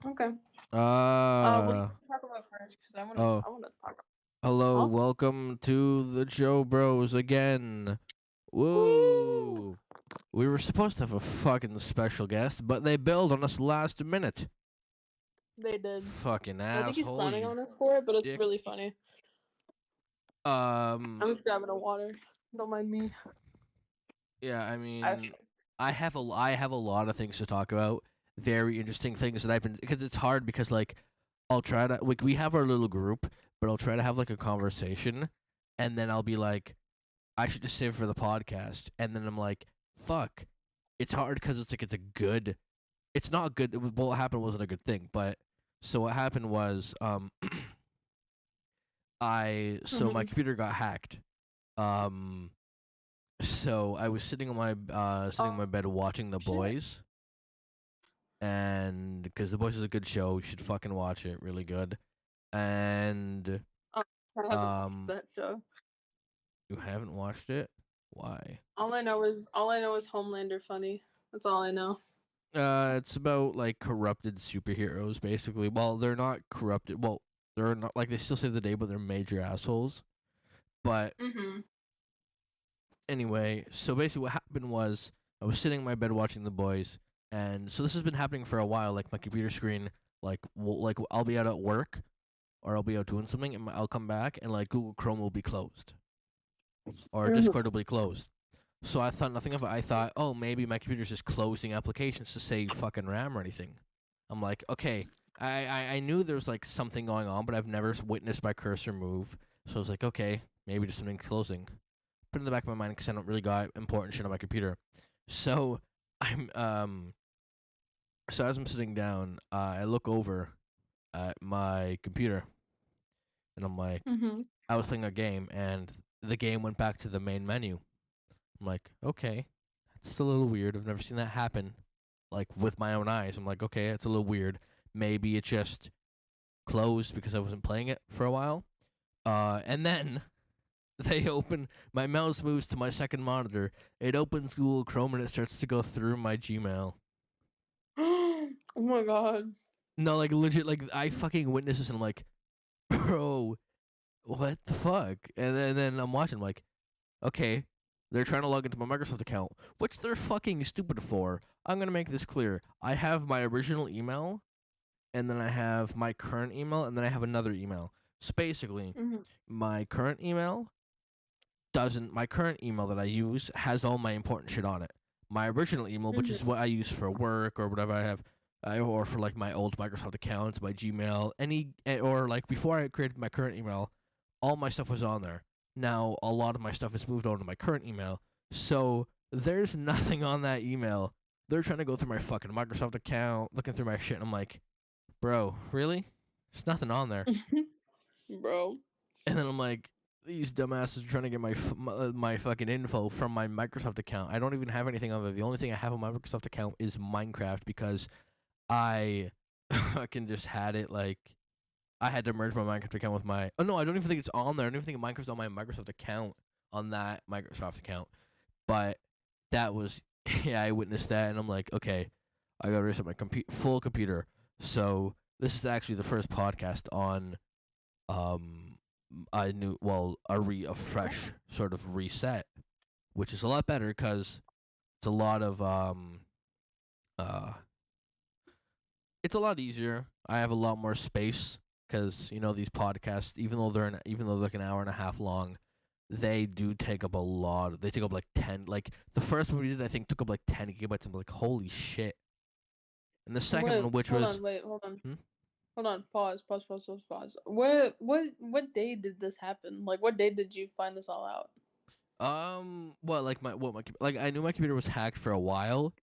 Okay. What do you Uh want to talk about first? Because I wanna, oh, I wanna talk. hello, Huh? welcome to the JoBros again. Woo! Woo! We were supposed to have a fucking special guest, but they bailed on us last minute. They did. Fucking I think he's asshole, planning you on it for it, but it's dick. really funny. Um, I'm just grabbing a water. Don't mind me. yeah, I mean, Actually. I have a lot of things to talk about. Very interesting things that I've been because it's hard because like I'll try to like we have our little group, but I'll try to have like a conversation, and then I'll be like, I should just save it for the podcast. And then I'm like, fuck. It's hard because it's a good. It's not good. What happened wasn't a good thing, but so what happened was I so my Mhm. computer got hacked. Um, so I was sitting on my Oh bed watching The shit. Boys, and because The Boys is a good show, you should fucking watch it. Really good. And Oh, I haven't watched um, that show. you haven't watched it? Why? All I know is Homelander funny. That's all I know. It's about like corrupted superheroes, basically. Well, they're not corrupted. Well, they're not like they still save the day, but they're major assholes. But Mhm. anyway, so basically, what happened was I was sitting in my bed watching The Boys, and so this has been happening for a while. Like my computer screen, like I'll be out at work or I'll be out doing something, and I'll come back, and like Google Chrome will be closed or Mhm. Discord will be closed. So I thought nothing of it. I thought, oh, maybe my computer's just closing applications to save fucking RAM or anything. I'm like, okay. I knew there was like something going on, but I've never witnessed my cursor move. So I was like, okay, maybe just something closing. Put it in the back of my mind because I don't really got important shit on my computer. So I'm so as I'm sitting down, I look over at my computer and I'm like, Mhm. I was playing a game and the game went back to the main menu. I'm like, okay, that's a little weird. I've never seen that happen, like with my own eyes. I'm like, okay, that's a little weird. Maybe it just closed because I wasn't playing it for a while. And then they open. My mouse moves to my second monitor. It opens Google Chrome and it starts to go through my Gmail. Oh my god. No, like legit, like I fucking witnessed this and I'm like, bro, what the fuck? And then I'm watching, I'm like, okay, they're trying to log into my Microsoft account, which they're fucking stupid for. I'm gonna make this clear. I have my original email, and then I have my current email, and then I have another email. So basically, Mhm. my current email doesn't. My current email that I use has all my important shit on it. My original email, which is Mhm. what I use for work or whatever I have, or for like my old Microsoft accounts, my Gmail, or like before I created my current email, all my stuff was on there. Now a lot of my stuff is moved on to my current email, so there's nothing on that email. They're trying to go through my fucking Microsoft account, looking through my shit, and I'm like, bro, really? There's nothing on there. Bro. And then I'm like, these dumbasses are trying to get my fucking info from my Microsoft account. I don't even have anything on there. The only thing I have on my Microsoft account is Minecraft because I fucking just had it like I had to merge my Minecraft account with my. Oh no, I don't even think it's on there. I don't even think Minecraft's on my Microsoft account on that Microsoft account. But that was yeah, I witnessed that and I'm like, okay, I gotta reset my full computer. So this is actually the first podcast on um a fresh sort of reset, which is a lot better because it's a lot of uh it's a lot easier. I have a lot more space because these podcasts, even though they're like an hour and a half long, they do take up a lot. They take up like 10. Like the first one we did, I think took up like 10 GB. I'm like, holy shit. And the second Wait, one, which hold was on, wait, hold on. hmm? Hold on, pause, pause, pause, pause, pause. What day did this happen? Like, what day did you find this all out? What like my like I knew my computer was hacked for a while.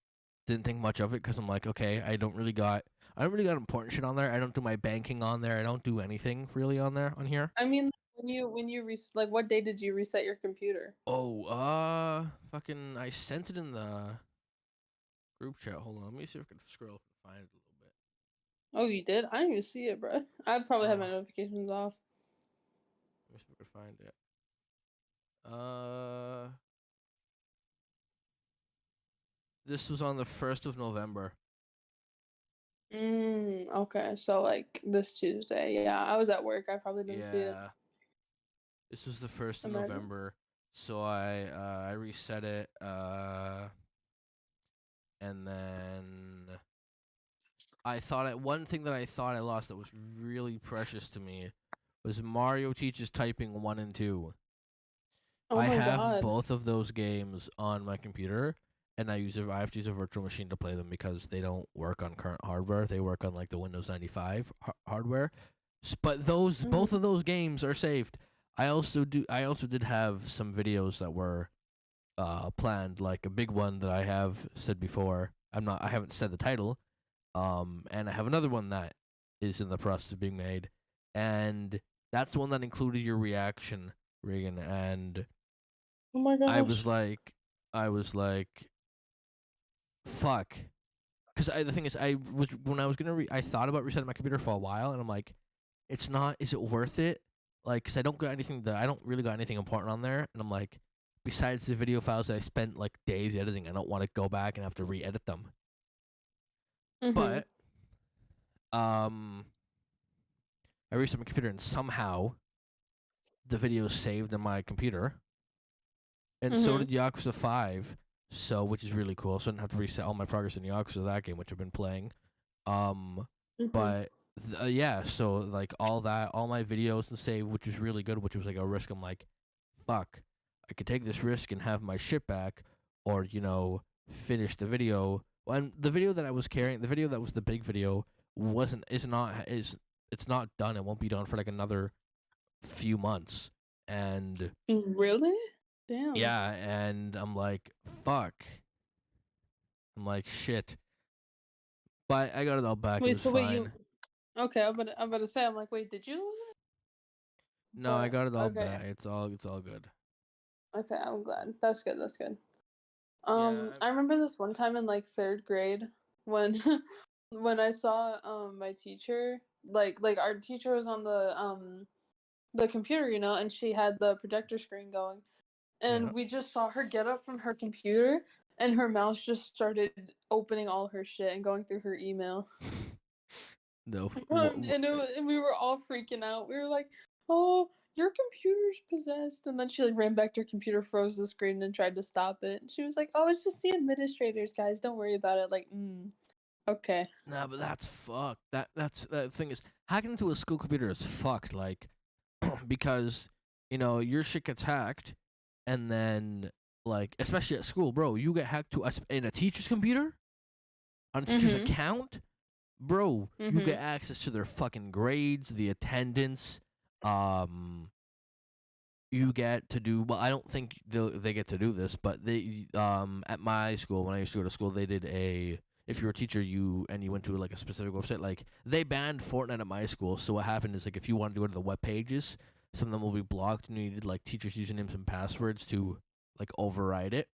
Didn't think much of it because I'm like, okay, I don't really got important shit on there. I don't do my banking on there. I don't do anything really on there on here. I mean, like, what day did you reset your computer? Oh, fucking, I sent it in the group chat. Hold on, let me see if I can scroll up and find it a little bit. Oh, you did? I didn't even see it, bro. I probably had my Uh, notifications off. let me see if I can find it. Uh, this was on the 1st of November. Okay. So like this Tuesday. Yeah, I was at work. I probably didn't see it. Yeah, this was the 1st of Imagine. November, so I reset it, and then one thing that I thought I lost that was really precious to me was Mario teaches typing 1 and 2. Oh I my have god. both of those games on my computer, and I have to use a virtual machine to play them because they don't work on current hardware. They work on like the Windows 95 hardware. But those both of Mhm. those games are saved. I also did have some videos that were planned, like a big one that I have said before. I haven't said the title. And I have another one that is in the process of being made, and that's the one that included your reaction, Regan. And Oh my I was gosh. like, I was like, fuck. Because the thing is, when I was gonna, I thought about resetting my computer for a while, and I'm like, it's not. Is it worth it? Like, cause I don't got anything that I don't really got anything important on there, and I'm like, besides the video files that I spent like days editing, I don't want to go back and have to re-edit them. Mhm. But um, I reset my computer, and somehow the video is saved in my computer, and so Mhm. did Yakuza 5. So, which is really cool. So I didn't have to reset all my progress in Yakuza that game, which I've been playing. Um, Mhm. but yeah, so like all my videos and save, which was really good, which was like a risk. I'm like, fuck, I could take this risk and have my shit back, or finish the video. And the video that I was carrying, the video that was the big video, wasn't is not is it's not done. It won't be done for like another few months, and Really? Damn. yeah, and I'm like, fuck. I'm like, shit. But I got it all back. It Wait, was so wait, you fine. okay, I'm about to say, I'm like, wait, did you lose it? No, I But got it all okay. back. It's all good. Okay, I'm glad. That's good, that's good. Yeah. I remember this one time in like third grade when when I saw my teacher, like our teacher was on the computer, and she had the projector screen going. Yeah. And we just saw her get up from her computer and her mouse just started opening all her shit and going through her email. No. And we were all freaking out. We were like, "Oh, your computer's possessed." And then she like ran back to her computer, froze the screen, and tried to stop it. And she was like, "Oh, it's just the administrators, guys. Don't worry about it." Like, okay. Nah, but that's fucked. That thing is hacking into a school computer is fucked. Like, because your shit gets hacked, and then like especially at school, bro, you get hacked in a teacher's computer on a teacher's Mhm. account. Bro, you get Mhm. access to their fucking grades, the attendance. Um, you get to do well. I don't think they get to do this, but they at my school when I used to go to school, they did a if you're a teacher you went to like a specific website, like they banned Fortnite at my school. So what happened is like if you wanted to go to the web pages, some of them will be blocked, and you needed like teachers' usernames and passwords to like override it.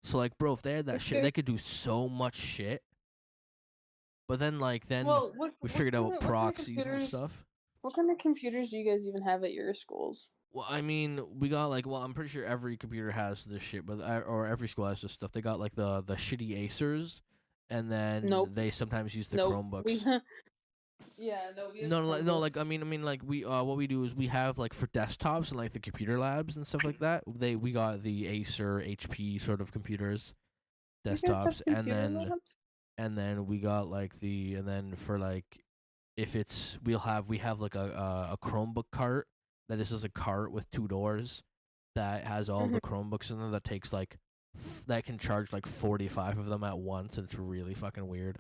So like, bro, if they had that shit, Okay. they could do so much shit. But then Well, what we what figured kind out of what kind of proxies and computers stuff. what kind of computers do you guys even have at your schools? Well, I mean, we got like, I'm pretty sure every computer has this shit, or every school has this stuff. They got like the shitty Acers, and then Nope. they sometimes use the Nope. We Chromebooks. yeah, no, we have No, no, no. Like, Chromebooks. like we what we do is we have like for desktops and like the computer labs and stuff like that. We got the Acer HP sort of computers, You guys desktops, have computer labs? and then we got like and then for like if it's we have like a Chromebook cart that is just a cart with 2 doors that has all the Mhm. Chromebooks in there that takes like that can charge like 45 of them at once, and it's really fucking weird.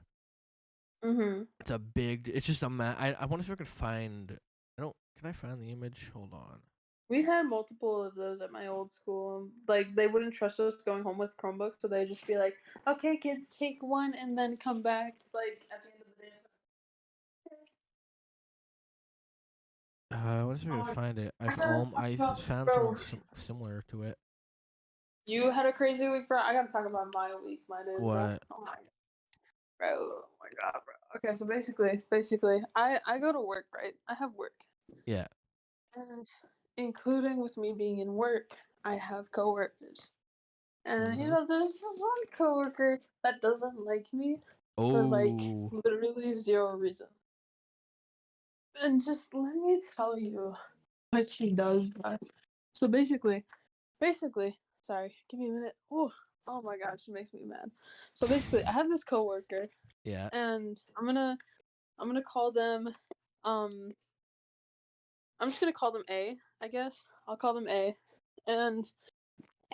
Mhm. It's a big. It's just a I want to see if I can find. I don't. Can I find the image? Hold on. We had multiple of those at my old school. Like they wouldn't trust us going home with Chromebooks, so they'd just be like, "Okay, kids, take one and then come back." Like at the end of the day. I want to see if I can find it. I gotta talk I about found something bro. similar to it. You had a crazy week, bro. I gotta talk about my week, my dude, bro. What? Oh my god, bro. Oh my god, bro. Okay, so basically, I go to work, right? I have work, Yeah. and including with me being in work, I have coworkers. And Mm-hmm. there's this one coworker that doesn't like me. for like Oh, literally zero reason. And just let me tell you what she does, bro. So basically, sorry, give me a minute. Oh my god, she makes me mad. So basically, I have this coworker, yeah. and I'm gonna call them, um, I'm just gonna call them A, I guess. I'll call them A, and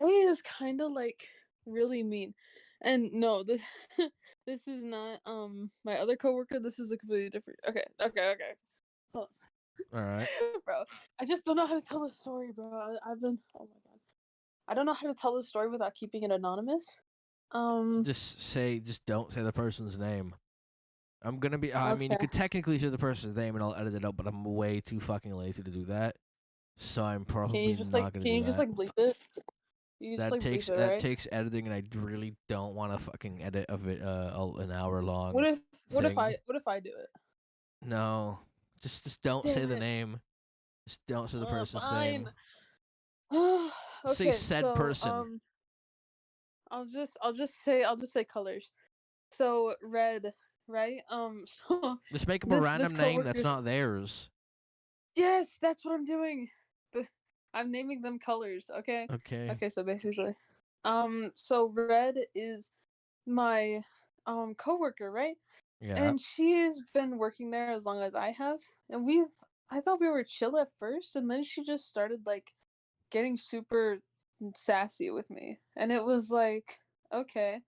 A is kind of like really mean. And no, this this is not my other coworker. This is a completely different. Okay. Hold All right. on. Bro, I just don't know how to tell the story, bro. I've been, oh my god, I don't know how to tell the story without keeping it anonymous. Um, Just don't say the person's name. I'm gonna be. I mean, you okay. could technically say the person's name, and I'll edit it out, but I'm way too fucking lazy to do that. So I'm probably not gonna Can do you just that. like bleep it? You can just That like bleep takes it, that right? takes editing, and I really don't want to fucking edit of it an hour What long if thing. what if I do it? No, just don't say Damn the it. name. Just don't say the person's Fine. name. Say Okay, said so person. I'll just say colors. So red, right? So Just make up a this random name that's coworker's, not theirs. yes, that's what I'm doing. The, I'm naming them colors. Okay. Okay. Okay. So basically, so red is my coworker, right? Yeah. And she's been working there as long as I have, and we've. I thought we were chill at first, and then she just started like getting super sassy with me, and it was like, okay,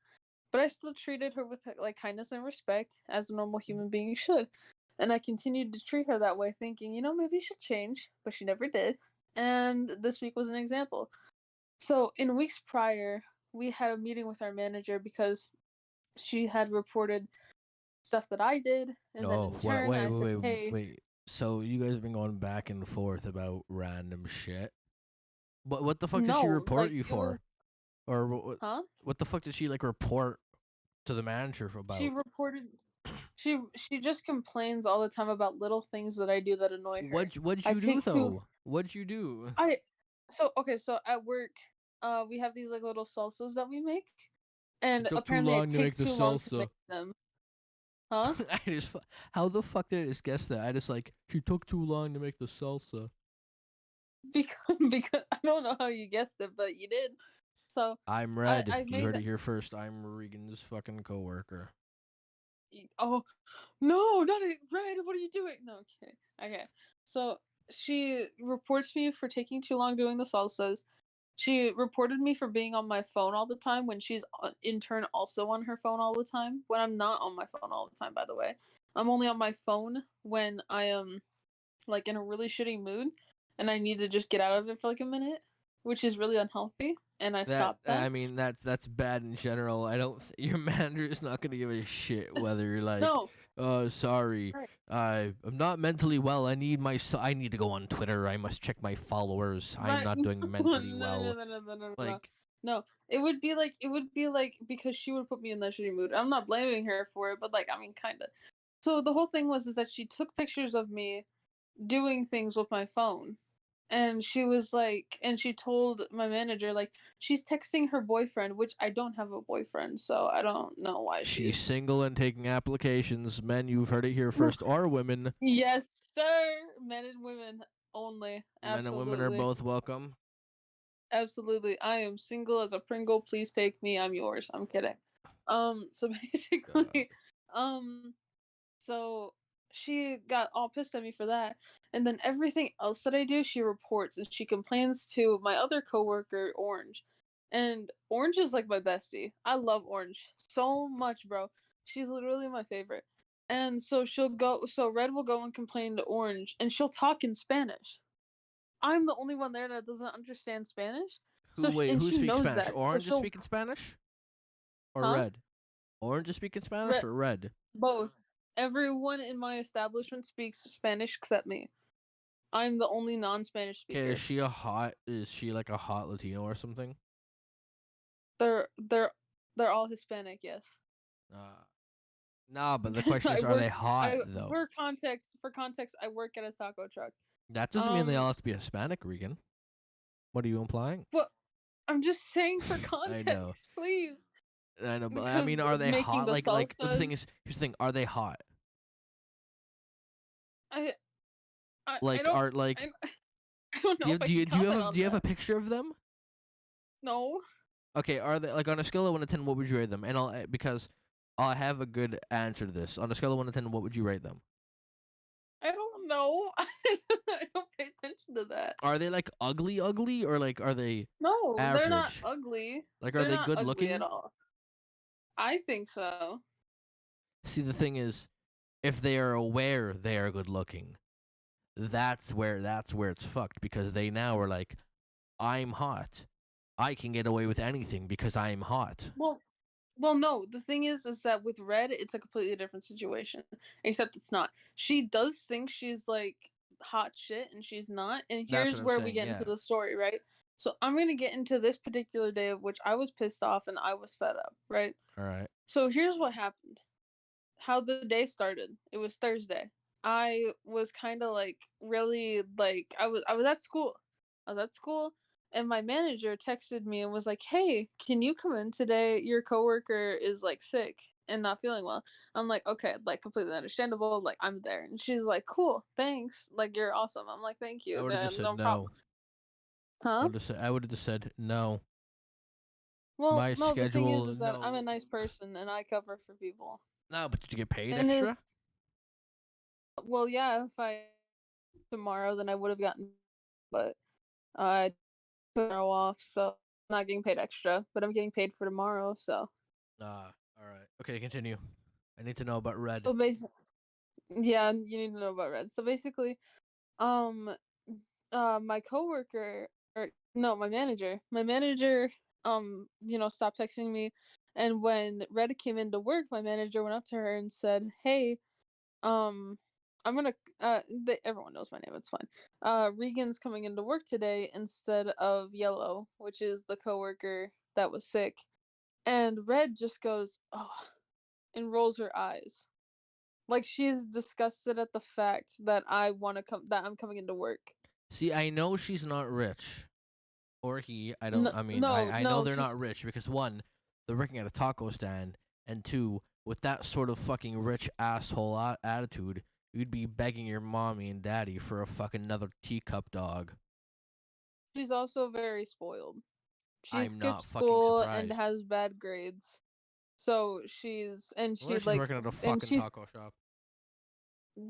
but I still treated her with like kindness and respect as a normal human being should. And I continued to treat her that way, thinking, maybe she'll change, but she never did. And this week was an example. So, in weeks prior, we had a meeting with our manager because she had reported stuff that I did. And then Oh, in what? turn, Wait, I said, wait, wait, hey, wait. So you guys have been going back and forth about random shit. What the fuck did she no, report like you it was, for? Or huh? what the fuck did she like report to the manager She about? reported, she just complains all the time about little things that I do that annoy her. What'd I you do take too though? What'd you do? I so okay, so at work, we have these like little salsas that we make, It and took too apparently it long to make takes the too long to make salsa. them. Huh? I just how the fuck did I just guess that? I just like she took too long to make the salsa. Because I don't know how you guessed it, but you did. So I'm I Red. I You made heard that. it here first. I'm Regan's fucking coworker. Oh no, not it, Red. What are you doing? No, okay, okay. So she reports me for taking too long doing the salsas. She reported me for being on my phone all the time when she's in turn also on her phone all the time. When I'm not on my phone all the time, by the way. I'm only on my phone when I am like in a really shitty mood and I need to just get out of it for like a minute, which is really unhealthy, and I That stopped that. I mean that's bad in general. I don't. Your manager is not gonna give a shit whether you're like, No, oh sorry, right. I'm not mentally well. I need to go on Twitter. I must check my followers. I'm Right. not doing No, mentally no, well. no, no, no, no, no. Like No, it would be like because she would put me in that shitty mood. I'm not blaming her for it, but like I mean kind of. So the whole thing was is that she took pictures of me doing things with my phone. And she was like, and she told my manager, like, she's texting her boyfriend, which I don't have a boyfriend, so I don't know why she's she's. single and taking applications. Men, you've heard it here first. Or women. Yes, sir. Men and women only. Men and women are Absolutely. both welcome. Absolutely. I am single as a Pringle. Please take me. I'm yours. I'm kidding. So God. basically, um, so she got all pissed at me for that. And then everything else that I do, she reports and she complains to my other coworker, Orange. And Orange is like my bestie. I love Orange so much, bro. She's literally my favorite. And so Red will go and complain to Orange and she'll talk in Spanish. I'm the only one there that doesn't understand Spanish. And Who she speaks knows Spanish? that. So Orange is she'll, speaking Spanish or huh? red? Orange is speaking Spanish Red, or red? both. Everyone in my establishment speaks Spanish except me. I'm the only non-Spanish Okay, speaker. is she like a hot Latino or something? They're they're they're all Hispanic, yes. Uh, nah, but the question I is, are work they hot I though? for context, I work at a taco truck. That doesn't mean they Um all have to be Hispanic, Regan. What are you implying? but I'm just saying for I know. context, please. I know, but I because mean, are they making hot? the Like the thing is, salsas. here's the thing: are they hot? I I Like, don't are I, like I don't know if I can do you comment have on do you have a that. picture of them? No, Okay, are they like on a scale of 1 to 10? What would you rate them? And because I'll have a good answer to this. On a scale of 1 to 10, what would you rate them? I don't know. I don't pay attention to that. Are they like ugly, ugly, or like are they No, they're not average? ugly. Like, are They're they not good ugly at looking? all. I think so. See, the thing is, if they are aware they are good looking, that's where it's fucked because they now are like, I'm hot. I can get away with anything because I'm hot. Well, well, no. The thing is that with Red, it's a completely different situation. Except it's not. She does think she's like hot shit, and she's not. And That's what here's I'm where we saying. get into Yeah. the story, right? So I'm gonna get into this particular day of which I was pissed off and I was fed up, right? All right. So here's what happened. How the day started. It was Thursday. I was kind of like really like I was at school. I was at school and my manager texted me and was like, "Hey, can you come in today? Your coworker is like sick and not feeling well." I'm like, "Okay, like completely understandable. Like I'm there." And she's like, "Cool, thanks. Like you're awesome." I'm like, "Thank I you. would have just said No no. problem." Huh? I would have just said no. Well, My no, the thing schedule, is that I'm a no. nice person and I cover for people. No, but did you get paid And is extra? well, yeah, if I tomorrow then I would have gotten but I took tomorrow off, so I'm not getting paid extra, but I'm getting paid for tomorrow. So, All right. Okay, continue. I need to know about red. so basically, yeah, you need to know about Red. So basically, um, my coworker, or no, my manager, stopped texting me, and when Red came into work, my manager went up to her and said, "Hey, um." I'm gonna everyone knows my name, it's fine. Regan's coming into work today instead of Yellow, which is the coworker that was sick. And Red just goes, "Oh," and rolls her eyes. Like she's disgusted at the fact that I'm coming into work. See, I know she's not rich. Or he. I don't. I mean, I know No, they're not rich because one, they're working at a taco stand, and two, with that sort of fucking rich asshole attitude, you'd be begging your mommy and daddy for a fucking another teacup dog. she's also very spoiled. She I'm skipped not fucking school and surprised. has bad grades. So she's and she Unless she's like working at a and fucking she's taco shop.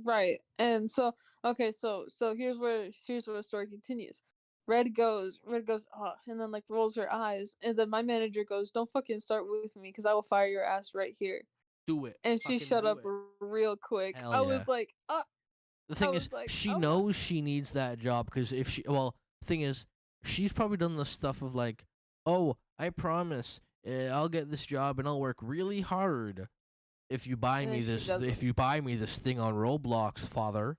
right. And so okay, so here's where the story continues. Red goes, oh, and then like rolls her eyes, and then my manager goes, "Don't fucking start with me, because I will fire your ass right here." Do it. And she Fucking shut do up it. real quick. Hell yeah. The I thing is, was like, she oh, knows she needs that job because if she, well, thing is, she's probably done the stuff of like, oh, I promise, I'll get this job and I'll work really hard and then she if doesn't. you buy me this thing on Roblox, father,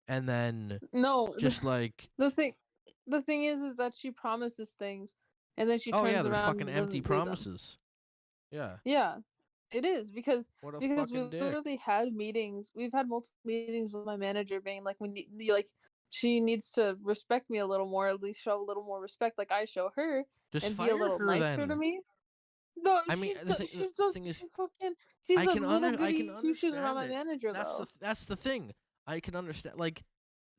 and then No, just like, the thing, the thing is that she promises things, and then she oh yeah, turns they're around fucking and empty doesn't do them. promises. Yeah. Yeah, it is What a because we fucking dick. literally had meetings. We've had multiple meetings with my manager, being like, we need like she needs to respect me a little more, at least show a little more respect, like I show her, Just and be a fire little her nicer to then. me. No, I mean, she the does, thing is, she fucking, she's a little I can goody two shoes around understand my it. manager though. That's the thing. I can understand. Like,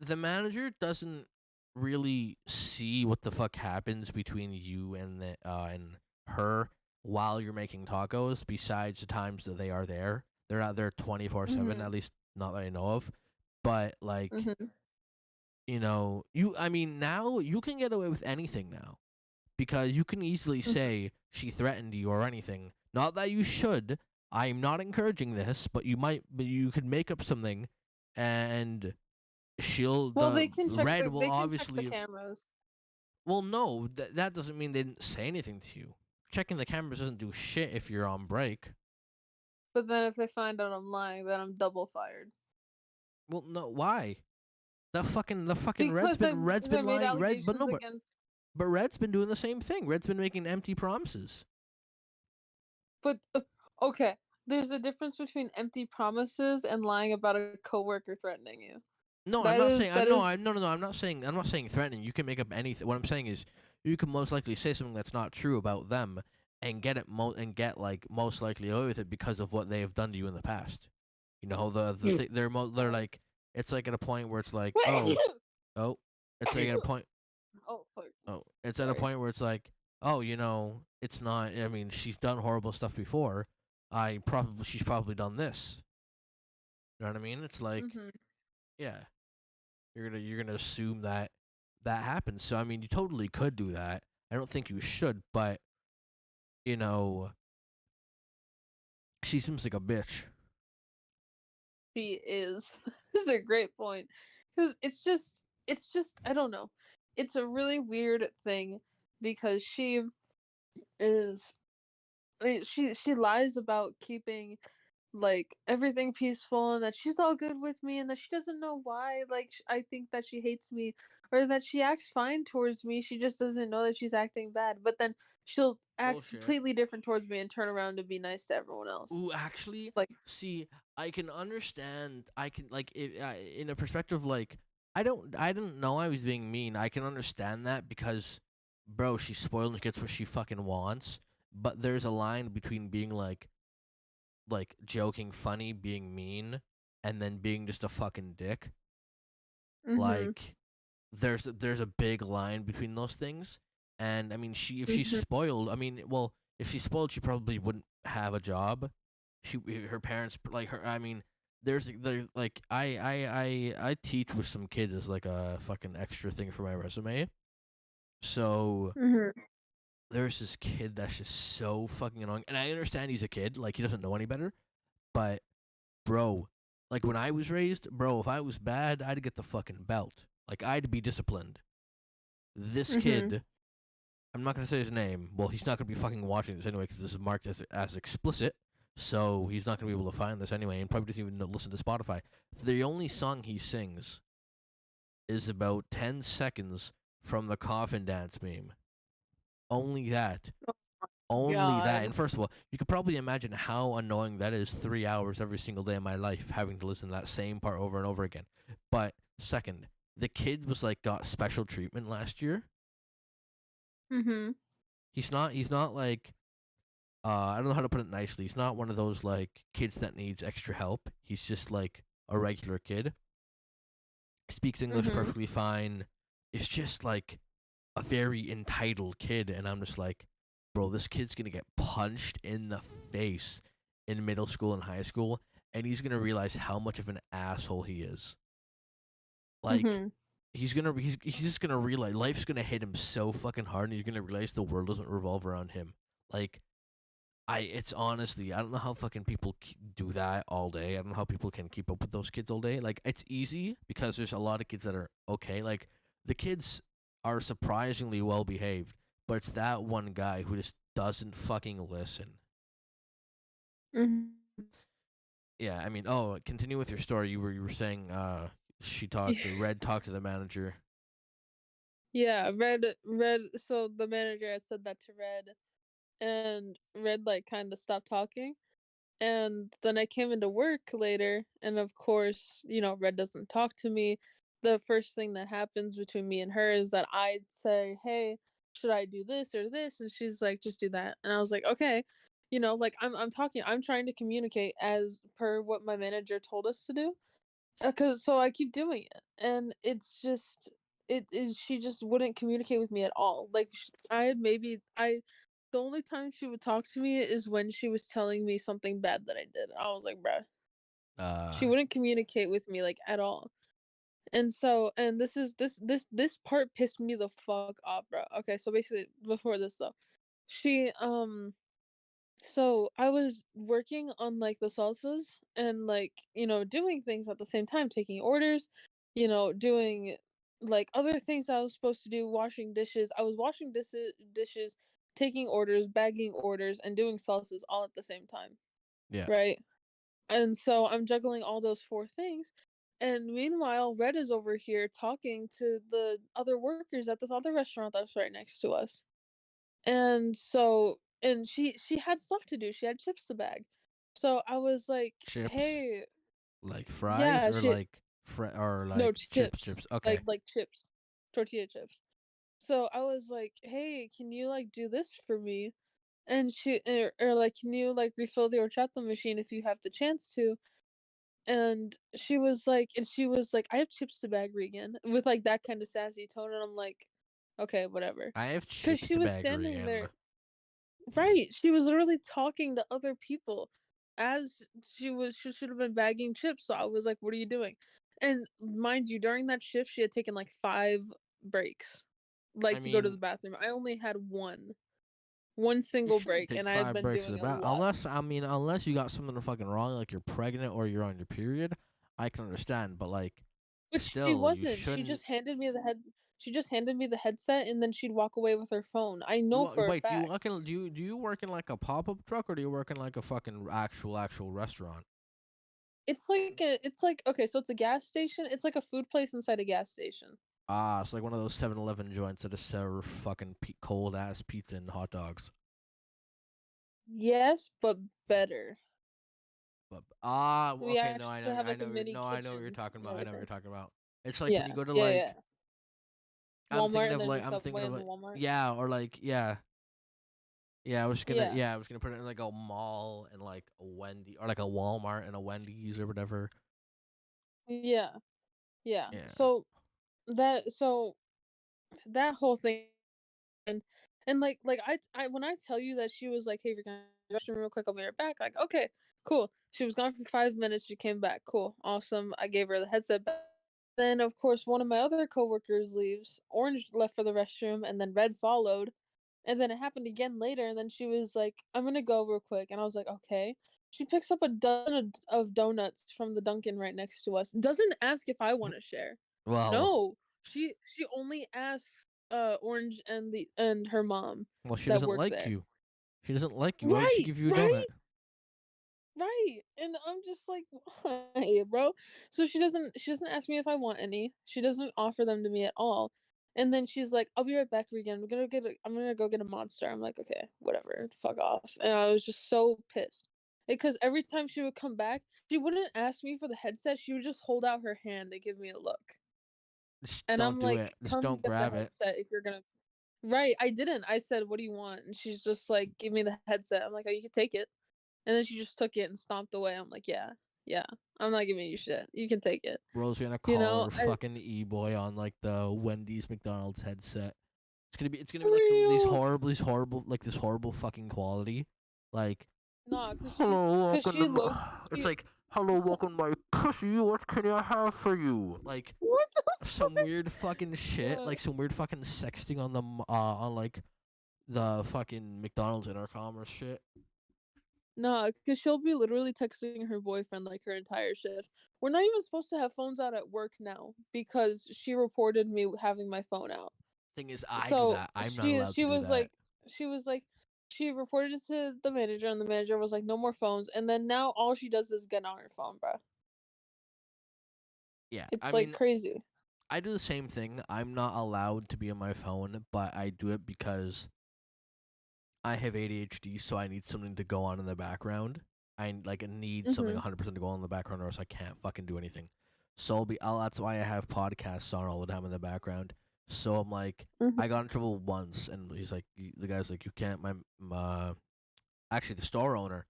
the manager doesn't really see what the fuck happens between you and her while you're making tacos. Besides the times that they are there, they're not there 24/7. Mhm, At least not that I know of. But like, mhm, I mean, now you can get away with anything now because you can easily mhm. say she threatened you or anything. Not that you should. I'm not encouraging this, but you could make up something, and Well, the red will they can check the obviously have, cameras, well, no, that doesn't mean they didn't say anything to you. Checking the cameras doesn't do shit if you're on break. but then if they find out I'm lying, then I'm double fired. Well, no, why? The fucking Because Red's I been made lying. Red, but allegations no, against. but Red's been doing the same thing. Red's been making empty promises. But okay, there's a difference between empty promises and lying about a coworker threatening you. No, I'm That not is saying. that is. No. I'm not saying threatening. You can make up anything. What I'm saying is, you can most likely say something that's not true about them, and get like most likely away with it because of what they have done to you in the past. You know, You. they're like, it's like at a point where it's like, Wait. oh, it's like at a point, Oh fuck. it's at a Sorry. point where it's like, oh, it's not. I mean, she's done horrible stuff before. She's probably done this. You know what I mean? It's like, Mhm. yeah, you're gonna assume that that happens. So I mean, you totally could do that. I don't think you should, but you know, she seems like a bitch. She is. This is a great point. Because it's just I don't know. It's a really weird thing because is she lies about keeping like everything peaceful and that she's all good with me and that she doesn't know why like I think that she hates me or that she acts fine towards me. She just doesn't know that she's acting bad. But then she'll act Bullshit. completely different towards me and turn around to be nice to everyone else. Ooh, actually, Like, see, I can understand. I can like in a perspective like I didn't know I was being mean. I can understand that because, bro, she's spoiled and gets what she fucking wants. But there's a line between being like joking, funny, being mean, and then being just a fucking dick. mhm. Like there's a big line between those things. And I mean, she if she's Mhm. spoiled, I mean, well, if she's spoiled, she probably wouldn't have a job. Her parents like her. I mean, there's like I teach with some kids as like a fucking extra thing for my resume. So Mhm. there's this kid that's just so fucking annoying, and I understand he's a kid, like he doesn't know any better. But bro, like when I was raised, bro, if I was bad, I'd get the fucking belt. Like I'd be disciplined. This Mhm. kid, I'm not gonna say his name. Well, he's not gonna be fucking watching this anyway because this is marked as explicit. So he's not gonna be able to find this anyway, and probably doesn't even listen to Spotify. The only song he sings is about 10 seconds from the coffin dance meme. Only that. Only that. God. And first of all, you could probably imagine how annoying that is 3 hours every single day of my life having to listen to that same part over and over again. But second, the kid was like got special treatment last year. Mhm. He's not like I don't know how to put it nicely. He's not one of those like kids that needs extra help. He's just like a regular kid. Speaks English Mhm. perfectly fine. Is just like a very entitled kid, and I'm just like, bro, this kid's gonna get punched in the face in middle school and high school, and he's gonna realize how much of an asshole he is. Like, Mhm. he's just gonna realize life's gonna hit him so fucking hard, and he's gonna realize the world doesn't revolve around him. Like, it's honestly, I don't know how fucking people do that all day. I don't know how people can keep up with those kids all day. Like, it's easy because there's a lot of kids that are okay. Like, the kids are surprisingly well behaved, but it's that one guy who just doesn't fucking listen. Mhm. Yeah, I mean, oh, continue with your story. You were saying, Red talked to the manager. Yeah, Red so the manager had said that to Red and Red like kind of stopped talking. And then I came into work later and of course, Red doesn't talk to me. The first thing that happens between me and her is that I'd say, "Hey, should I do this or this?" And she's like, "Just do that." And I was like, "Okay." Like I'm talking, I'm trying to communicate as per what my manager told us to do. Cause so I keep doing it, and it's just it is she just wouldn't communicate with me at all. Like I had maybe I the only time she would talk to me is when she was telling me something bad that I did. I was like, bruh. Uh, She wouldn't communicate with me like at all. And so and this part pissed me the fuck off, bro. Okay, so basically before this though, she so I was working on like the salsas and like, doing things at the same time, taking orders, doing like other things I was supposed to do, washing dishes. I was washing dishes, taking orders, bagging orders, and doing salsas all at the same time, yeah, right? And so I'm juggling all those four things. And meanwhile, Red is over here talking to the other workers at this other restaurant that's right next to us. And she had stuff to do. She had chips to bag. So I was like, chips "Hey, like fries yeah, or she like or no like chips, chips. Okay, like chips, tortilla chips." So I was like, "Hey, can you like do this for me?" and like, "Can you, like, refill the horchata machine if you have the chance to?" And she was like, "I have chips to bag, Regan," with, like, that kinda sassy tone, and I'm like, "Okay, whatever." I have 'Cause chips she to was bag standing in. there. Right, she was literally talking to other people as she should have been bagging chips, so I was like, "What are you doing?" And mind you, during that shift, she had taken, like, 5 breaks, I like, to go to the mean, bathroom. I only had 1 you single shouldn't break, take and I had 5 been breaks to the doing a bath lot. unless, I mean, unless you got something fucking wrong, like you're pregnant or you're on your period, I can understand, but, like, But she still, you wasn't, shouldn't. she just handed me the headset, and then she'd walk away with her phone. I You know wa for a wait, fact. do you work in, like, a pop-up truck, or do you work in, like, a fucking actual restaurant? It's like okay, so it's a gas station, it's like a food place inside a gas station. Ah, it's like one of those 7-Eleven joints that just serve fucking cold-ass pizza and hot dogs. Yes, but better. But We okay, no, actually have, like, a mini I know what you're kitchen talking and about, I know what you're everything. talking about. It's like when you Yeah, go to, yeah, yeah. like, Walmart, and there's a I'm thinking Subway of, in the like, Walmart. yeah, or, like, Yeah, I was gonna put it in, like, a mall and, like, a Wendy or, like, a Walmart and a Wendy's or whatever. yeah, yeah. Yeah. So that whole thing, and like, I when I tell you that she was like, "Hey, you're gonna restroom real quick, I'll be right back," like, "Okay, cool." She was gone for 5 minutes, she came back, cool, awesome, I gave her the headset back. Then, of course, one of my other coworkers leaves, orange left for the restroom, and then red followed, and then it happened again later, and then she was like, "I'm gonna go real quick," and I was like, "Okay." She picks up a dozen of donuts from the Dunkin' right next to us, doesn't ask if I wanna share. Well No, she only asks, Orange and her mom she that doesn't work like there. you. She doesn't like you, why would she Right, give you a donut? right, right, and I'm just like, "Why, bro?" So she doesn't ask me if I want any, she doesn't offer them to me at all, and then she's like, "I'll be right back, Regan, I'm gonna go get a Monster." I'm like, "Okay, whatever, fuck off," and I was just so pissed, because every time she would come back, she wouldn't ask me for the headset, she would just hold out her hand and give me a look, Just and don't I'm do it. like, Just "Come don't get the grab it. headset if you're gonna." Right, I didn't, I said, "What do you want?" And she's just like, "Give me the headset." I'm like, "Oh, you can take it." And then she just took it and stomped away. I'm like, "Yeah, yeah, I'm not giving you shit. You can take it." Bro's gonna You call know? her fucking e-boy on, like, the Wendy's McDonald's headset. It's gonna For be like real. this horrible fucking quality. Like, Nah, cause hello, she low it's key. like, hello, welcome to my pussy. What can I have for you? Like What the some fuck? weird fucking shit, Yeah. like some weird fucking sexting on on, like, the fucking McDonald's intercom or shit. Nah, cause she'll be literally texting her boyfriend like her entire shift. We're not even supposed to have phones out at work now because she reported me having my phone out. Thing is, I do So that. I'm not she allowed to she do was that. like she was like she reported it to the manager, and the manager was like, "No more phones." And then now all she does is get on her phone, bruh. Yeah, I It's like mean, crazy. I do the same thing. I'm not allowed to be on my phone, but I do it because I have ADHD, so I need something to go on in the background. I need something Mhm. 100% to go on in the background, or else I can't fucking do anything. So that's why I have podcasts on all the time in the background. So I'm like, I Mhm. got in trouble once, and the guy's like, you can't. Actually, the store owner.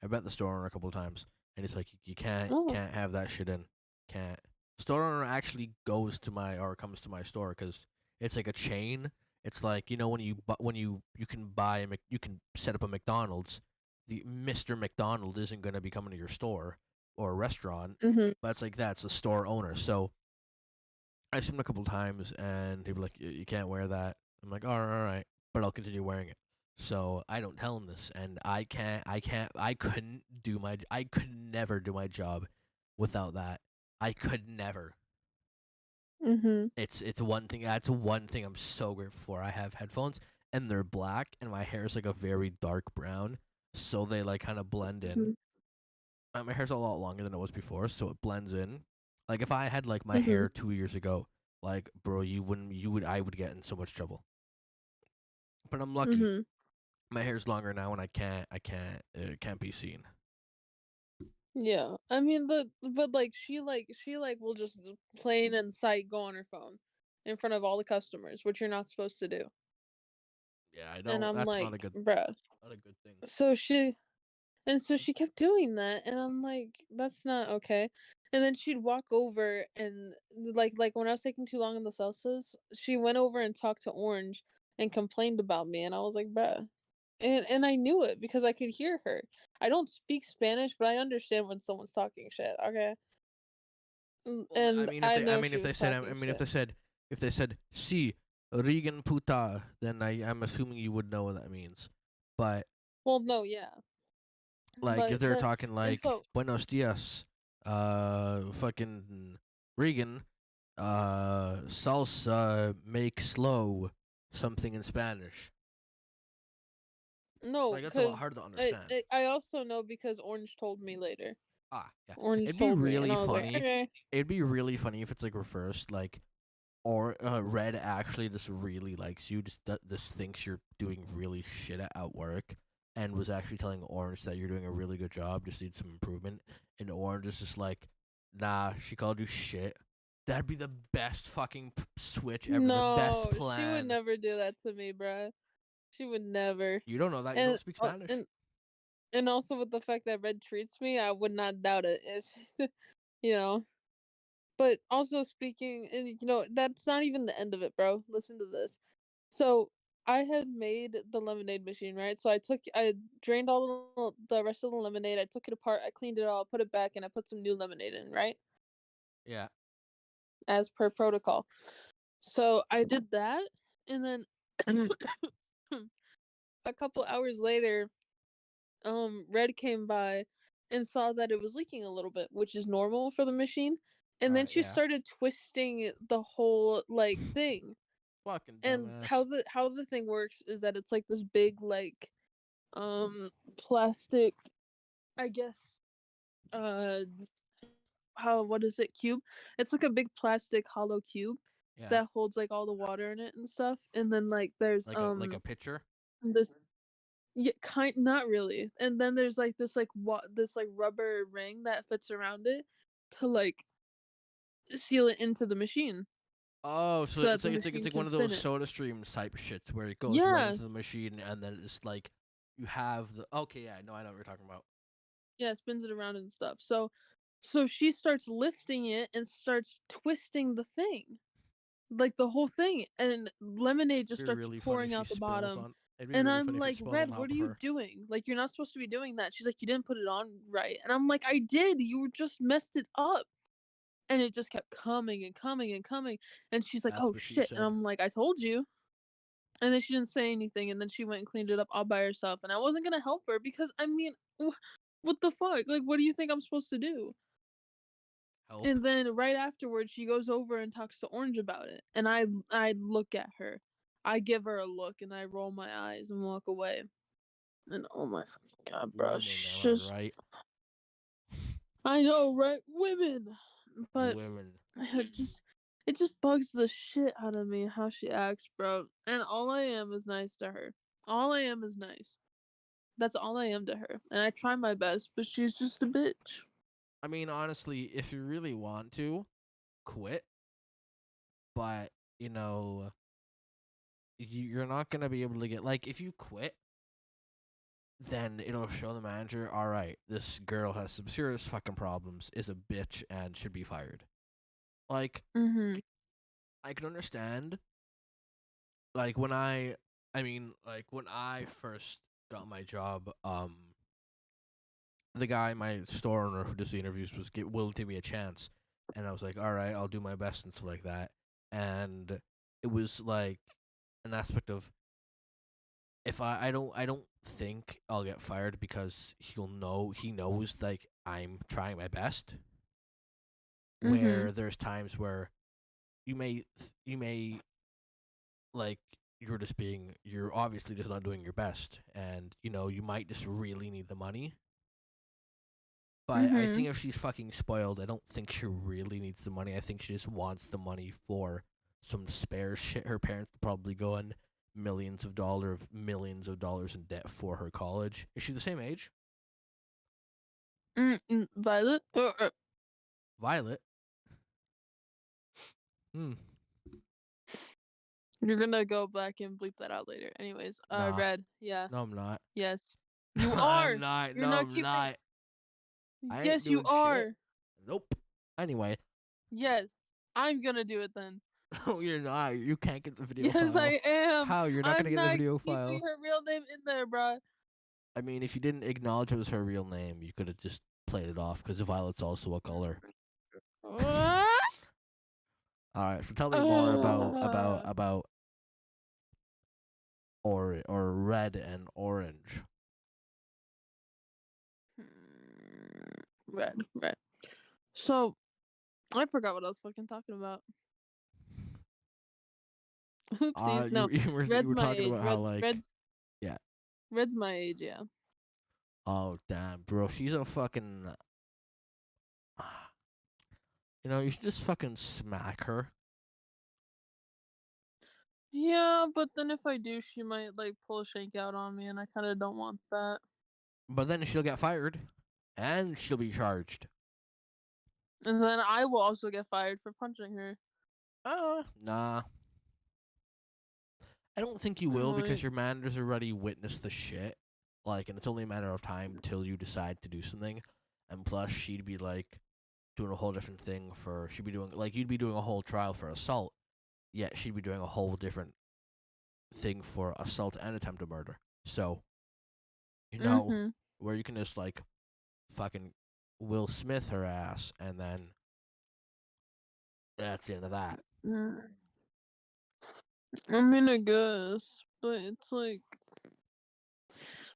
I bet the store owner a couple of times, and he's like, you Oh. can't have that shit in. Can't. Store owner actually comes to my store because it's like a chain. It's like, when you can you can set up a McDonald's. The Mr. McDonald isn't gonna be coming to your store or a restaurant, Mhm. but it's like that's the store owner. So I seen him a couple times, and he'd be like, "You can't wear that." I'm like, all right, but I'll continue wearing it. So I don't tell him this, and I could never do my job without that. I could never. Mhm. It's one thing. That's one thing I'm so grateful for. I have headphones, and they're black, and my hair is like a very dark brown, so they like kind of blend in. Mhm. My hair's a lot longer than it was before, so it blends in. Like if I had like my Mhm. hair 2 years ago, like bro, I would get in so much trouble. But I'm lucky. Mhm. My hair's longer now, and it can't be seen. Yeah. I mean, but like she will just plain and sight go on her phone in front of all the customers, which you're not supposed to do. Yeah, I And don't. I'm That's like, not a good, bruh. not a good thing. So she And so she kept doing that, and I'm like, "That's not okay." And then she'd walk over and like when I was taking too long in the salsas, she went over and talked to Orange and complained about me, and I was like, "Bruh." And I knew it because I could hear her. I don't speak Spanish, but I understand when someone's talking shit, okay? Well, I And mean, if I they, I know mean, she if they was said, talking shit. if they said, "Si, Regan puta," then I'm assuming you would know what that means. But Well, no, yeah. like, if But they're the talking and like so "Buenos dias," fucking Regan, salsa make slow, something in Spanish. no, Like, that's a lot because harder to understand. I also know because Orange told me later. Ah, yeah. Orange It'd be told me, and really I was like, funny. "Okay." It'd be really funny if it's like reversed, like, or Red actually just really likes you, just thinks you're doing really shit at work, and was actually telling Orange that you're doing a really good job, just need some improvement. And Orange is just like, nah, she called you shit. That'd be the best fucking switch ever, the best No, she would plan. never do that to me, bruh. She would never. You don't know that. You don't And speak uh, Spanish. and and also with the fact that Red treats me, I would not doubt it if you know. But also speaking, and that's not even the end of it, bro. Listen to this. So I had made the lemonade machine, right? So I drained all the rest of the lemonade. I took it apart. I cleaned it all, put it back, and I put some new lemonade in, right? Yeah. As per protocol. So I did that, and then a couple hours later, Red came by and saw that it was leaking a little bit, which is normal for the machine. All And then right. she Yeah. started twisting the whole like thing. Fucking And dumbass. how the thing works is that it's like this big like plastic, I guess, uh how what is it, cube? It's like a big plastic hollow cube Yeah. that holds like all the water in it and stuff. And then like there's Like a pitcher. this Yeah, not really. And then there's like this like rubber ring that fits around it to like seal it into the machine Oh, so so that it's the like it's machine like can one of spin those it. Soda Streams type shits where it goes right Yeah, into the machine, and then it's like you have the, okay, yeah, no, I know what you're talking about. yeah, it spins it around and stuff. So she starts lifting it and starts twisting the thing, like the whole thing, and lemonade just It'd be starts really funny if pouring she out the spills bottom. on. It'd be And really I'm funny if it like, spills on Red, what top are of you her. doing? Like, you're not supposed to be doing that. She's like, you didn't put it on right. And I'm like, I did. You were just messed it up. And it just kept coming and coming and coming. And she's like, That's "Oh what she shit." And said. I'm like, "I told you." And then she didn't say anything. And then she went and cleaned it up all by herself. And I wasn't gonna help her because I mean, what the fuck? Like, what do you think I'm supposed to do? Help. And then right afterwards, she goes over and talks to Orange about it. And I look at her, I give her a look, and I roll my eyes and walk away. And oh my fucking god, bro, Women, she's am I just right? I know, right? Women, but Women. It just it just bugs the shit out of me how she acts, bro. And all I am is nice to her. All I am is nice. That's all I am to her. And I try my best, but she's just a bitch. I mean, honestly, if you really want to, quit. But you know, you're not gonna be able to get, like, if you quit, then it'll show the manager, all right, this girl has some serious fucking problems, is a bitch, and should be fired. Like, Mhm. I can understand, like, like, when I first got my job, the guy, my store owner who does the interviews, was willing to give me a chance, and I was like, all right, I'll do my best and stuff like that. And it was like an aspect of, if I don't think I'll get fired because he knows, like, I'm trying my best. Mhm. Where there's times where you may like, you're obviously just not doing your best, and you might just really need the money. But I Mhm. think if she's fucking spoiled, I don't think she really needs the money. I think she just wants the money for some spare shit. Her parents will probably go in millions of dollars in debt for her college. Is she the same age? Violet? Violet. Hmm. You're gonna go back and bleep that out later. Anyways, Nah, red. Yeah. no, I'm not. Yes. You are. I'm not. You're No, not I'm keeping. not. I ain't Yes, you doing shit. are. Nope. Anyway, Yes. I'm gonna do it then. no, you're not. You can't get the video Yes, file. I am. How? You're not gonna I'm get the not video keeping file. her real name in there, bruh. I mean, if you didn't acknowledge it was her real name, you could have just played it off because violet's also a color. What? All right, so tell me more Uh, or red and orange. red, red. So I forgot what I was fucking talking about. Oopsies. You No, you red's were my talking age. about how like yeah. Red's my age. Yeah. Oh damn, bro, she's a fucking. You know, you should just fucking smack her. Yeah, but then if I do, she might like pull a shank out on me, and I kind of don't want that. But then she'll get fired, and she'll be charged. And then I will also get fired for punching her. Nah. I don't think you will because Like, your managers already witnessed the shit. Like, and it's only a matter of time till you decide to do something. And plus, she'd be like doing a whole different thing for. She'd be doing like you'd be doing a whole trial for assault, yet she'd be doing a whole different thing for assault and attempted murder. So, you know, mhm, where you can just like fucking Will Smith her ass, and then that's the end of that. mm. I mean, I guess, but it's like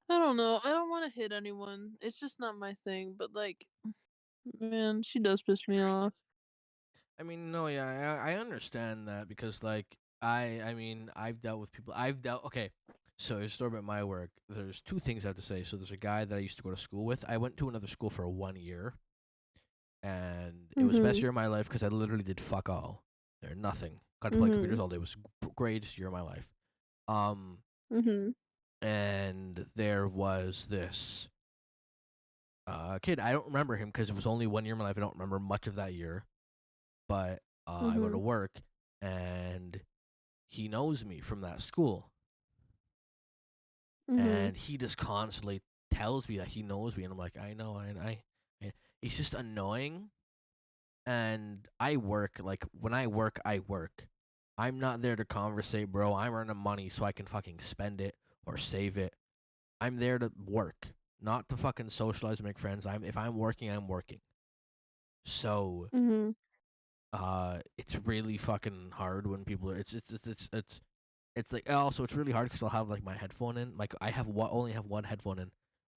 I don't know. I don't want to hit anyone. It's just not my thing. But like, man, she does piss me off. I mean, no, yeah, I understand that because like I mean, I've dealt with people. I've dealt. Okay, so a story about my work. There's two things I have to say. So there's a guy that I used to go to school with. I went to another school for 1 year, and it was the best Mhm, year of my life because I literally did fuck all. There, nothing. Got to play computers mhm, all day. It was greatest year of my life. Um, mhm, and there was this kid. I don't remember him because it was only 1 year of my life. I don't remember much of that year. But I go to mhm, work, and he knows me from that school, mhm, and he just constantly tells me that he knows me, and I'm like, I know, and it's just annoying. And I work like when I work, I work. I'm not there to conversate, bro. I'm earning money so I can fucking spend it or save it. I'm there to work, not to fucking socialize and make friends. If I'm working, I'm working. So mhm, it's really fucking hard when people are. It's like also it's really hard because I'll have like my headphone in. Like I have only have one headphone in,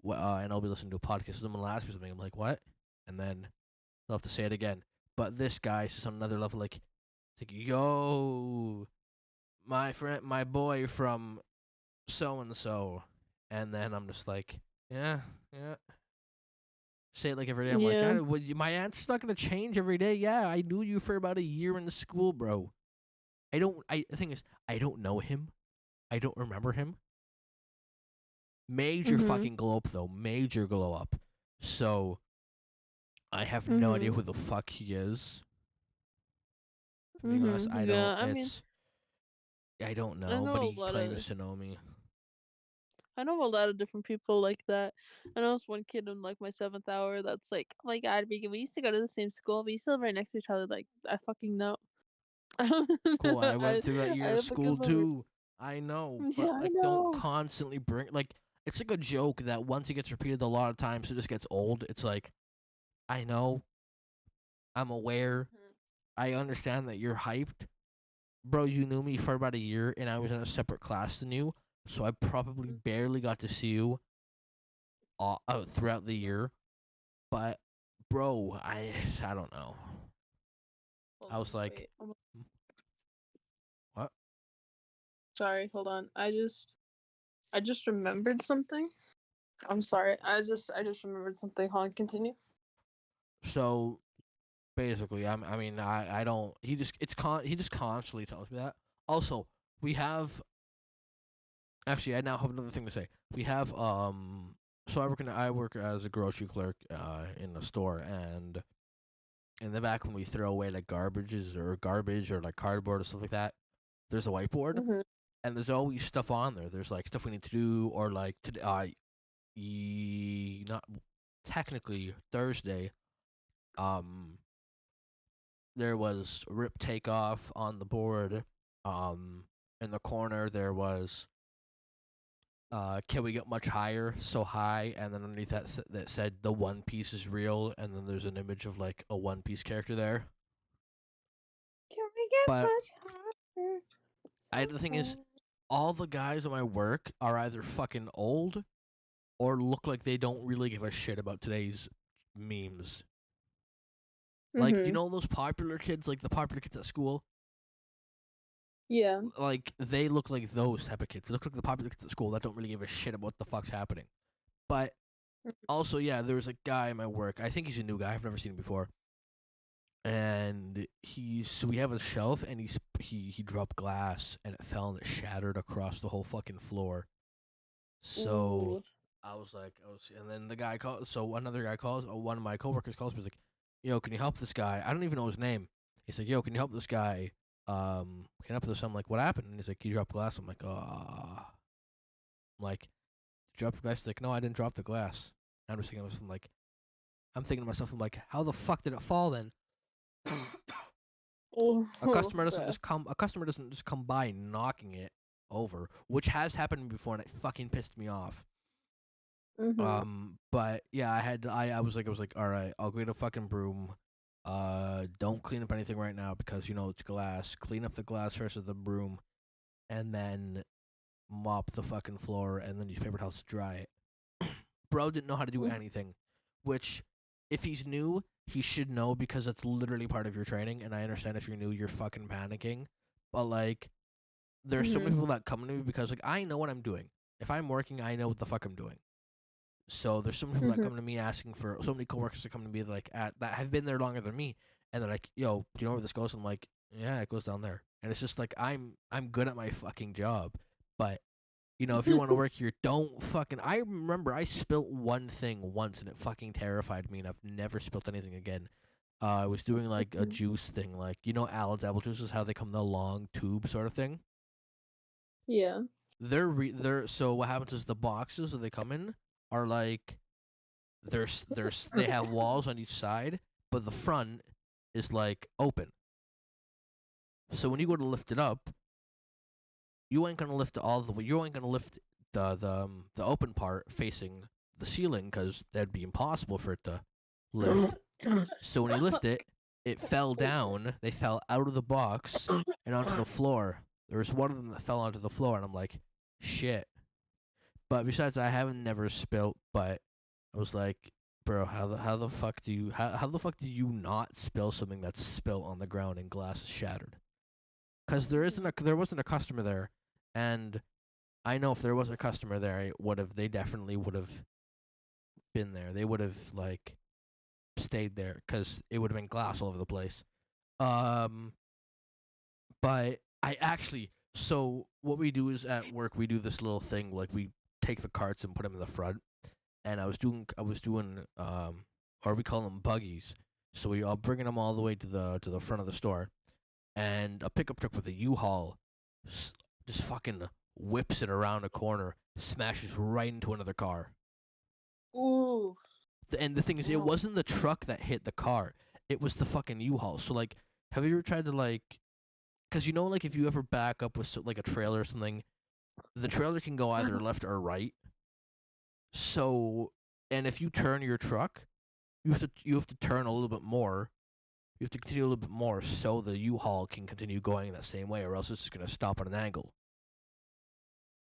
and I'll be listening to a podcast. Someone will ask me something. I'm like, what? And then they'll have to say it again. But this guy's just on another level. Like, it's like, yo, my friend, my boy from so and so, and then I'm just like, yeah, yeah. Say it like every day. I'm like, yeah, my answer's not gonna change every day. Yeah, I knew you for about a year in the school, bro. I don't. The thing is, I don't know him. I don't remember him. Major mhm, fucking glow up though. Major glow up. So I have no idea mhm, who the fuck he is. If I'm being honest, mhm. I don't. Yeah, I mean, I don't I know, but know a he lot of claims to know me. I know a lot of different people like that. I know this one kid in like my seventh hour that's like, oh my god, we used to go to the same school. We used to live right next to each other. Like, I fucking know. Cool. I went I through that year I of have school fucking memories. too. I know, Yeah, but I like, don't know. constantly bring like. It's like a joke that once it gets repeated a lot of times, it just gets old. It's like, I know, I'm aware, I understand that you're hyped, bro. You knew me for about a year, and I was in a separate class than you, so I probably Mhm. barely got to see you throughout the year. But bro, I don't know. Hold I on, was like, wait. "Hmm, what? Sorry, hold on. I just remembered something. I'm sorry. I just remembered something. Hold on, continue. So basically, I mean, I don't. He just constantly tells me that. Also, we have actually, I now have another thing to say. We have So I work as a grocery clerk in a store, and in the back when we throw away like garbage or like cardboard or stuff like that, there's a whiteboard, Mhm. and there's always stuff on there. There's like stuff we need to do, or like today, not technically Thursday. Um, there was rip takeoff on the board. Um, in the corner there was can we get much higher? So high, and then underneath that said the One Piece is real, and then there's an image of like a One Piece character there. Can we get But much higher? the thing is, all the guys at my work are either fucking old or look like they don't really give a shit about today's memes. Like, do you Mhm. know those popular kids, like the popular kids at school? Yeah. Like, they look like those type of kids. They look like the popular kids at school that don't really give a shit about what the fuck's happening. But also, yeah, there was a guy at my work. I think he's a new guy. I've never seen him before. And so we have a shelf, and he dropped glass, and it fell and it shattered across the whole fucking floor. So Ooh. and then the guy calls. So another guy calls. One of my coworkers calls me. He's like, "Yo, can you help this guy?" I don't even know his name. He's like, "Yo, can you help this guy? Can you help this?" I'm like, "What happened?" And he's like, "He dropped glass." I'm like, "Ah." I'm like, "Drop the glass?" He's like, "No, I didn't drop the glass." I'm just thinking, I'm thinking to myself, I'm like, "How the fuck did it fall then?" Oh, A customer doesn't bruh. just come. A customer doesn't just come by knocking it over, which has happened before, and it fucking pissed me off. Mhm. But yeah, I was like, all right, I'll go get a fucking broom. Don't clean up anything right now because you know it's glass. Clean up the glass first with the broom, and then mop the fucking floor, and then use paper towels to dry it. Bro didn't know how to do anything, which, if he's new, he should know because that's literally part of your training. And I understand if you're new, you're fucking panicking, but like, there's so many Mhm. people that come to me because like I know what I'm doing. If I'm working, I know what the fuck I'm doing. So there's so many people that Mhm. come to me asking for so many coworkers that come to me like that have been there longer than me, and they're like, "Yo, do you know where this goes?" I'm like, "Yeah, it goes down there." And it's just like I'm good at my fucking job, but if you want to work here, don't fucking. I remember I spilt one thing once, and it fucking terrified me, and I've never spilt anything again. I was doing like a Mhm. juice thing, like Allen's apple juices, how they come in the long tube sort of thing. Yeah. They're so what happens is the boxes that they come in are like they have walls on each side, but the front is like open. So when you go to lift it up, you ain't gonna lift it all the way. You ain't gonna lift the open part facing the ceiling because that'd be impossible for it to lift. So when you lift it, it fell down. They fell out of the box and onto the floor. There was one of them that fell onto the floor, and I'm like, shit. But besides, I haven't never spilt. But I was like, bro, how the fuck do you how the fuck do you not spill something that's spilt on the ground and glass is shattered? Because there wasn't a customer there, and I know if there was a customer there, they definitely would have been there. They would have like stayed there because it would have been glass all over the place. Um, but I actually so what we do is at work we do this little thing like we take the carts and put them in the front, and I was doing or we call them buggies. So we are bringing them all the way to the front of the store, and a pickup truck with a U-Haul just fucking whips it around a corner, smashes right into another car. Ooh. And the thing is, it Ow. wasn't the truck that hit the car; it was the fucking U-Haul. So like, have you ever tried to like? Because like if you ever back up with like a trailer or something, the trailer can go either left or right. So, and if you turn your truck, you have to turn a little bit more. You have to continue a little bit more so the U-Haul can continue going that same way, or else it's just gonna stop at an angle.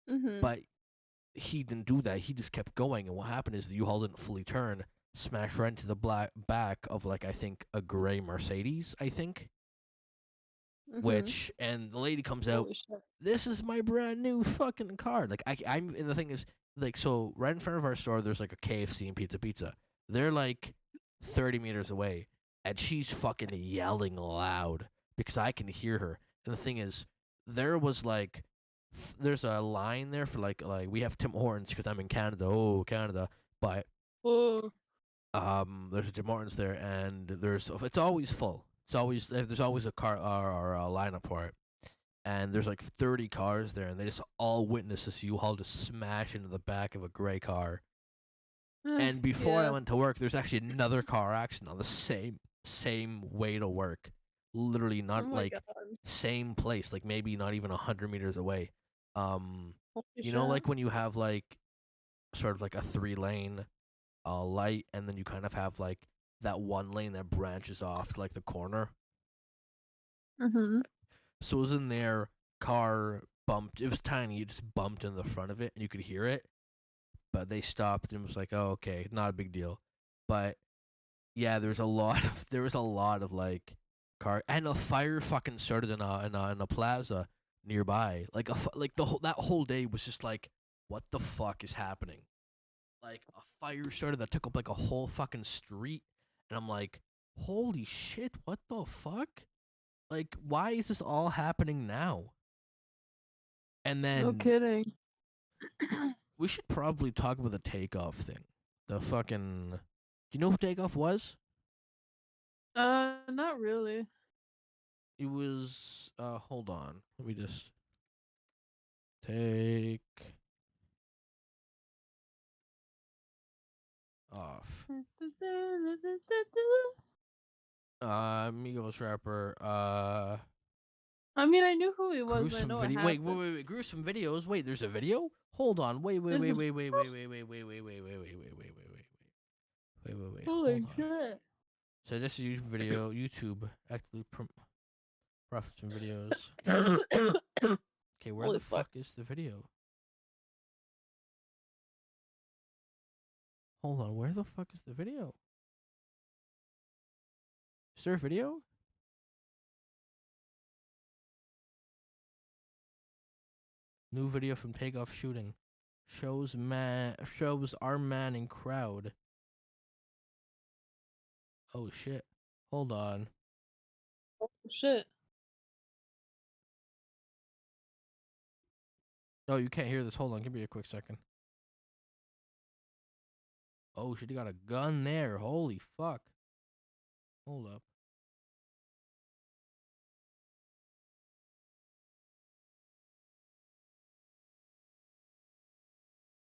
Mhm. But he didn't do that. He just kept going, and what happened is the U-Haul didn't fully turn, smashed right into the black back of like I think a gray Mercedes. I think, Mhm. and the lady comes out. Holy shit. This is my brand new fucking car. Like I'm, and the thing is, like, so right in front of our store, there's like a KFC and Pizza. They're like 30 meters away, and she's fucking yelling loud because I can hear her. And the thing is, there was like, there's a line there for like we have Tim Hortons because I'm in Canada. Oh, Canada, but Ooh. there's a Tim Hortons there, and it's always full. There's always a car or a lineup for it. and there's like 30 cars there, and they just all witness this U-Haul just smash into the back of a gray car. And before I Yeah. went to work, there's actually another car accident on the same way to work. Literally, Oh not my like god. same place, like maybe not even 100 meters away. Holy You know, shit. like when you have like sort of like a 3-lane light, and then you kind of have like that one lane that branches off to like the corner. Mhm. So it was in there, car bumped. It was tiny. It just bumped in the front of it, and you could hear it. But they stopped and was like, "Oh, okay, not a big deal." But yeah, there was a lot of like car, and a fire fucking started in a plaza nearby. Like like that whole day was just like, what the fuck is happening? Like a fire started that took up like a whole fucking street, and I'm like, holy shit, what the fuck? Like, why is this all happening now? And No then kidding. we should probably talk about the takeoff thing. The fucking, do you know who takeoff was? Not really. It was hold on. Let me just take off. Migos rapper, I mean, I knew who he was. I gruesome know it video. happened. Wait. Gruesome videos. Wait, there's a video? Hold on. Wait. Hold Holy on. shit. So this is YouTube video. YouTube actively profits from videos. Okay, where Holy the fuck. fuck is the video? Hold on, where the fuck is the video? Is there a video? New video from takeoff shooting. Shows our man in crowd. Oh shit. Hold on. Oh, shit. No, you can't hear this. Hold on, give me a quick second. Oh shit, he got a gun there. Holy fuck. Hold up.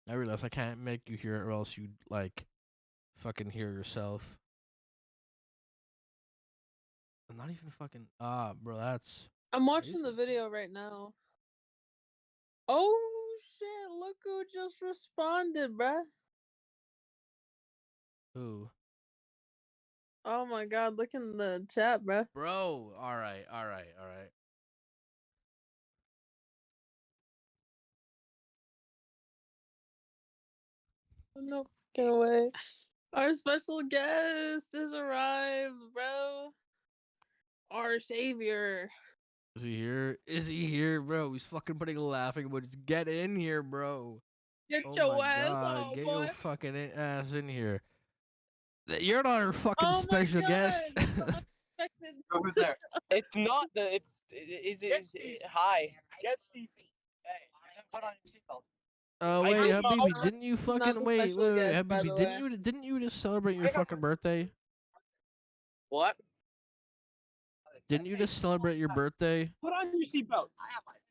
I realize I can't make you hear it or else you'd like fucking hear yourself. I'm not even fucking bro, that's I'm watching crazy. the video right now. Oh shit, look who just responded, bruh. Who? Oh my god, look in the chat, bruh. Bro, alright. Oh, no fucking way. Our special guest has arrived, bro. Our savior. Is he here? Is he here, bro? He's fucking putting laughing emojis. Get in here, bro. Get Oh my your ass god, on, get your boy. fucking ass in here. You're not our fucking Oh my special god. guest. The unexpected. Who's there? It's not the. It's. Is it? Hi. Get Steve. Hey, put on your seatbelt. Wait, I Habibi, not- didn't you he's not fucking the wait, special guest, by Habibi, the way. didn't you just celebrate your fucking birthday? What? Didn't you just celebrate your birthday? Put on your seatbelt.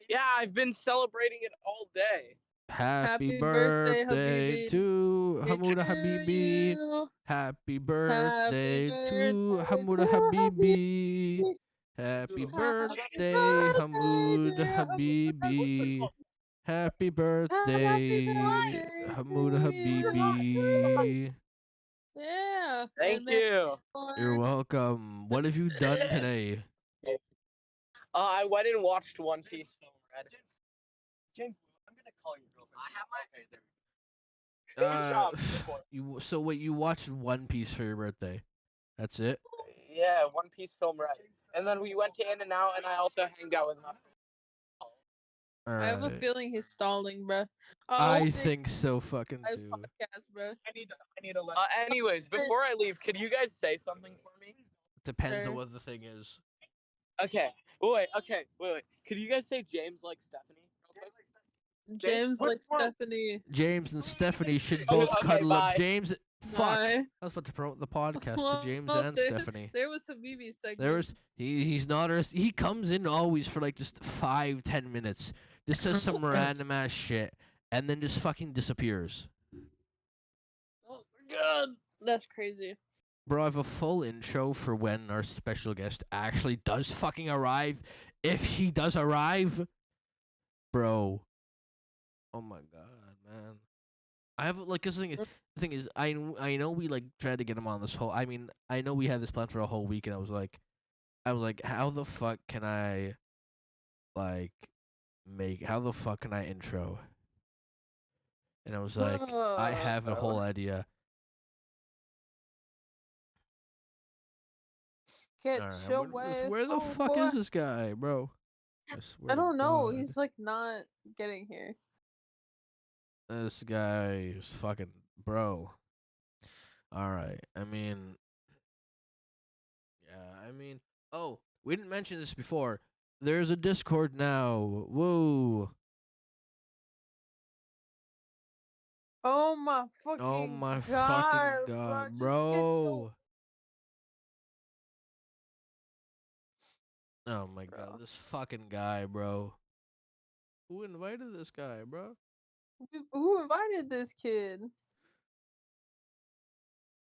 Yeah, I've been celebrating it all day. Happy Happy birthday, birthday Habibi. to Hamuda To Habibi. you. Happy birthday to birthday Hamuda to Habibi. Happy Happy birthday, Hamoud dear Habibi. Happy Happy birthday, birthday Hamuda to you. Habibi. Yeah. Thank and may you. You're welcome. What have you done today? I went and watched One Piece film Red. James, I'm gonna call your girlfriend. I have my. Okay, there. Good job. Good boy. So wait, you watched One Piece for your birthday? That's it? Yeah, One Piece film Red. And then we went to In and Out, and I also hanged out with my. I have a Alright. feeling he's stalling, bruh. I think so fucking Live too. podcast, bruh. I need to. Anyways, before I leave, could you guys say something for me? Depends on Sure. what the thing is. Okay. Wait. Could you guys say James like Stephanie? James what's like wrong? Stephanie. James and Stephanie should Okay, both okay, cuddle up. bye. James Fuck. Why? I was about to promote the podcast Well, to James and there, Stephanie. there was Habibi's segment. There was he's not he comes in always for like just 5-10 minutes, just says some random ass shit, and then just fucking disappears. Oh my god, that's crazy. Bro, I have a full intro for when our special guest actually does fucking arrive. If he does arrive, bro. Oh my god, man. I have like this thing. The thing is, I know we like tried to get him on this whole. I mean, I know we had this plan for a whole week, and I was like, how the fuck can I, like, how the fuck can I intro? And I was like, I have a whole idea. Get Alright, your way. where the fuck is this guy, bro? I don't know. God. He's like not getting here. This guy is fucking bro. Alright, I mean, yeah, I mean, oh, we didn't mention this before. There's a Discord now. Whoa. Oh my fucking Oh my god, fucking god, bro. Oh my god, this fucking guy, bro. Who invited this guy, bro? Who invited this kid?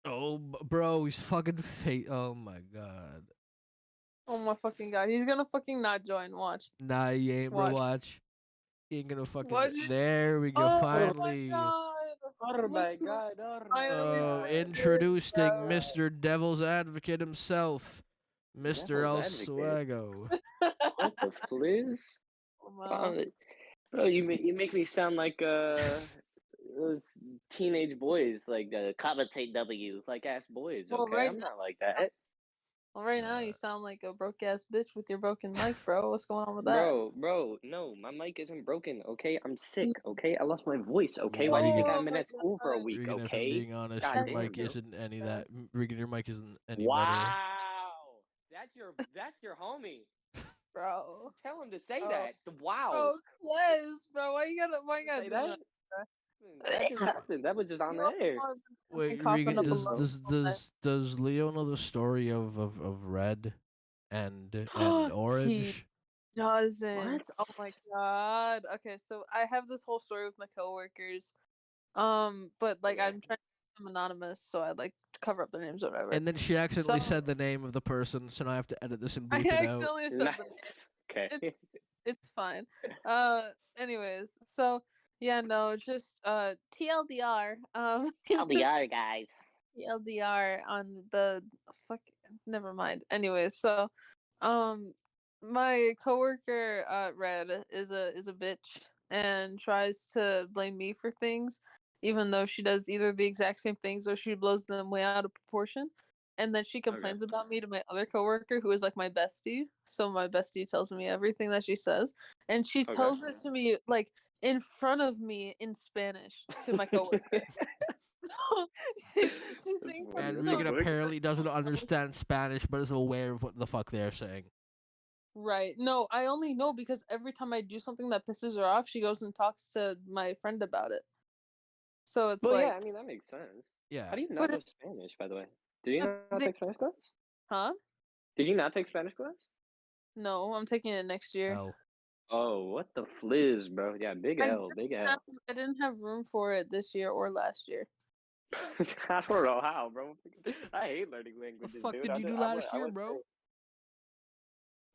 Oh, bro, he's fucking fake. Oh my god. Oh my fucking god, he's gonna fucking not join. Watch. Nah, he ain't, bro. Watch. Watch. He ain't gonna fucking. Watch it. There we go. Oh Finally. my god. Oh my god. Finally, Oh, finally, introducing bro. Mr. Devil's Advocate himself, Mr. El Devil's Advocate. Swago. What the fliz? Wow. Bro, you make me sound like those teenage boys, like commentate W, like ass boys. Well, Okay, right I'm not like that, Well, right now you sound like a broke ass bitch with your broken mic, bro. What's going on with that? bro. No, my mic isn't broken. Okay, I'm sick. Okay, I lost my voice. Okay, Oh why do you think my I'm in at school for a week? Regan, if I'm Okay, being honest, God your damn, mic bro. isn't any that. Regan, your mic isn't any Wow, better. that's your homie. Bro. Tell him to say Oh. that. Wow. Bro, Clez, bro. Why you gotta Say do that? that? That just happened. That was just on You the also air. want to Wait, fucking coughing Regan, up a does Leo know the story of Red and He Orange? doesn't. Oh What? my god. Okay, so I have this whole story with my coworkers. But like Yeah. I'm trying to keep them anonymous, so I like to cover up their names or whatever. And then she accidentally So- said the name of the person, so now I have to edit this and I bleep it out. accidentally said the name. Nice. Okay. It's fine. Anyways, so yeah, no, just TLDR. TLDR, guys. TLDR on the fuck. Never mind. Anyways, so my coworker Red is a bitch and tries to blame me for things, even though she does either the exact same things or she blows them way out of proportion. And then she complains about me to my other coworker, who is like my bestie. So my bestie tells me everything that she says, and she tells it to me like in front of me in Spanish to my coworker. she thinks I'm And so Regan apparently doesn't understand Spanish, but is aware of what the fuck they're saying. Right. No, I only know because every time I do something that pisses her off, she goes and talks to my friend about it. So it's Well, like, yeah, I mean, that makes sense. Yeah. How do you But not know Spanish, by the way? Did you not they- take Spanish class? huh? Did you not take Spanish class? No, I'm taking it next year. Oh. Oh, what the fliz, bro? Yeah, big I L, big L. I didn't have room for it this year or last year. I don't know how, bro. I hate learning The languages, fuck dude. did you do last year, bro?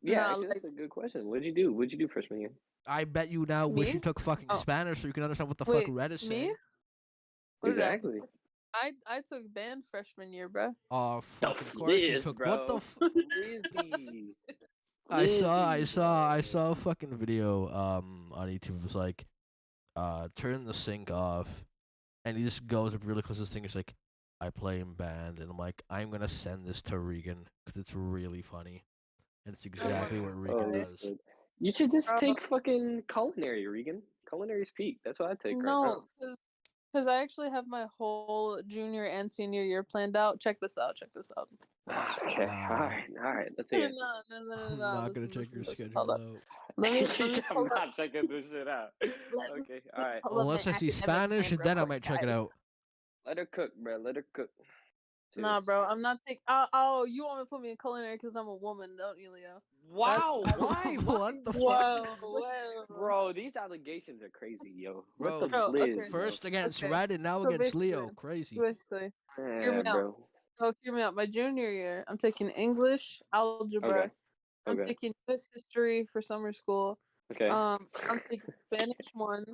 Yeah, Nah, actually, that's a good question. What'd you do? What'd you do freshman year? I bet you now wish Me? you took fucking Oh. Spanish so you can understand what the Wait, fuck Red is saying. me? What did Exactly. I took band freshman year, bro. Oh, fucking course you Fliz, took. bro. What the Flizzy. I Flizzy, saw a fucking video on YouTube. It was like, turn the sync off, and he just goes up really close to this thing. It's like, I play in band, and I'm like, I'm gonna send this to Regan because it's really funny, and it's exactly what Regan does. shit. You should just Bro. take fucking culinary, Regan. Culinary's peak. That's what I take right now. No, because I actually have my whole junior and senior year planned out. Check this out. Check this out. Okay, Nah. all right. Let's hear it. No. I'm not gonna check your Listen, schedule hold up. out. Let me I'm hold up. not checking this shit out. Let me- Okay, all right. hold up Unless my I see academic Spanish, plan real then I quick, might check it guys. out. Let her cook, bro. Let her cook. Nah, Serious. bro, I'm not taking. Oh, you want me to put me in culinary because I'm a woman, don't you, Leo? Wow, why? What the fuck? Whoa, whoa, Bro, these allegations are crazy, yo. What Bro, the bro. blizz, Okay, bro? first against okay. Red and now So against Leo. Crazy. basically, hear Yeah, me out. bro. So hear me out. My junior year, I'm taking English, algebra. Okay. I'm Okay. taking U.S. history for summer school. Okay. I'm taking Spanish 1.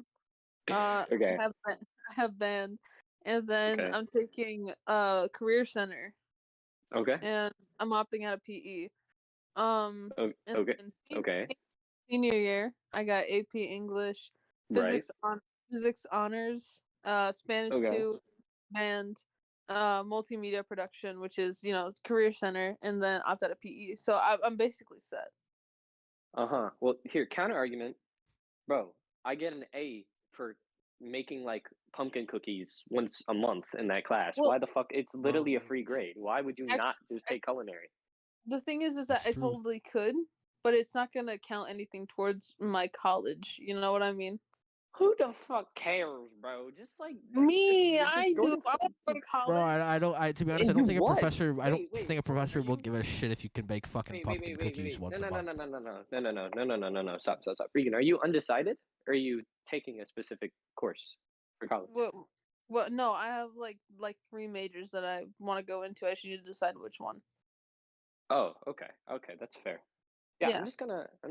I Okay. I have band, and then Okay. I'm taking career center, Okay. and I'm opting out of PE. Um, and Okay. then Okay. senior year, I got AP English, Right. physics honors, Spanish Okay. 2, band, multimedia production, which is career center, and then opt out of PE. So I'm basically set. Uh-huh. Well, here, counter argument. Bro, I get an A for making like pumpkin cookies once a month in that class. Well, Why the fuck? It's literally a free grade. Why would you not just actually, take culinary? the thing is that That's I true. totally could, but it's not gonna count anything towards my college. You know what I mean? Who the fuck cares, bro? Just like Me, just I go do. to I want to go to Bro, college. I don't. To be honest, I and don't you think a what? professor. I don't Wait, think a so are professor will you give a shit if you can bake fucking pumpkin cookies once No a no no month. no no no no no no no no no no no no stop stop stop. Regan, are you undecided or are you taking a specific course for college? What? What? No, I have like 3 majors that I want to go into. I just need to decide which one. Oh, okay. Okay, that's fair. Yeah, Yeah. I'm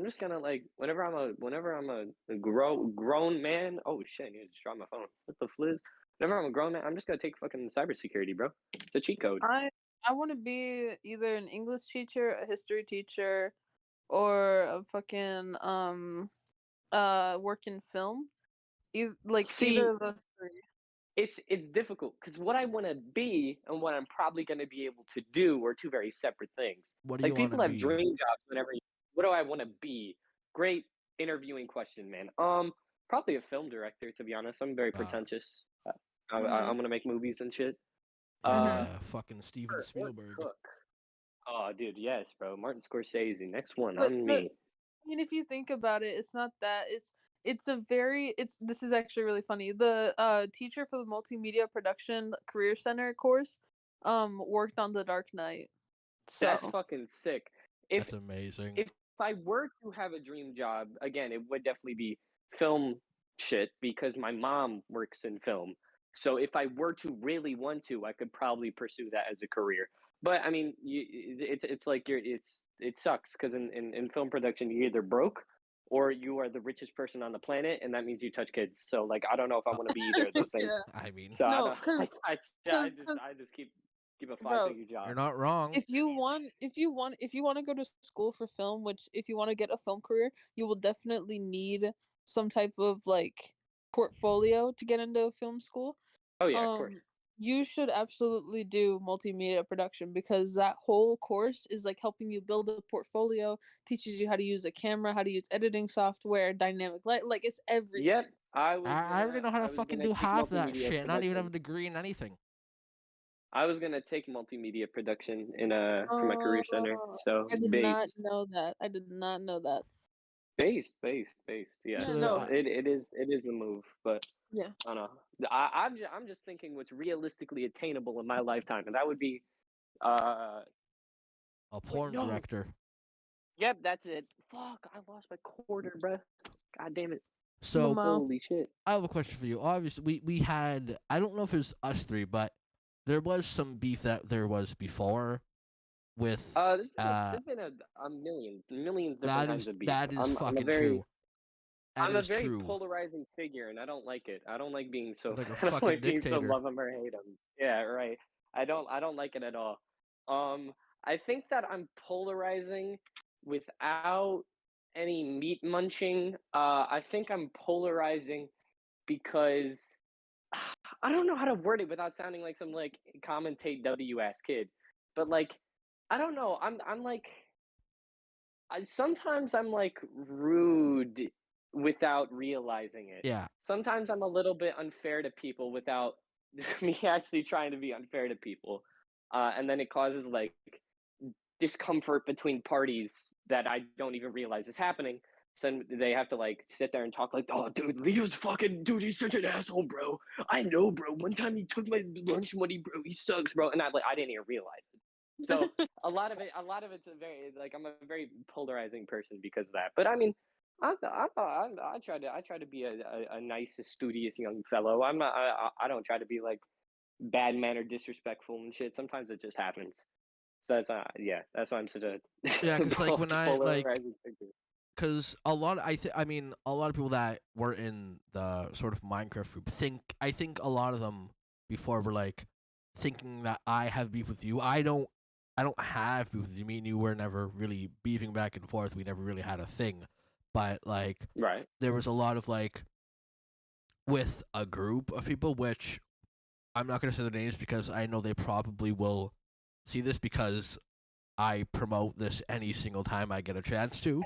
just gonna like whenever I'm a grown man. Oh shit, I need to just drop my phone. What the flizz? Whenever I'm a grown man, I'm just gonna take fucking cybersecurity, bro. It's a cheat code. I want to be either an English teacher, a history teacher, or a fucking work in film. Either See, of those three. it's difficult because what I want to be and what I'm probably gonna be able to do are two very separate things. What do you Like want to people have be? dream jobs whenever. What do I want to be? Great interviewing question, man. Probably a film director. To be honest, I'm very Uh, pretentious. Mhm. I'm gonna make movies and shit. Uh, Mhm. fucking Steven or Spielberg. cook. Oh, dude, yes, bro. Martin Scorsese. Next one on But me. I mean, if you think about it, it's not that. It's a very it's this is actually really funny. The teacher for the multimedia production career center course worked on The Dark Knight. That's So fucking sick. If That's amazing. if I were to have a dream job, again, it would definitely be film shit because my mom works in film. So if I were to really want to, I could probably pursue that as a career. But I mean, it's like it sucks because in film production you either broke or you are the richest person on the planet, and that means you touch kids. So like I don't know if I Uh, want to be either of those things. yeah. I mean, So I No, don't. cause I just keep a bro, five-figure job. you're not wrong. if you want to go to school for film, which if you want to get a film career, you will definitely need some type of like portfolio to get into film school. Oh yeah, of course. Um, you should absolutely do multimedia production because that whole course is like helping you build a portfolio, teaches you how to use a camera, how to use editing software, dynamic light, like it's everything. Yep, I already know how to I was fucking gonna do take half that multimedia shit. Not even have production. a degree in anything. I was gonna take multimedia production in for my career center. Oh, So I did not know that. I did not know that. based. Yeah, Yeah, So no, so it is a move, but yeah. I don't know. I'm just thinking what's realistically attainable in my lifetime, and that would be uh a wait porn no, director. yep, that's it. Fuck, I lost my quarter, bruh. God damn it. So Momo. Holy shit. I have a question for you. Obviously, we had. I don't know if it was us three, but there was some beef that there was before with uh There's been a million different that kinds is of beef. that is I'm a fucking very true. That I'm a is very true. polarizing figure, and I don't like it. I don't like being so. Like a I don't fucking like being so dictator. love him or hate him. Yeah, right. I don't like it at all. Um, I think that I'm polarizing without any meat munching. I think I'm polarizing because I don't know how to word it without sounding like some like commentate W ass kid, but like I don't know. I'm like sometimes I'm like rude without realizing it. Yeah. Sometimes I'm a little bit unfair to people without me actually trying to be unfair to people. And then it causes like discomfort between parties that I don't even realize is happening. they have to like sit there and talk like, oh, dude, Leo's fucking dude. He's such an asshole, bro. I know, bro. One time he took my lunch money, bro. He sucks, bro. And I didn't even realize it. So a lot of it's a very like I'm a very polarizing person because of that. But I mean, I try to be a nice, studious young fellow. I'm not. I don't try to be like bad mannered, disrespectful and shit. Sometimes it just happens. So that's yeah. That's why I'm such a Yeah, because like when I like, polarizing figure. because a lot I mean a lot of people that were in the sort of Minecraft group I think a lot of them before were like thinking that I have beef with you. I don't have beef with you. Me and you were never really beefing back and forth. We never really had a thing. But like Right. there was a lot of like with a group of people, which I'm not gonna say their names because I know they probably will see this because I promote this any single time I get a chance to.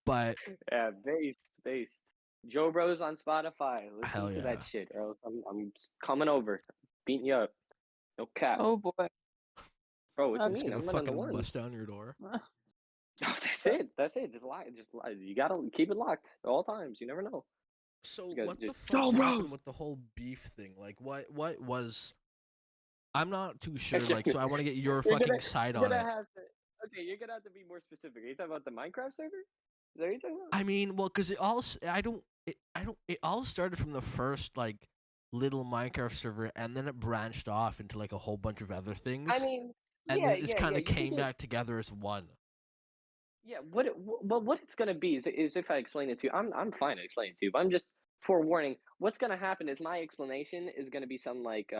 But Yeah, based. JoBros on Spotify. hell Listen to yeah. that shit, or else I'm coming over, beating you up. No cap, Oh boy. bro. What you Okay. He's mean? gonna I'm one of the fucking ones. bust down your door. Oh, that's it. That's it. Just lie. Just lie. You gotta keep it locked at all times. You never know. So You gotta what the just fuck JoBros. happened with the whole beef thing? Like what was I'm not too sure, like so I wanna get your You're fucking side on gonna it. have to. Okay, you're gonna have to be more specific. Are you talking about the Minecraft server? Is that what you're talking about? I mean, well, cause it all I don't it all started from the first like little Minecraft server and then it branched off into like a whole bunch of other I things mean, and yeah, then this yeah, kind yeah. of You can came get back together as one. yeah. What it's gonna be is if I explain it to you, I'm fine explaining it to you, but I'm just forewarning. What's gonna happen is my explanation is gonna be something like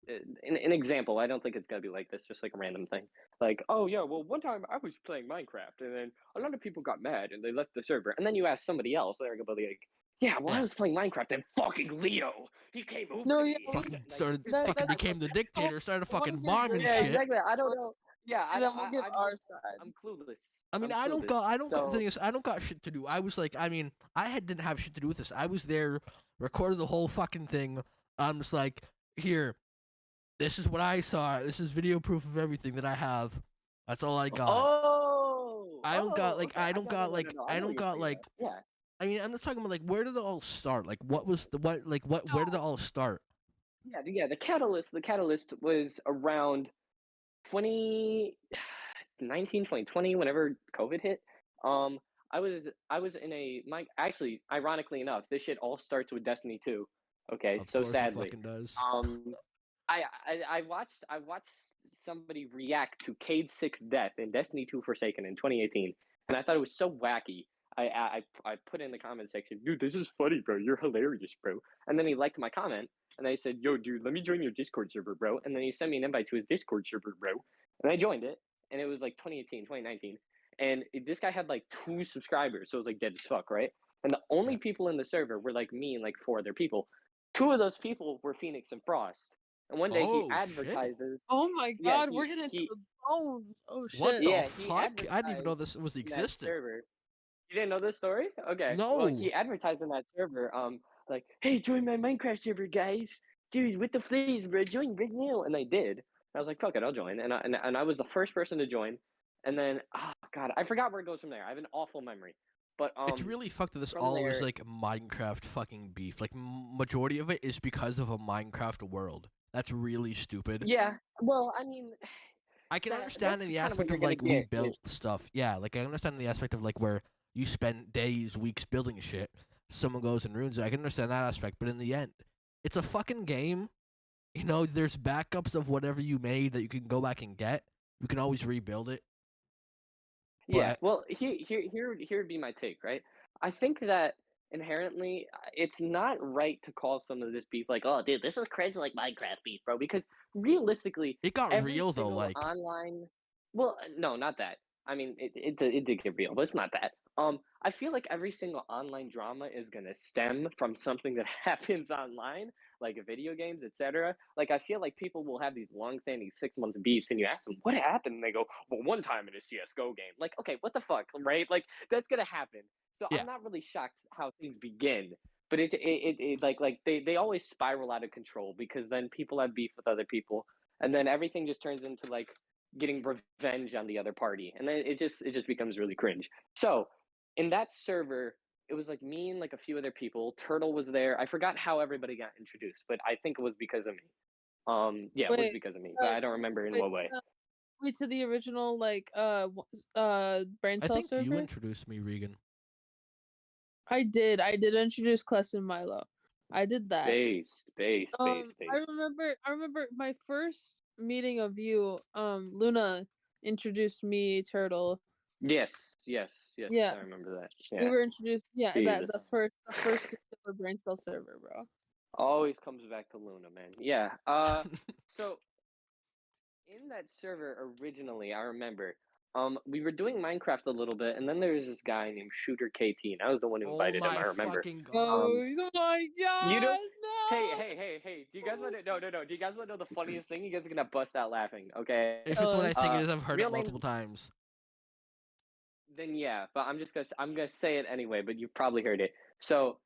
an example. I don't think it's gonna be like this, just like a random thing. Like, oh yeah, well one time I was playing Minecraft and then a lot of people got mad and they left the server. And then you ask somebody else, they're gonna be like, yeah, well I Yeah. was playing Minecraft and fucking Leo, he came over No, to yeah, me and we, he Fucking like started it's like fucking that's became the oh, dictator, started what fucking is your bombing yeah, shit. exactly. I don't know. Yeah, and then we'll give I'm our just side. I'm clueless. I mean, I'm clueless. the So thing is, I don't got shit to do. I was like, I mean, didn't have shit to do with this. I was there, recorded the whole fucking thing. I'm just like, here, this is what I saw. This is video proof of everything that I have. That's all I got. okay. I got no. I I know what don't you're got saying like, though. Yeah. I mean, I'm just talking about like, where did it all start? Like, what was the, what, like, what, where did it all start? Yeah. The catalyst was around 2019, 2020, whenever COVID hit. Um, I was in a my actually, ironically enough, this shit all starts with Destiny 2. Okay, Of so course it sadly. fucking does. Um, I watched somebody react to Cade 6 death in Destiny 2 Forsaken in 2018, and I thought it was so wacky. I put in the comment section, dude, this is funny, bro. You're hilarious, bro. And then he liked my comment, and I said, yo, dude, let me join your Discord server, bro. And then he sent me an invite to his Discord server, bro. And I joined it, and it was like 2018, 2019. And this guy had like 2 subscribers, so it was like dead as fuck, right? And the only Yeah. people in the server were like me and like 4 other people. 2 of those people were Phoenix and Frost. And one day he Oh shit! advertises, Oh my yeah, god, we're getting into the bones. Oh What shit. the yeah, he fuck? I didn't even know advertised this was in that existed. server. You didn't know this story? Okay. Well, No. he advertised in that server, like, hey, join my Minecraft server, guys. Dude, with the flames, bro, join right now. And they did. I was like, fuck it, I'll join. And I was the first person to join. And then, oh god, I forgot where it goes from there. I have an awful memory. But It's really fucked that this from all is there, like Minecraft fucking beef. Like majority of it is because of a Minecraft world. That's really stupid. yeah. Well, I mean, I can understand that's in the kind of what aspect you're of gonna like we get. built stuff. Yeah, like I understand in the aspect of like where you spend days, weeks building shit. Someone goes and ruins it. I can understand that aspect, but in the end, it's a fucking game. You know, there's backups of whatever you made that you can go back and get. You can always rebuild it. Yeah, But well, here would be my take, right? I think that inherently it's not right to call some of this beef like, oh, dude, this is cringe like Minecraft beef, bro. Because realistically, it got every real though. single Like online, well, no, not that. I mean, it did get real, but it's not that. I feel like every single online drama is gonna stem from something that happens online, like video games, etc. Like I feel like people will have these long-standing 6 month beefs, and you ask them what happened, and they go, "Well, one time in a CS:GO game." Like, okay, what the fuck, right? Like that's gonna happen. So yeah, I'm not really shocked how things begin, but it like they always spiral out of control because then people have beef with other people, and then everything just turns into like getting revenge on the other party, and then it just becomes really cringe. So in that server, it was like me and like a few other people. Turtle was there. I forgot how everybody got introduced, but I think it was because of me. Yeah, it was Wait, because of me, but I don't remember in wait, what way. wait to the original like brain I cell think you server. introduced me, Regan. I did. I did introduce Kless and Milo. I did that. Base. I remember my first meeting of you. Luna introduced me, Turtle. Yes. Yeah, I remember that. we Yeah. were introduced. Yeah, Jesus. the first singular brain cell server, bro. Always comes back to Luna, man. Yeah. So in that server originally, I remember, we were doing Minecraft a little bit, and then there was this guy named Shooter KT, and I was the one who Oh invited him. my I remember. fucking god. Oh my You know, god, hey. Do you guys want to? No. Do you guys want to know the funniest thing? You guys are gonna bust out laughing. Okay. If it's no! what I think it is, I've heard Real it name. multiple times. Then yeah, but I'm gonna say it anyway. But you've probably heard it. So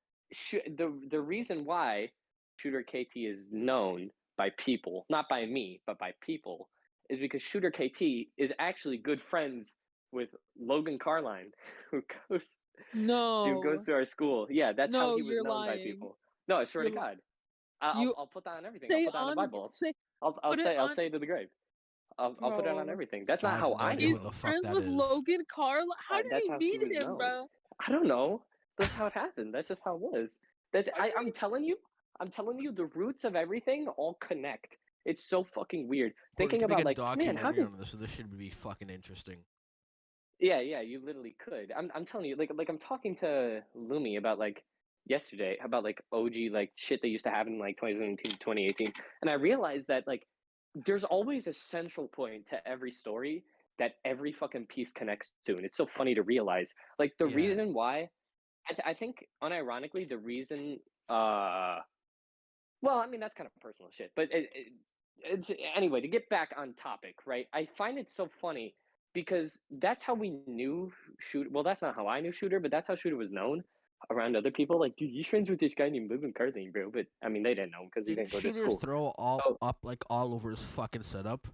the reason why Shooter KT is known by people, not by me, but by people, is because Shooter KT is actually good friends with Logan Carline, who goes No, to our school. Yeah, that's how no, he was you're known by lying. people. No, I swear to You're God. you I'll put that on everything. I'll say put that on the on Bible. say I'll put it I'll on, say it to the grave. I'll put it on bro. everything. That's I not have how no I idea knew He's who the him. fuck friends that with is. Logan Carl. How did That's you how he meet was him, known. bro? I don't know. That's how it happened. That's just how it was. How did I'm telling you. I'm telling you, the roots of everything all connect. It's so fucking weird. Bro, you Thinking can make about a like, man, how documentary does? on this, so this should be fucking interesting. Yeah, you literally could. I'm telling you, like I'm talking to Lumi about like yesterday about like OG like shit they used to have in like 2017, 2018, and I realized that like there's always a central point to every story that every fucking piece connects to, and it's so funny to realize. Like the Yeah. reason why I think unironically the reason uh well, I mean that's kind of personal shit, but it's anyway to get back on topic, right? I find it so funny because that's how we knew Shooter. Well, that's not how I knew Shooter, but that's how Shooter was known around other people. Like, dude, he's friends with this guy named Logan Carthane, bro. But I mean, they didn't know him because he Didn't didn't go to Shooter school. throw all So up like all over his fucking setup?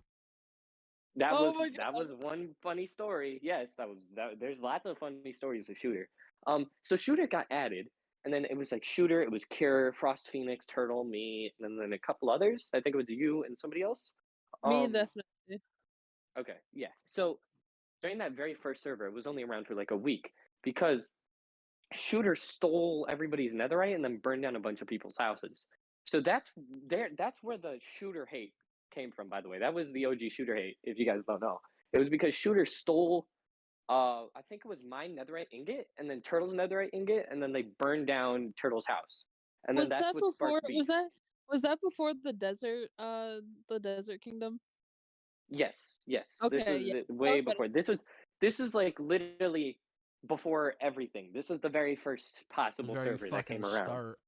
Oh my that god. was one funny story. Yes, that. There's lots of funny stories with Shooter. So Shooter got added, and then it was like Shooter, it was Cure, Frost Phoenix, Turtle, me, and then a couple others. I think it was you and somebody else. Me Um, definitely. okay, yeah. So during that very first server, it was only around for like a week because Shooter stole everybody's netherite and then burned down a bunch of people's houses. So that's there. That's where the Shooter hate came from. By the way, that was the OG Shooter hate. If you guys don't know, it was because Shooter stole. I think it was my netherite ingot and then Turtle's netherite ingot, and then they burned down Turtle's house, and then Was that's that what before? sparked beef. Was that before the desert kingdom? Yes. This Okay, was yeah. way Okay. before. This is like literally before everything. This was the very first The possible very server that fucking came around. start.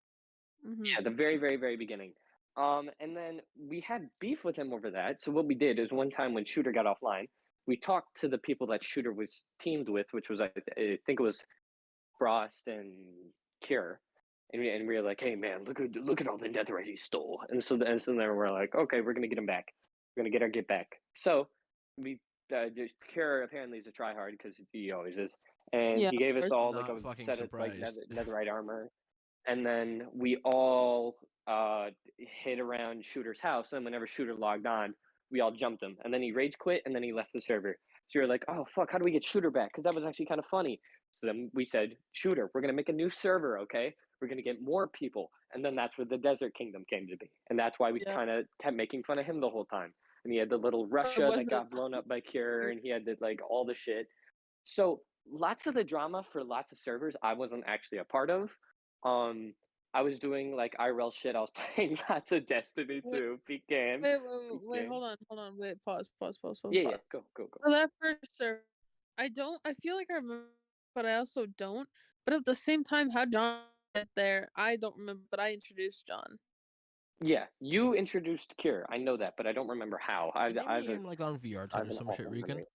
Yeah, the very beginning. And then we had beef with him over that. So what we did is one time when Shooter got offline, we talked to the people that Shooter was teamed with, which was I think it was Frost and Cure, and we were like, hey man, look at all the netherite he stole. And so then we're like, okay, we're gonna get him back. We're gonna get our get back. So we just Cure apparently is a tryhard because he always is, and Yeah, he of gave us course. all like Not a fucking set of like surprised. netherite armor, and then we all hid around Shooter's house. And whenever Shooter logged on, we all jumped him. And then he rage quit, and then he left the server. So you're like, oh fuck, how do we get Shooter back? Because that was actually kind of funny. So then we said, Shooter, we're gonna make a new server, okay? We're gonna get more people, and then that's where the Desert Kingdom came to be, and that's why we Yeah. kind of kept making fun of him the whole time. And he had the little Russia Was that it? got blown up by Cure, and he had the, like all the shit. So lots of the drama for lots of servers I wasn't actually a part of. Um, I was doing like IRL shit. I was playing lots of Destiny Wait, 2, peak game, wait. Hold on. Wait. Yeah, Pause. go. For that first server, I don't. I feel like I remember, but I also don't. But at the same time, how John get there, I don't remember. But I introduced John. Yeah, you introduced Cure. I know that, but I don't remember how. Didn't you meet him like on VR I've or an some shit, awful Regan? memory.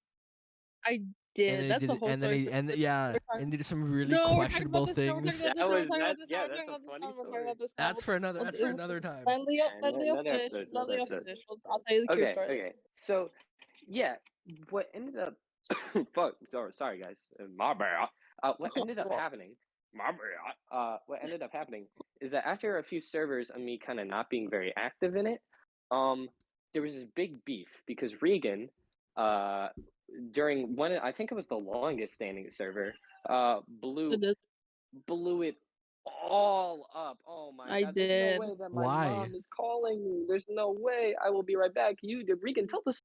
I And did. then he That's did a it, whole and then story. he and yeah, and did some really No, we're talking about questionable this now. We're talking things. about this That now. We're was talking about that. this now. Yeah, We're talking that's a about this now. funny We're talking story. about this now. That's for another. That's for another time. Let Leo Another finish. episode. Let Another Leo episode. finish. I'll tell you the Cure story. Okay. So, yeah, what ended up? Fuck. Sorry, guys. My bad. What ended up happening? My bad. What ended up happening is that after a few servers and me kind of not being very active in it, there was this big beef because Regan, uh, during one, I think it was the longest standing server, blew It is- it all up. Oh my I god! There's no did. way that my Why? mom is calling me. There's no way. I will be right back. You, Regan, tell the.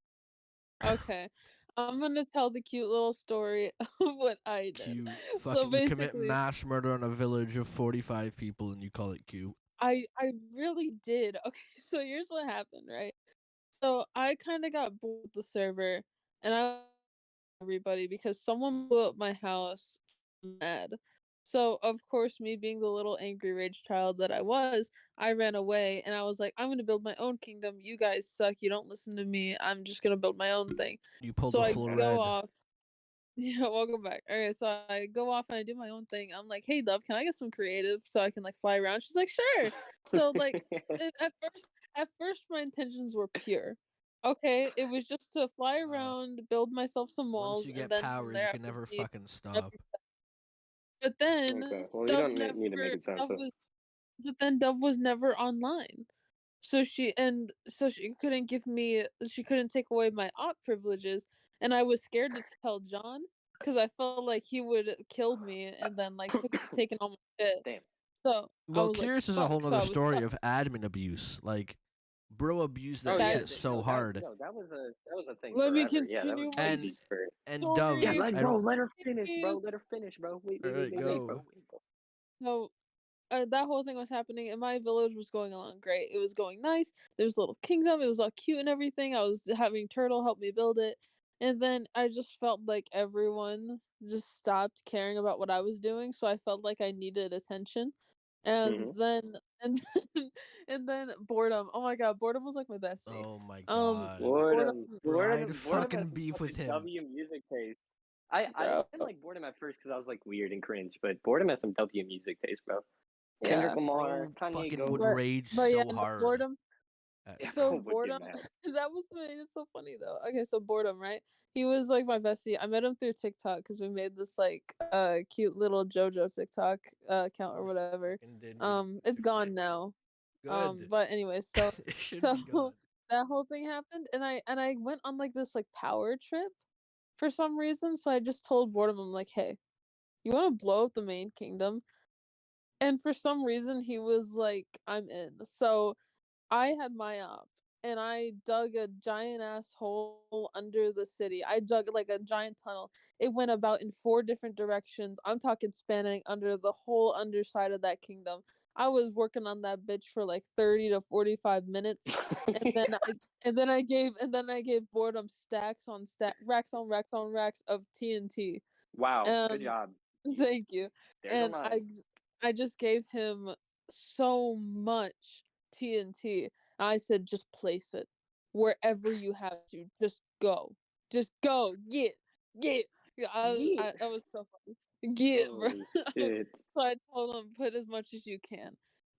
Okay. I'm gonna tell the cute little story of what I did. Cute. So Fucking, you commit basically, mass murder on a village of 45 people and you call it cute. I really did. Okay, so here's what happened, right? So I kind of got bored with the server, and I everybody because someone blew up my house mad. So of course, me being the little angry rage child that I was, I ran away and I was like, I'm gonna build my own kingdom. You guys suck. You don't listen to me. I'm just gonna build my own thing. You pulled So the I full go red. off. Yeah, welcome back. Okay, so I go off and I do my own thing. I'm like, hey, Dove, can I get some creative so I can like fly around? She's like, sure. So like, at first, my intentions were pure. Okay, it was just to fly Uh, around, build myself some Once walls, you and get then from power, you there I can could never see fucking stop. every. But then Okay. Well, you Dove don't need to make never, it sound Dove so. was, but then Dove was never online. So she couldn't give me, she couldn't take away my op privileges, and I was scared to tell John because I felt like he would killed me and then like taken all my shit. Damn. So I Well, was like, Curious is a fuck. whole So nother I was story stuck. of admin abuse. Like, bro abused Oh that yeah, shit That's so hard. that was a thing Let me forever. Yeah, that was continue my And crazy for. Yeah, Dove, story, I don't. let her finish, bro. please. Let her finish, bro. Alright, Wait, bro. go. Wait, bro. So that whole thing was happening, and my village was going along great. It was going nice. There was a little kingdom. It was all cute and everything. I was having Turtle help me build it, and then I just felt like everyone just stopped caring about what I was doing. So I felt like I needed attention, and Mm-hmm. then and then, and then boredom. Oh my god, boredom was like my bestie. Oh my Um, god. boredom, Bro, I had Boredom has fucking some beef with fucking him. W music taste. I bro. didn't like Boredom at first because I was like weird and cringe, but Boredom has some W music taste, bro. Kendrick Yeah, Lamar, Bro Kanye fucking would goes. rage but yeah, so no, hard. boredom. Yeah, So bro would get boredom, mad. that was made it so funny though. Okay, so boredom, right? He was like my bestie. I met him through TikTok because we made this like cute little JoJo TikTok Of account or course you whatever. fucking did. You It's gone now. good. But anyways, so It should so be gone. that whole thing happened, and I went on like this like power trip for some reason. So I just told boredom, I'm like, hey, you want to blow up the main kingdom? And for some reason, he was like, I'm in. So I had my op and I dug a giant ass hole under the city. I dug like a giant tunnel. It went about in four different directions. I'm talking spanning under the whole underside of that kingdom. I was working on that bitch for like 30 to 45 minutes. And then I gave boredom stacks on racks on racks on racks of TNT. Wow, good And job. thank you. There's a And line. I just gave him so much TNT. I said, just place it wherever you have to. Just go. Just go. Get. Yeah, Yeet. that was so funny. Get, bro. Holy shit. So I told him, put as much as you can.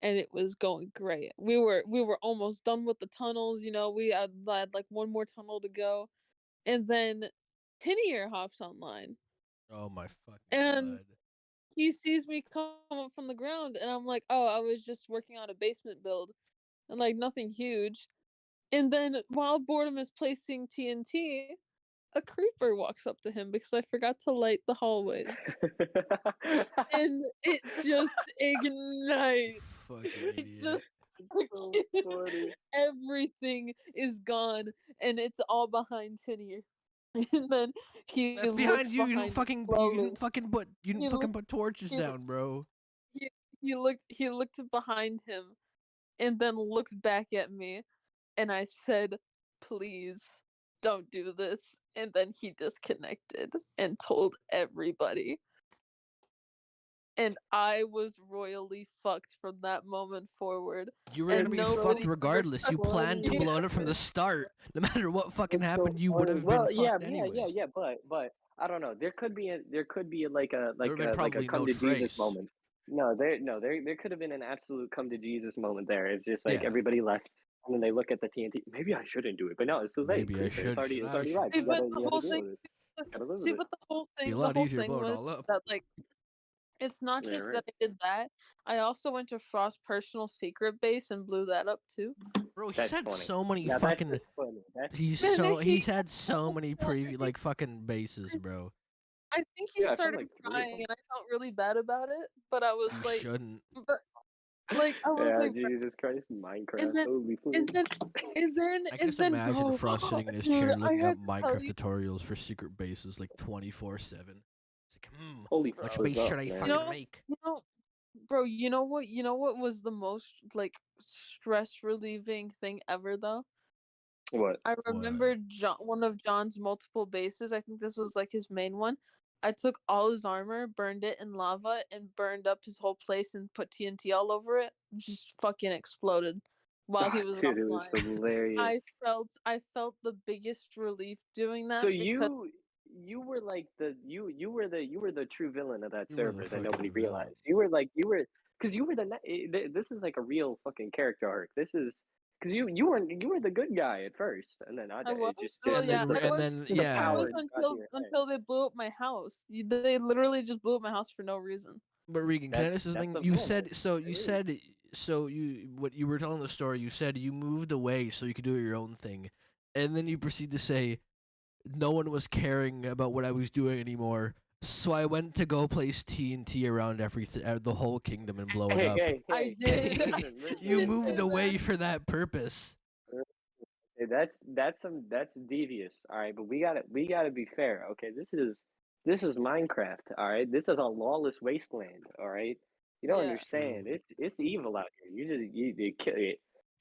And it was going great. We were almost done with the tunnels, we had like one more tunnel to go. And then Tinier hops online. Oh my fucking And god. he sees me come up from the ground, and I'm like, oh, I was just working on a basement build, and like nothing huge. And then while Boredom is placing TNT, a creeper walks up to him because I forgot to light the hallways, and it just ignites. Fucking It idiot. just So funny. everything is gone, and it's all behind Tinier. And then he That's behind looks you. You didn't behind me fucking slowly. you didn't He fucking looked put torches he, down, bro. he looked behind him and then looked back at me, and I said, please don't do this. And then he disconnected and told everybody. And I was royally fucked from that moment forward. You were gonna And be fucked nobody ever regardless. You trusted planned to me. blow it up from the start. No matter what fucking That's so happened, you would funny. have been Well, yeah, fucked anyway. but I don't know. There could be like a There would have been probably come no to Jesus trace. moment. No, there could have been an absolute come to Jesus moment there. It's just like Yeah. everybody left, and then they look at the TNT. Maybe I shouldn't do it, but no, it's too late. Maybe I Creeper. should. Should It's I? already Should live. See, I? but You the gotta whole deal thing, with it. You gotta live with see, it. but the whole Be a thing, the lot whole easier thing blowing was all up. that like It's not Yeah, just right. that I did that. I also went to Frost's personal secret base and blew that up too. Bro, he's That's had funny. so many Now that's fucking. just funny. That's And then He's he had so many preview he like fucking bases, bro. I think he yeah. I found started like 3 of crying them. and I felt really bad about it, but I was You like shouldn't. but like I was Yeah, like Jesus Christ, and Minecraft. then Holy and food. then and then I can and just then imagine bro, Frost sitting in his dude, chair I looking up had to tell Minecraft you, tutorials for secret bases like 24/7. It's like, Holy which froze base should up, I you man. fucking know, make? you know, bro, you know what was the most like stress relieving thing ever though? What? I What? remember one of John's multiple bases. I think this was like his main one. I took all his armor, burned it in lava, and burned up his whole place and put TNT all over it. Just fucking exploded while he Oh, was dude, it was offline. hilarious. I felt the biggest relief doing So that because you were like you were the true villain of that You were the server that nobody fucking villain. realized. Because you were this is like a real fucking character arc. This is because you were the good guy at first, and then I was. it just Well, And yeah, then I was. the I yeah, power was got to your head. until they blew up my house. They literally just blew up my house for no reason. but Regan, can I ask you That's something? the You villain. said so. You Really. said so. You what you were telling the story. You said you moved away so you could do your own thing, and then you proceed to say no one was caring about what I was doing anymore. So I went to go place TNT around everything, the whole kingdom, and blow it Hey, up. hey, I hey, hey! did. I You did moved say away that. for that purpose. Hey, that's devious. All right, but we gotta be fair. Okay, this is Minecraft. All right, this is a lawless wasteland. All right, you don't Yeah, It's true. understand. It's evil out here. You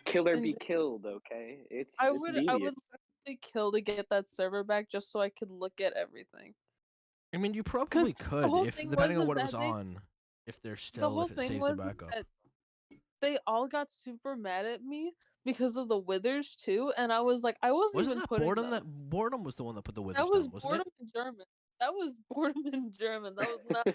kill or be and killed. Okay, it's I devious. would literally kill to get that server back just so I could look at everything. I mean, you Cause probably the could whole if thing was depending on is what it was that on, the whole if it thing saves the was backup. that they all got super mad at me because of the withers too, and I was like, I wasn't Wasn't even that putting boredom? them. That boredom was the one that put the That withers was down, wasn't it? boredom in German. That was boredom in German. That was not.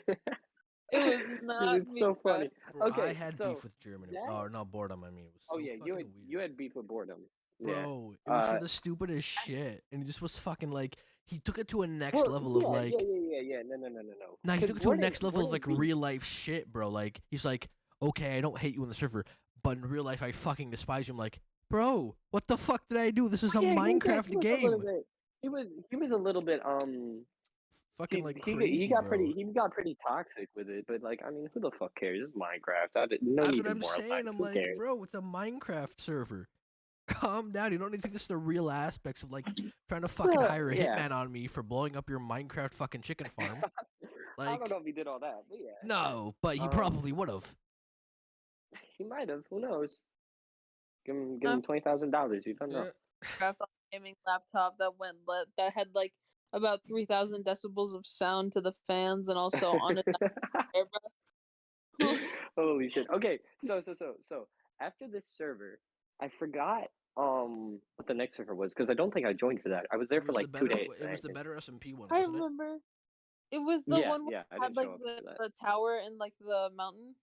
It was Dude, not it's me, so bro. funny. Bro, I Okay, had beef so with Germany. that Or not boredom. I mean, it was oh so yeah, fucking you weird. had beef with boredom. Yeah. Bro, it was for Uh, the stupidest shit, and he just was fucking like he took it to a next well, level of yeah, yeah, like. yeah, yeah, yeah. No, no, no, no, no. Nah, he Because took it to a next level of Borden like beef. real life shit, bro. Like he's like, okay, I don't hate you on the server, but in real life, I fucking despise you. I'm like, bro, what the fuck did I do? This is a Yeah, he Minecraft was a little game. bit. He was a little bit. Fucking like He crazy, got bro. pretty toxic with it. But like, I mean, who the fuck cares? It's Minecraft. No That's need what to I'm saying. moralize. I'm Who like, cares? bro, it's a Minecraft server. Calm down. You don't need to take this to the real aspects of like trying to fucking hire a Yeah. hitman on me for blowing up your Minecraft fucking chicken farm. I don't Like, know if he did all that, but yeah. no, but he Um, probably would have. he might have. Who knows? Give Uh, him $20,000. You don't know. Yeah. Craft on a gaming laptop that had like about 3,000 decibels of sound to the fans and also on it. Holy shit. Okay, so after this server, I forgot what the next server was because I don't think I joined for that. I was there for like 2 days. It was the better SMP one, I wasn't it? remember it was the Yeah, one where yeah, I it had didn't like show up for that. the tower and like the mountain.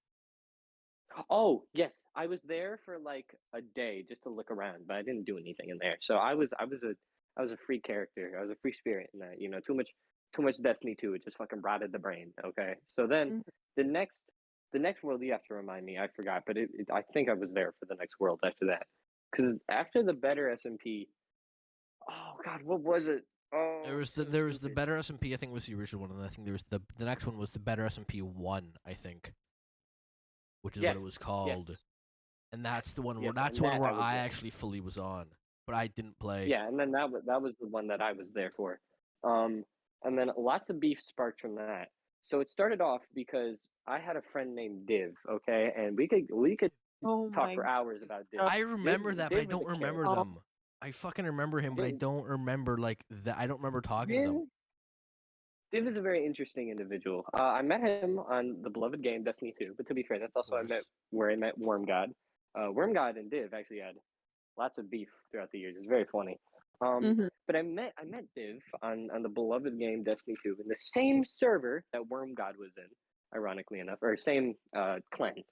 Oh, yes, I was there for like a day just to look around, but I didn't do anything in there. So I was a free character. I was a free spirit in that. Too much Destiny 2. It just fucking rotted the brain. Okay, so then Mhm. the next the next world you have to remind me. I forgot, but I think I was there for the next world after that. Because after the better SMP, oh god, what was it? Oh, so There was the stupid. better SMP. I think was the original one, and I think there was the next one was the better SMP one. I think, which is what Yes, it was yes, called, and yes, that's and the one that where I was I there. actually fully was on, but I didn't play. Yeah, and then that was the one that I was there for. Um, and then lots of beef sparked from that. So it started off because I had a friend named Div, okay, and we could Oh talk my for hours about Div. god! I Div remember that, but I Div was don't a remember character. Oh, them. I fucking remember him, but I Div don't remember like that. I don't remember talking to them. Div Div is a very interesting individual. I met him on the beloved game Destiny 2, but to be fair, that's Of also course. where I met Worm God. Worm God and Div actually had lots of beef throughout the years. It's very funny. hmm But I met Div on the beloved game Destiny 2 in the same server that Worm God was in, ironically enough, or same clan.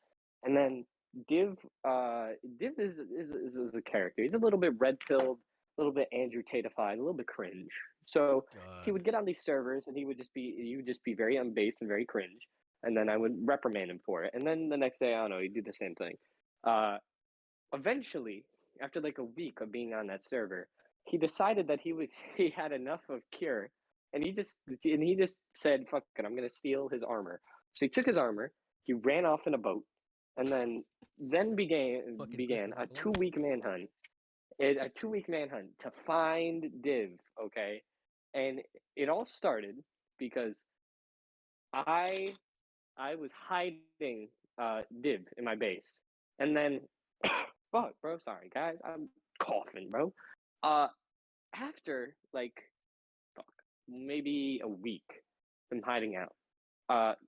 And then Div Div is a character. He's a little bit red pilled, a little bit Andrew Tatefied, a little bit cringe. So he God. would get on these servers and he would just be very unbased and very cringe. and then I would reprimand him for it, and then the next day, I don't know, he'd do the same thing. Eventually, after like a week of being on that server, he decided that he had enough of Cure, and he just said, "Fuck it, I'm gonna steal his armor." So he took his armor, he ran off in a boat, and then Fucking began Christopher a Nolan. 2 week manhunt. A 2 week manhunt to find Div. Okay, and it all started because I I was hiding Div in my base, and then fuck, bro. Sorry, guys. I'm coughing, bro. Uh, after like fuck, maybe a week from hiding out,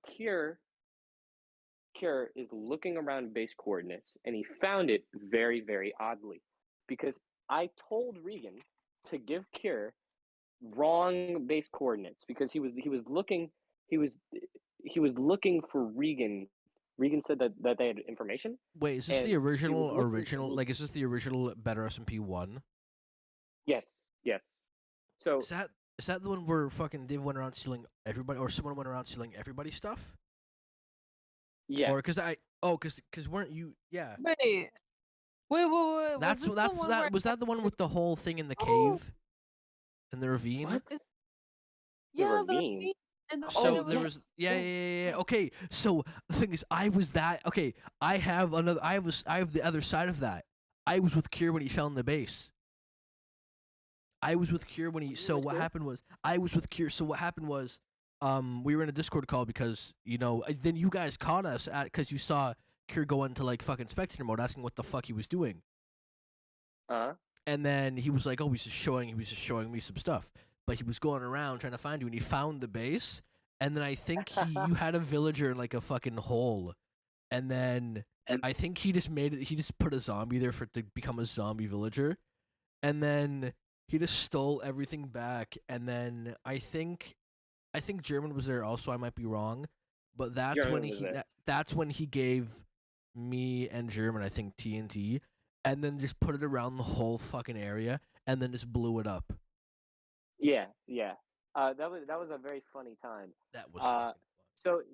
Cure is looking around base coordinates, and he found it very, very oddly, because I told Regan to give Cure wrong base coordinates because he was he was looking for Regan. Regan said that they had information, Wait, is this and the he was original looking. Like, is this the original Better SMP 1? Yes, yes. So Is that the one where fucking Div went around stealing everybody, or someone went around stealing everybody's stuff? yeah, Or cause weren't you? Yeah, Wait. Was that's this the one where? was that the one with the whole thing in the Oh, cave, in the ravine? what? is- The yeah, the ravine. ravine, and So it Oh was there like, yes, was yeah. yes. Okay, so the thing is, I was that. Okay, I have another. I have the other side of that. I was with Kier when he fell in the base. I was with Kier when he. You So were what too? happened was I was with Kier. So what happened was, we were in a Discord call because then you guys caught us at because you saw Kier go into like fucking spectator mode, asking what the fuck he was doing, Uh and then he was like, "Oh, he was just showing me some stuff." But he was going around trying to find you, and he found the base. And then I think you had a villager in like a fucking hole, and then and I think he just made it. He just put a zombie there for it to become a zombie villager, and then he just stole everything back. And then I think German was there also. I might be wrong, but Jeremy was there. that's when he gave me and German, I think, TNT, and then just put it around the whole fucking area, and then just blew it up. Yeah, yeah. That was a very funny time. That was Uh, fucking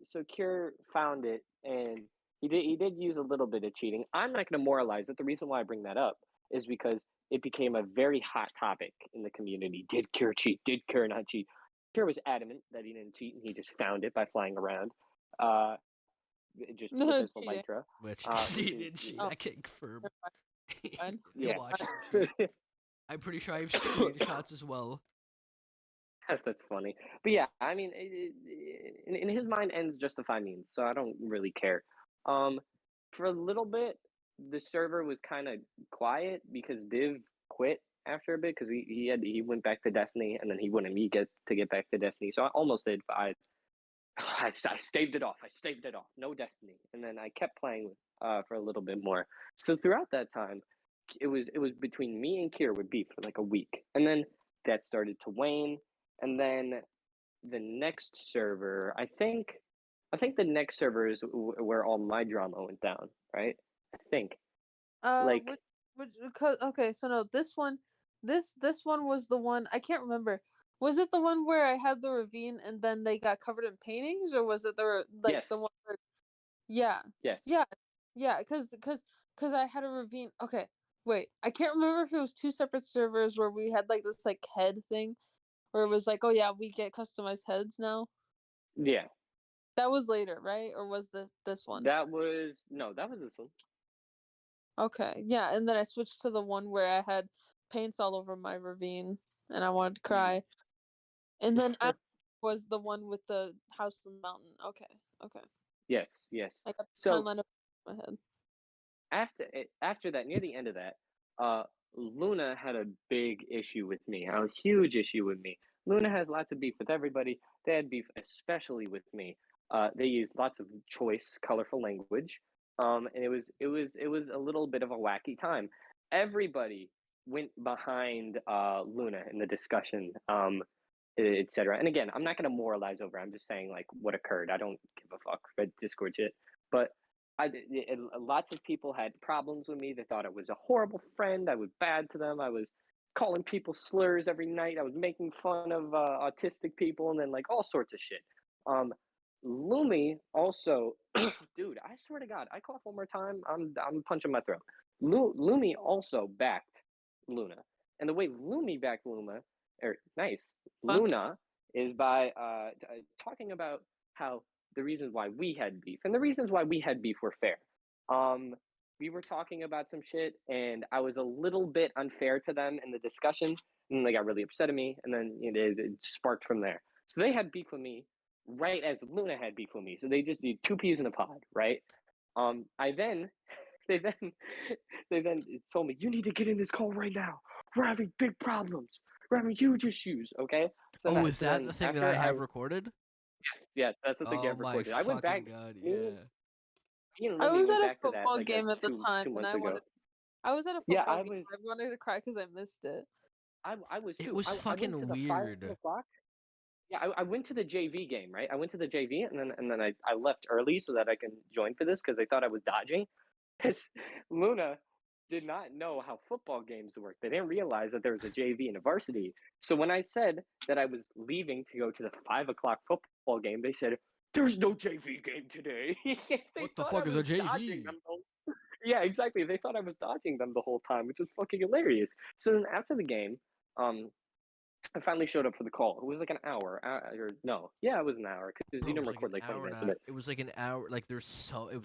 so Cure found it, and he did use a little bit of cheating. I'm not going to moralize it. The reason why I bring that up is because it became a very hot topic in the community. Did Cure cheat? Did Cure not cheat? Cure was adamant that he didn't cheat, and he just found it by flying around, uh, just with his cheating. elytra, fun. Which which he is did cheat. Oh, I can confirm. never mind. I yeah. watched him cheat. I'm pretty sure I have screenshots as well. That's funny. But yeah, I mean, in his mind, ends justify means, so I don't really care. Um, for a little bit, the server was kind of quiet because Div quit after a bit because he went back to Destiny, and then he wanted me get back to Destiny. So I almost did, but I staved it off. I staved it off. No Destiny, and then I kept playing for a little bit more. So throughout that time, it was between me and Kier would beef for like a week, and then that started to wane, and then the next server, I think the next server is where all my drama went down, right? I think like Which, okay, so no, this one was the one I can't remember. Was it the one where I had the ravine and then they got covered in paintings, or was it like the yes, one where, yeah, yes, yeah, yeah, because I had a ravine. Okay, wait, I can't remember if it was two separate servers where we had like this like head thing, where it was like, oh yeah, we get customized heads now. yeah. That was later, right? Or was this one? That was no, that was this one. Okay, yeah, and then I switched to the one where I had paints all over my ravine, and I wanted to cry. And then I was the one with the house on the mountain. Okay, okay, Yes, yes. I got the So timeline up in my head. after that, near the end of that, uh, Luna had a big issue with me, a huge issue with me. Luna has lots of beef with everybody. They had beef especially with me. They used lots of choice, colorful language, and it was a little bit of a wacky time. Everybody went behind Luna in the discussion, etc. And again, I'm not going to moralize over. I'm just saying like what occurred. I don't give a fuck about Discord shit, but lots of people had problems with me. They thought I was a horrible friend. I was bad to them. I was calling people slurs every night. I was making fun of autistic people and then like all sorts of shit. Um, Lumi also, dude, I swear to God, I cough one more time, I'm punching my throat. Lumi also backed Luna, and the way Lumi backed Punch. Luna, is by talking about how the reasons why we had beef, and the reasons why we had beef were fair. Um, we were talking about some shit, and I was a little bit unfair to them in the discussion, and they got really upset at me, and then it sparked from there. So they had beef with me right as Luna had beef with me. So they just did two peas in a pod, right? I then they then they then told me, you need to get in this call right now. We're having big problems. We're having huge issues. Okay. So Oh, now, is so that then the thing that I after have recorded? yes, that's what they Oh get my recorded. I went back. fucking god, Me, yeah. me and I Lumi was went at a back to that football like game at the time, two and months ago. I was at a Yeah, football game. I wanted to cry because I missed it. I was It too. was I went to fucking the 5 weird. o'clock. Yeah, I went to the JV game, right? I went to the JV, and then I left early so that I can join for this because they thought I was dodging. Because Luna did not know how football games work. They didn't realize that there was a JV and a varsity. So when I said that I was leaving to go to the 5 o'clock football game, they said, "There's no JV game today." They What the thought I fuck is was a dodging JV? them. Yeah, exactly. They thought I was dodging them the whole time, which was fucking hilarious. So then after the game, um, I finally showed up for the call. It was like an hour, or no, yeah, it was an hour because you Bro, it didn't was like an record like 20 hour and minutes a of half. it. It was like an hour. Like it was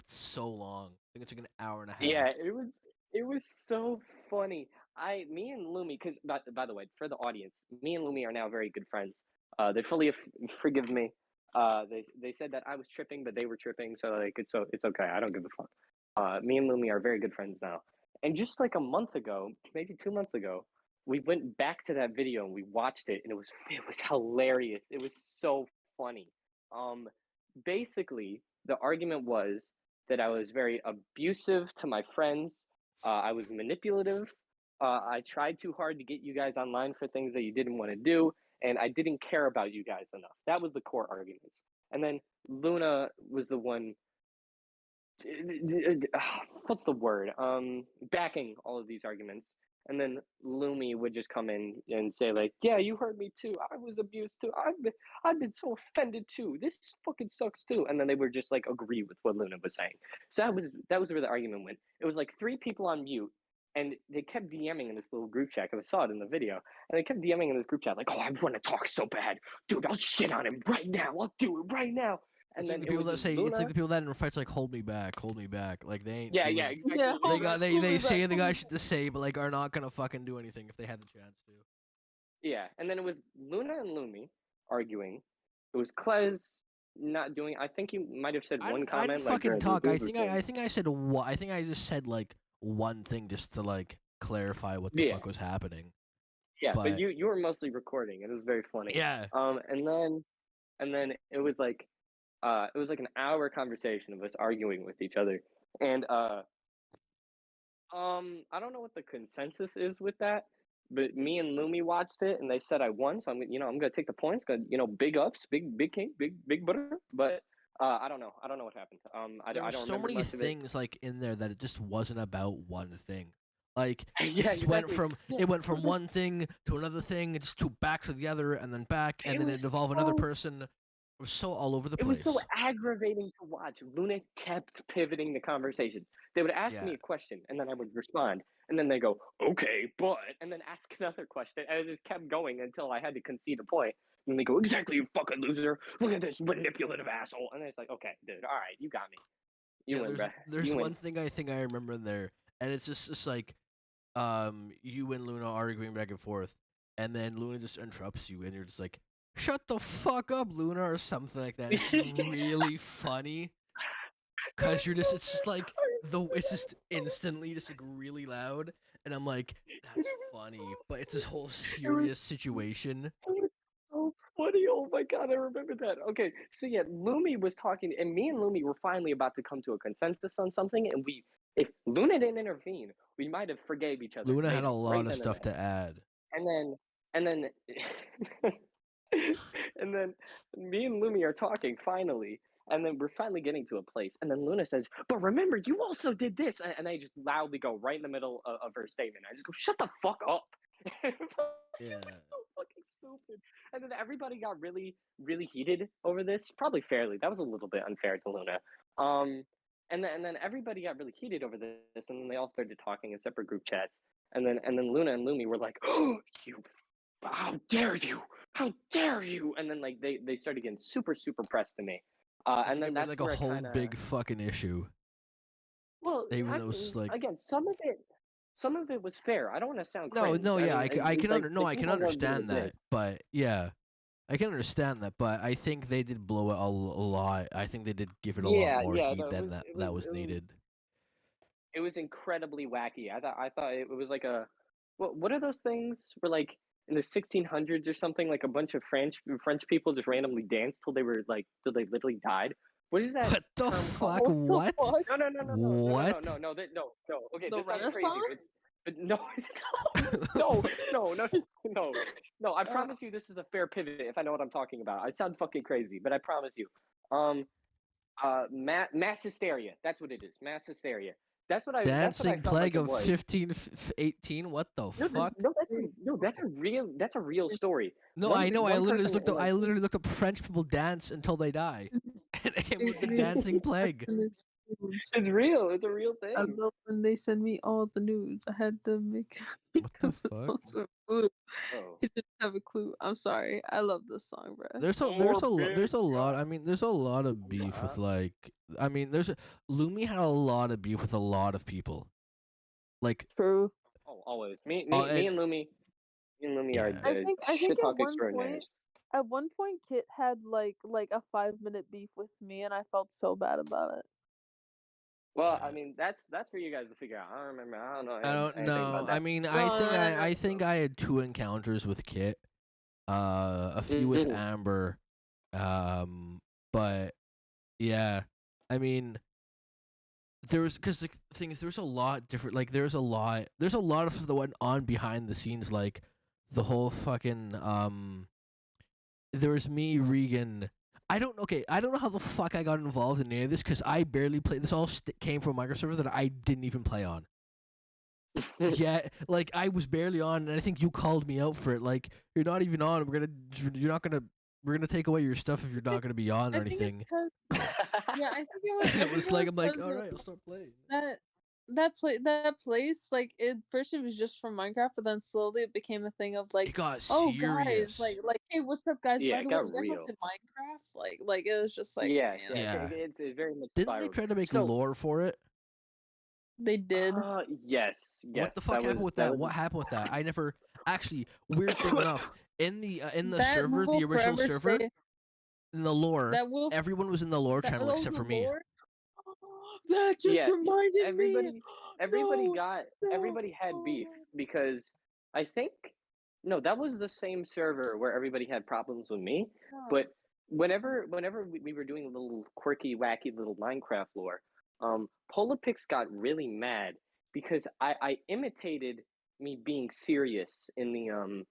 so long. I think it's like an hour and a Yeah, half. it was so funny. Me and Lumi, because by the way, for the audience, me and Lumi are now very good friends. They fully forgive me. They said that I was tripping, but they were tripping, so like it's okay. I don't give a fuck. Me and Lumi are very good friends now. And just like a month ago, maybe 2 months ago, we went back to that video and we watched it, and it was hilarious. It was so funny. Um, Basically, the argument was that I was very abusive to my friends. I was manipulative. I tried too hard to get you guys online for things that you didn't want to do, and I didn't care about you guys enough. That was the core arguments. And then Luna was the one what's the word? Backing all of these arguments. And then Lumi would just come in and say like, "Yeah, you heard me too. I was abused too. I've been so offended too. This fucking sucks too." And then they would just like agree with what Luna was saying. So that was where the argument went. It was like three people on mute, and they kept DMing in this little group chat. Cause I saw it in the video, and they kept DMing in this group chat like, "Oh, I want to talk so bad, dude. I'll shit on him right now. I'll do it right now." And It's like then the it people was that just say it's like Luna. the people that in fights like hold me back, hold me back. Like they ain't Yeah, yeah, doing. exactly. Yeah, hold me, hold They me say back, hold me the back. guys to say, but like are not gonna fucking do anything if they had the chance to. Yeah, and then it was Luna and Lumi arguing. It was Klez not doing. I think you might have said one I didn't comment like, fucking "Bro, this talk. was I think I said I think I just said like one thing just to like clarify what the yeah, fuck was happening. yeah." But But you were mostly recording. It was very funny. yeah, And then it was like an hour conversation of us arguing with each other, and I don't know what the consensus is with that, but me and Lumi watched it, and they said I won, so I'm gonna take the points. Gonna big ups, big king, big butter. But I don't know what happened. there I were don't so remember many much of it. things like in there that it just wasn't about one thing. Like Yeah, exactly. Yeah, it went from one thing to another thing, and just to back to the other, and then back, and it then was it involved another so person. It was so all over the it was so place. aggravating to watch. Luna kept pivoting the conversation. They would ask Yeah, me a question, and then I would respond, and then they go, "Okay, but," and then ask another question, and it just kept going until I had to concede a point. And then they go, "Exactly, you fucking loser! Look at this manipulative asshole!" And it's like, "Okay, dude, all right, you got me. You yeah. win, bro. There's You one win." thing I think I remember in there, and it's just like you and Luna arguing back and forth, and then Luna just interrupts you, and you're just like, "Shut the fuck up, Luna," or something like that. It's just really funny, cause you're just it's just like it's just instantly just like really loud, and I'm like, that's funny, but it's this whole It was serious situation. It was so funny. Oh my god, I remember that. Okay, so yeah, Lumi was talking, and me and Lumi were finally about to come to a consensus on something, and if Luna didn't intervene, we might have forgave each other, Luna had maybe a right lot of then and stuff there. to add. And then, and then, and then, me and Lumi are talking finally, and then we're finally getting to a place, and then Luna says, "But remember, you also did this," and I just loudly go right in the middle of her statement. I just go, "Shut the fuck up!" It was Yeah. so fucking stupid. And then everybody got really, really heated over this. Probably fairly. That was a little bit unfair to Luna. And then everybody got really heated over this, and then they all started talking in separate group chats. And then Luna and Lumi were like, "Oh, you! How dare you! How dare you!" And then like they started getting super super pressed to me. I And think then it made that's like a where it whole kind of big fucking issue. well, Even though it's like again, some of it was fair. I don't want to sound no, cringe. no, I yeah, mean, I can like no, I can people weren't being a understand dick. that, but yeah, I can understand that, but I think they did blow it a lot. I think they did give it a lot Yeah, more yeah. heat No, than that was needed. it was incredibly wacky. I thought it was like a what are those things where like in the 1600s or something like a bunch of French people just randomly danced till they literally died. What is that What the term fuck? called? What the What? fuck? What? No. Okay, The this sounds crazy, Renaissance? but no, no, no. No, I Uh, promise you, this is a fair pivot. If I know what I'm talking about, I sound fucking crazy, but I promise you. Um, mass hysteria. That's what it is. Mass hysteria. That's what I Dancing felt like plague it of was. 18? What the No, fuck? that's a real story. No, I know. One person in I like literally looked up French people dance until they die, and it came with the Adrian, dancing plague. send it nudes. it's real. It's a real I thing. love when they send me all the nudes. I had to make What the fuck? Oh, He didn't have a clue. I'm sorry. I love this song, bro. There's big a lot. guy. I mean, there's a lot of beef with like. I mean, Lumi had a lot of beef with a lot of people. Like, True. Oh, always. Me, oh, me, me and and Lumi. Me and Lumi are yeah, the I think shit talk extraordinaires. at one point Kit had like a 5 minute beef with me and I felt so bad about it. Well, I yeah. mean, that's for you guys to figure out. I don't remember. I don't know I don't anything know. about I that. mean, No, I think I had two encounters with Kit. A few with Mhm. Amber. But yeah, I mean, there was because the thing is, there's a lot different. Like, there's a lot of stuff that went on behind the scenes. Like, the whole fucking there was me, Regan. I don't know how the fuck I got involved in any of this because I barely played. This all came from a microserver that I didn't even play on. Yeah, like I was barely on, and I think you called me out for it. Like, you're not even on. We're gonna take away your stuff if you're not gonna be on or I think it's anything. because yeah, And I it think was it like was I'm like, because all right, I'll start playing. that place like it first it was just from Minecraft, but then slowly it became a thing of like, It got oh guys, serious. like hey, what's up guys? Yeah, By it the way, got you guys want real. to play Minecraft? Like it was just like Yeah, man, yeah, Yeah. it very much Didn't they spiraled. try to make So, lore for it? they did. What the yes, fuck happened with that that? was What happened with that? I never actually. Weird thing enough, in the That server, the will original forever server, stay. in the lore, That will everyone was in the lore that channel oh except the for me. lore. That just yeah. reminded me. Everybody, everybody No, got no. everybody had beef Oh, because I think no, that was the same server where everybody had problems with me. no. But whenever we were doing a little quirky, wacky little Minecraft lore, Polapix got really mad because I imitated me being serious in the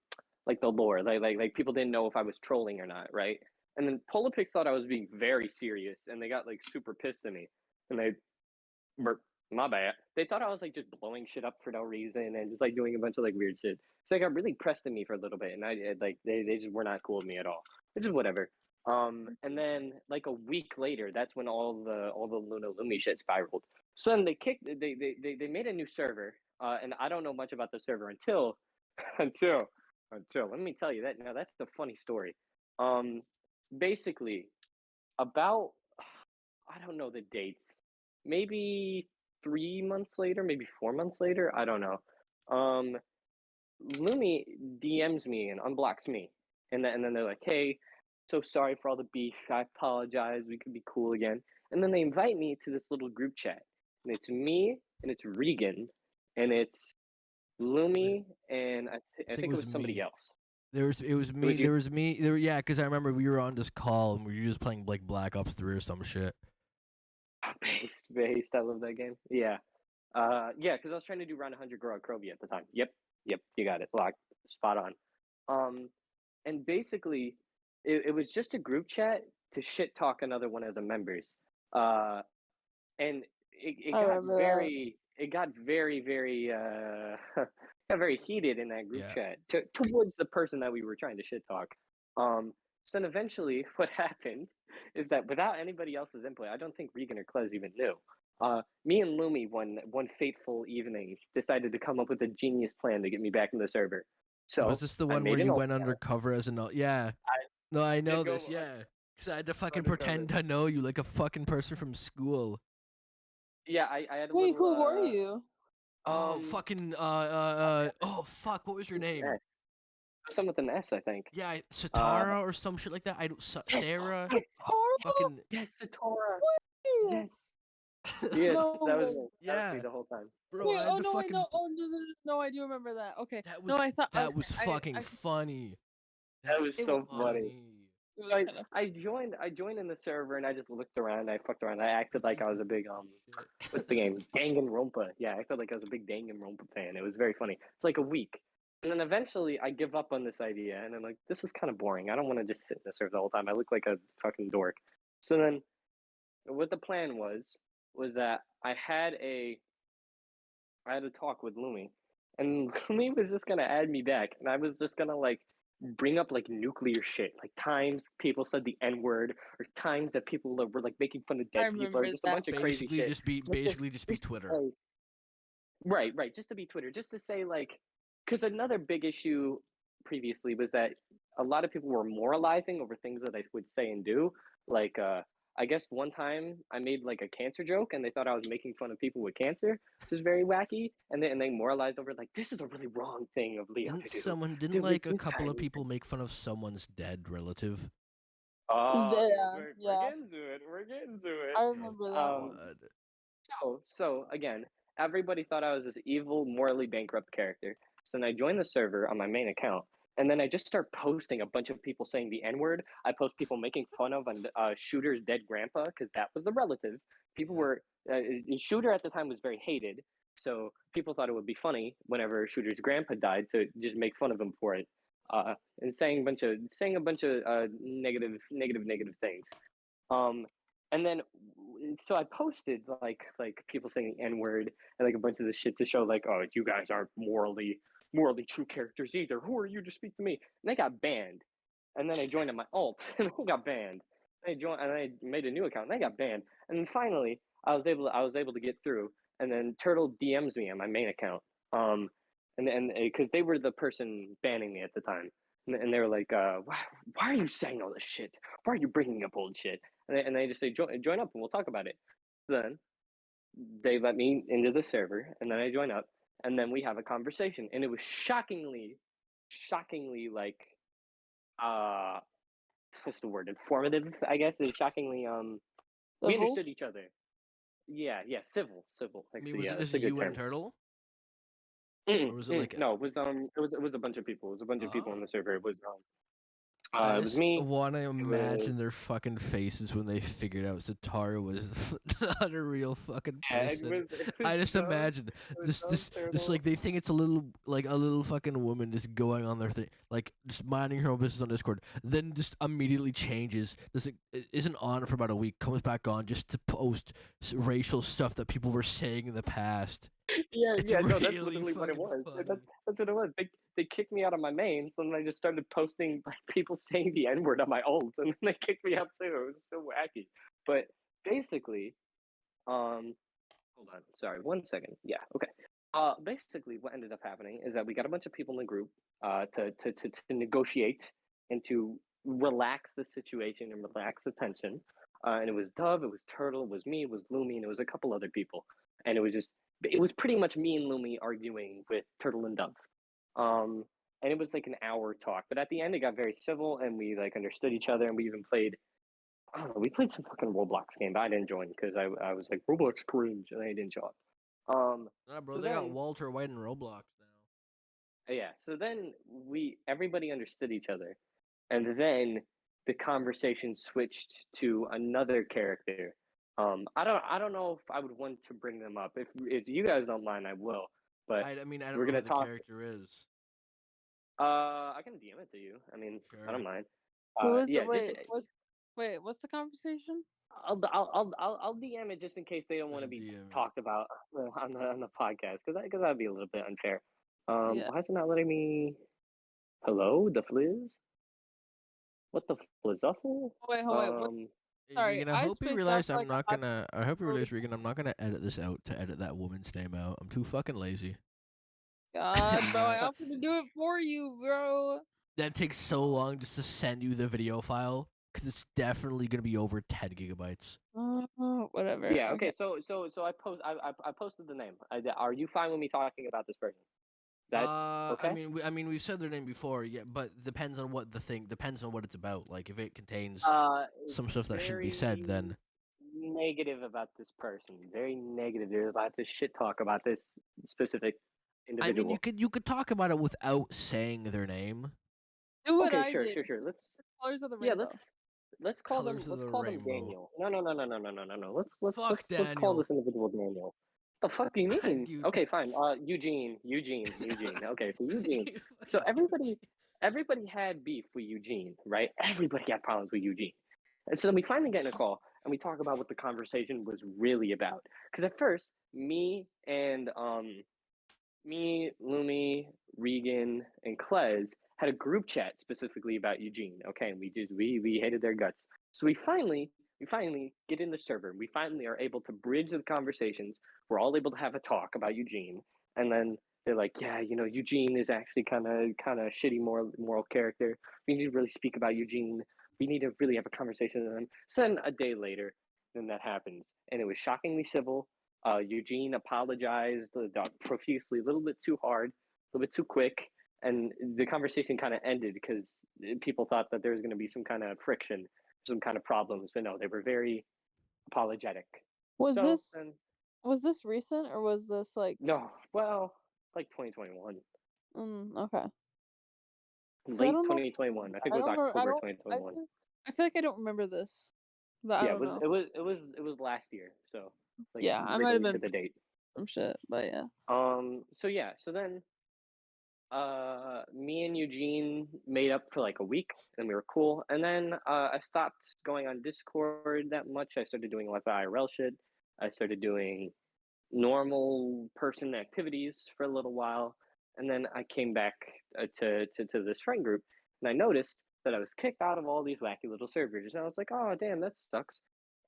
like the lore, like people didn't know if I was trolling or not, right? And then Polapix thought I was being very serious, and they got like super pissed at me, and they my bad. They thought I was like just blowing shit up for no reason and just like doing a bunch of like weird shit. So they got really pressed at me for a little bit, and I like they just were not cool with me at all. Which is whatever. And then like a week later, that's when all the Luna Lumi shit spiraled. So then they made a new server, and I don't know much about the server until until let me tell you that now that's the funny story. Um, basically about I don't know the dates. Maybe 3 months later, maybe 4 months later. I don't know. Um, Lumi DMs me and unblocks me, and then they're like, "Hey, so sorry for all the beef. I apologize. We could be cool again." And then they invite me to this little group chat, and it's me and it's Regan, and it's It was, Lumi and I I think it think it was was somebody me. else. It was It me. was you. There was me. Yeah, because I remember we were on this call and we were just playing like Black Ops 3 or some shit. Based. I love that game. Yeah. Yeah, because I was trying to do round 100 Grow Krovi at the time. Yep, you got it. Locked, spot on. Um, and basically, it was just a group chat to shit talk another one of the members. Uh, and I remember that. it got very, very, got very heated in that group Yeah. chat towards the person that we were trying to shit talk. So then eventually, what happened is that without anybody else's input, I don't think Regan or Klez even knew. Me and Lumi one fateful evening decided to come up with a genius plan to get me back in the server. Was So this the I one where made an you alt went account. undercover as an? Yeah. I No, I know did this. go Yeah. Because I had to fucking undercover. pretend to know you like a fucking person from school. Yeah, I had a Wait, little who were you? Oh, fucking oh fuck, what was your with an name? S. Some with an S, I think. Uh, Satara or some shit like that. I don't. yes, Sarah. yes, Tara? Fucking yes, Satora. Wait, Yes, yes, no that was way. me. That was me yeah, the whole time. bro. Wait, I had oh to no, wait, fucking. no, oh no, no, no, no, I do remember that. Okay, That no, was I thought that okay, was fucking I funny. That That was was it was so funny. funny. it was I kind of I joined in the server and I just looked around. I fucked around. I acted like I was a big what's the Shit. game? Danganronpa. Yeah, I felt like I was a big Danganronpa fan. It was very funny. It's like a week. And then eventually I give up on this idea and I'm like, this is kind of boring. I don't want to just sit in the server the whole time. I look like a fucking dork. So then what the plan was that I had a talk with Lumi and Lumi was just gonna add me back and I was just gonna like bring up like nuclear shit, like times people said the N word or times that people were like making fun of I dead people or remember just a that. bunch of crazy shit. Basically just be Just to Twitter. say, right, just to be Twitter, just to say like, because another big issue previously was that a lot of people were moralizing over things that I would say and do. Like, I guess one time I made like a cancer joke and they thought I was making fun of people with cancer, which is very wacky. And they moralized over it, like this is a really wrong thing of Leo to do. Didn't To with like a this couple kind of of people thing. make fun of someone's dead relative? Oh, dude, Yeah, we're yeah, getting to it. We're getting to it. I Oh remember that. god. So again, everybody thought I was this evil, morally bankrupt character. So then I joined the server on my main account, and then I just start posting a bunch of people saying the N word. I post people making fun of Shooter's dead grandpa because that was the relative. People Yeah. were Shooter at the time was very hated, so people thought it would be funny whenever Shooter's grandpa died to just make fun of him for it, and saying a bunch of negative things. Um, and then so I posted like people saying the N word and like a bunch of this shit to show like, oh, you guys aren't morally true characters either. Who are you to speak to me? And they got banned. And then I joined on my alt and they got banned. I made a new account and they got banned. And then finally I was able to get through. And then Turtle DMs me on my main account. Um, and because they were the person banning me at the time. And they were like, why are you saying all this shit? Why are you bringing up old shit? And they just say join up and we'll talk about it. Then they let me into the server, and then I join up, and then we have a conversation, and it was shockingly like uh, what's the word? Informative, I guess. It was shockingly we Civil? understood each other. Yeah, civil. I Like mean, was it that's just a good you and term. Turtle? Or was it Mm-mm. like No, it was a bunch of people. It was a bunch of people on oh. the server. I It was just me. want to It was imagine their fucking faces when they figured out Zatara was not a real fucking yeah, person. it was I just so imagine it was so this turtle. like they think it's a little fucking woman just going on their thing, like just minding her own business on Discord, then just immediately changes, doesn't isn't on for about a week, comes back on just to post racial stuff that people were saying in the past. It's No, that's really literally what it fucking was. funny. That's what it was. They kicked me out of my main, so then I just started posting like people saying the N word on my ult, and then they kicked me out too. It was so wacky. But basically, hold on, sorry, 1 second. Yeah, okay. Basically, what ended up happening is that we got a bunch of people in the group to negotiate and to relax the situation and relax the tension. And it was Dove, it was Turtle, it was me, it was Lumi, and it was a couple other people. And it was pretty much me and Lumi arguing with Turtle and Dove. Um, and it was like an hour talk, but at the end it got very civil, and we like understood each other, and we even played. I don't know. We played some fucking Roblox game, but I didn't join because I was like Roblox cringe, and I didn't show up. Nah, bro, So they got then Walter White in Roblox now. yeah, so then we everybody understood each other, and then the conversation switched to another character. I don't know if I would want to bring them up. If you guys don't mind, I will. But I mean, I don't we're know who gonna the talk. character is. I can DM it to you. I mean, I don't Sure. mind. Who is it? Yeah, just Wait, what's the conversation? I'll DM it just in case they don't want to Just be DM it. talked about on the podcast because that'd be a little bit unfair. Yeah. Why is it not letting me? Hello, the Fliz? What the Flizzuffle? Oh, wait, hold wait. What? Hey, Sorry, Regan, I I hope you spaced out realize for like I'm a not hot gonna. I hope you minute. realize, Regan, I'm not gonna edit this out to edit that woman's name out. I'm too fucking lazy. God, bro, I offered to do it for you, bro. That takes so long just to send you the video file because it's definitely gonna be over 10 gigabytes. Whatever. Yeah. Okay. Okay. So I posted the name. Are you fine with me talking about this person? Is that I okay? mean, we've said their name before, yeah, but depends on what it's about. Like, if it contains It's some stuff that shouldn't be said, very then negative about this person. Very negative. There's lots of shit talk about this specific I mean, individual. you could talk about it without saying their name. Do what Okay, I sure, did. sure, sure. Colors of the Yeah, rainbow. let's call them Colors of let's the call them rainbow. Daniel. No. Fuck Let's call Daniel. this individual Daniel. The fuck do you Thank mean? you. Okay, fine. Eugene. Okay, so Eugene. You So fucking douche. everybody had beef with Eugene, right? Everybody had problems with Eugene. And so then we finally get in a call and we talk about what the conversation was really about. Because at first, me, Lumi, Regan, and Klez had a group chat specifically about Eugene. Okay, and we hated their guts. So we finally get in the server. We finally are able to bridge the conversations. We're all able to have a talk about Eugene, and then they're like, yeah, Eugene is actually kind of shitty moral character. We need to really speak about Eugene. We need to really have a conversation with him. So then a day later, then that happens, and it was shockingly civil. Eugene apologized profusely, a little bit too hard, a little bit too quick, and the conversation kind of ended because people thought that there was going to be some kind of friction, some kind of problems, but no, they were very apologetic. Was So this then, was this recent or was this like no, well, like 2021, okay. Cuz I late don't know. 2021. I think I it was don't know. I October don't 2021. I feel like I don't remember this. But I Yeah, don't know. it was last year, so like Yeah, I might have literally to been the date. some shit, but yeah. So yeah, so then me and Eugene made up for like a week and we were cool. And then I stopped going on Discord that much. I started doing like IRL shit. I started doing normal person activities for a little while. And then I came back to this friend group and I noticed that I was kicked out of all these wacky little servers. And I was like, oh, damn, that sucks.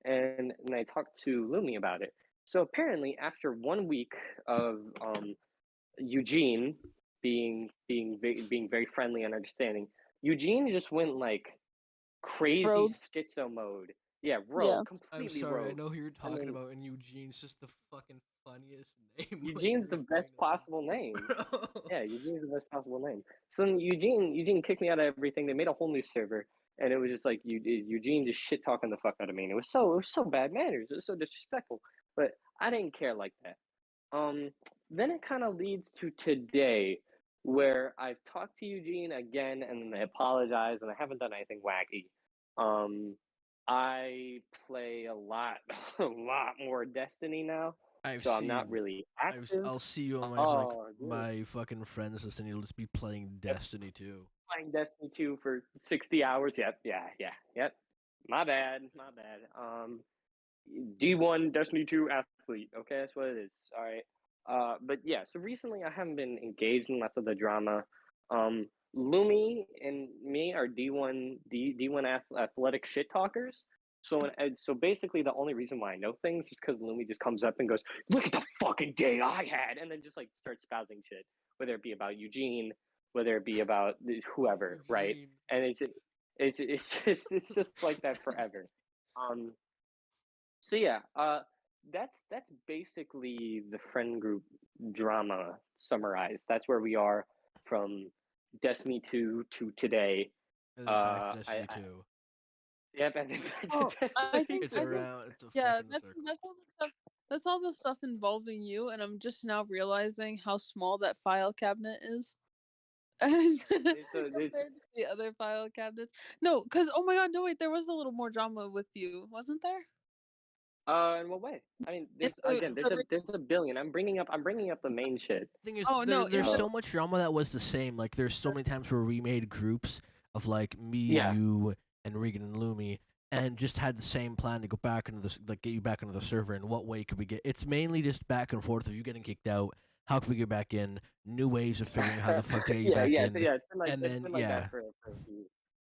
And I talked to Lumi about it. So apparently, after 1 week of Eugene being very friendly and understanding. Eugene just went like crazy Rogue. schizo mode. Yeah, Yeah. rogue, I'm completely sorry, I rogue. know who you're And talking then about, and Eugene's just the fucking funniest name when you're Eugene's the referring best to possible name. them. Bro. Yeah, Eugene's the best possible name. So then Eugene kicked me out of everything. They made a whole new server, and it was just like Eugene just shit talking the fuck out of me. And it was so bad manners. It was so disrespectful. But I didn't care like that. Um, then it kind of leads to today, where I've talked to Eugene again, and then I apologize, and I haven't done anything wacky. Um, I play a lot, a lot more Destiny now, I've so I'm not seen. really active. I'll see you on my Oh, dude, my fucking friends list, and you'll just be playing yep, Destiny too. playing Destiny 2 for 60 hours. Yep, yep. My bad, my bad. D1 Destiny 2 athlete. Okay, that's what it is. All right. But yeah, so recently I haven't been engaged in lots of the drama. Um, Lumi and me are D1 athletic shit talkers. So basically, the only reason why I know things is because Lumi just comes up and goes, "Look at the fucking day I had," and then just like starts spouting shit, whether it be about Eugene, whether it be about whoever, right? Eugene. And it's just like that forever. Um, so yeah, that's basically the friend group drama summarized. That's where we are from Destiny 2 to today. And then back to I Destiny 2. yep, and then back Well, to Destiny It's I think 2. around. It's a yeah, fucking circle. that's all the stuff. That's all the stuff involving you, and I'm just now realizing how small that file cabinet is as It's compared to the other file cabinets. No, because oh my god, no wait, there was a little more drama with you, wasn't there? in what way? I mean, It's there's again, the there's a billion. I'm bringing up the main shit. Thing is, oh no, in there's the Uh, so much drama that was the same. Like, there's so many times where we made groups of like me, yeah, you, and Regan and Lumi, and just had the same plan to go back into the like get you back into the server. And what way could we get? It's mainly just back and forth of you getting kicked out, How can we get back in? New ways of figuring out how the fuck to get you yeah, back yeah, in. it's been like And it's then been like that yeah, Yeah,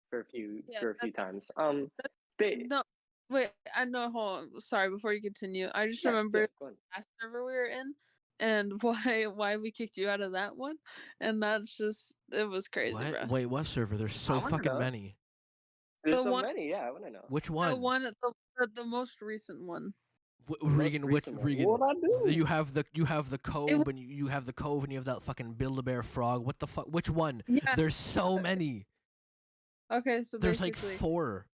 for a few that's times. that, They, no. Wait, I know. Hold on. Sorry, before you continue, I just yeah, remember yeah, the go on. last server we were in, and why we kicked you out of that one, and that's just it was crazy, what? bro. Wait, what server? There's I so want to fucking know. many. There's The so one, many. Yeah, I want to know. Which the one? one, the most recent one. The most Regan, which recent one. Regan? What I do? You have the It was cove and you have the cove and you have that fucking Build a Bear frog. What the fuck? Which one? yeah. There's so many. Okay, so There's like basically, 4.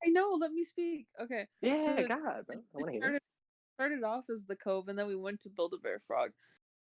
I know. Let me speak. Okay, so Yeah, God, bro. I it want to hear. started off as the Cove, and then we went to Build a Bear Frog.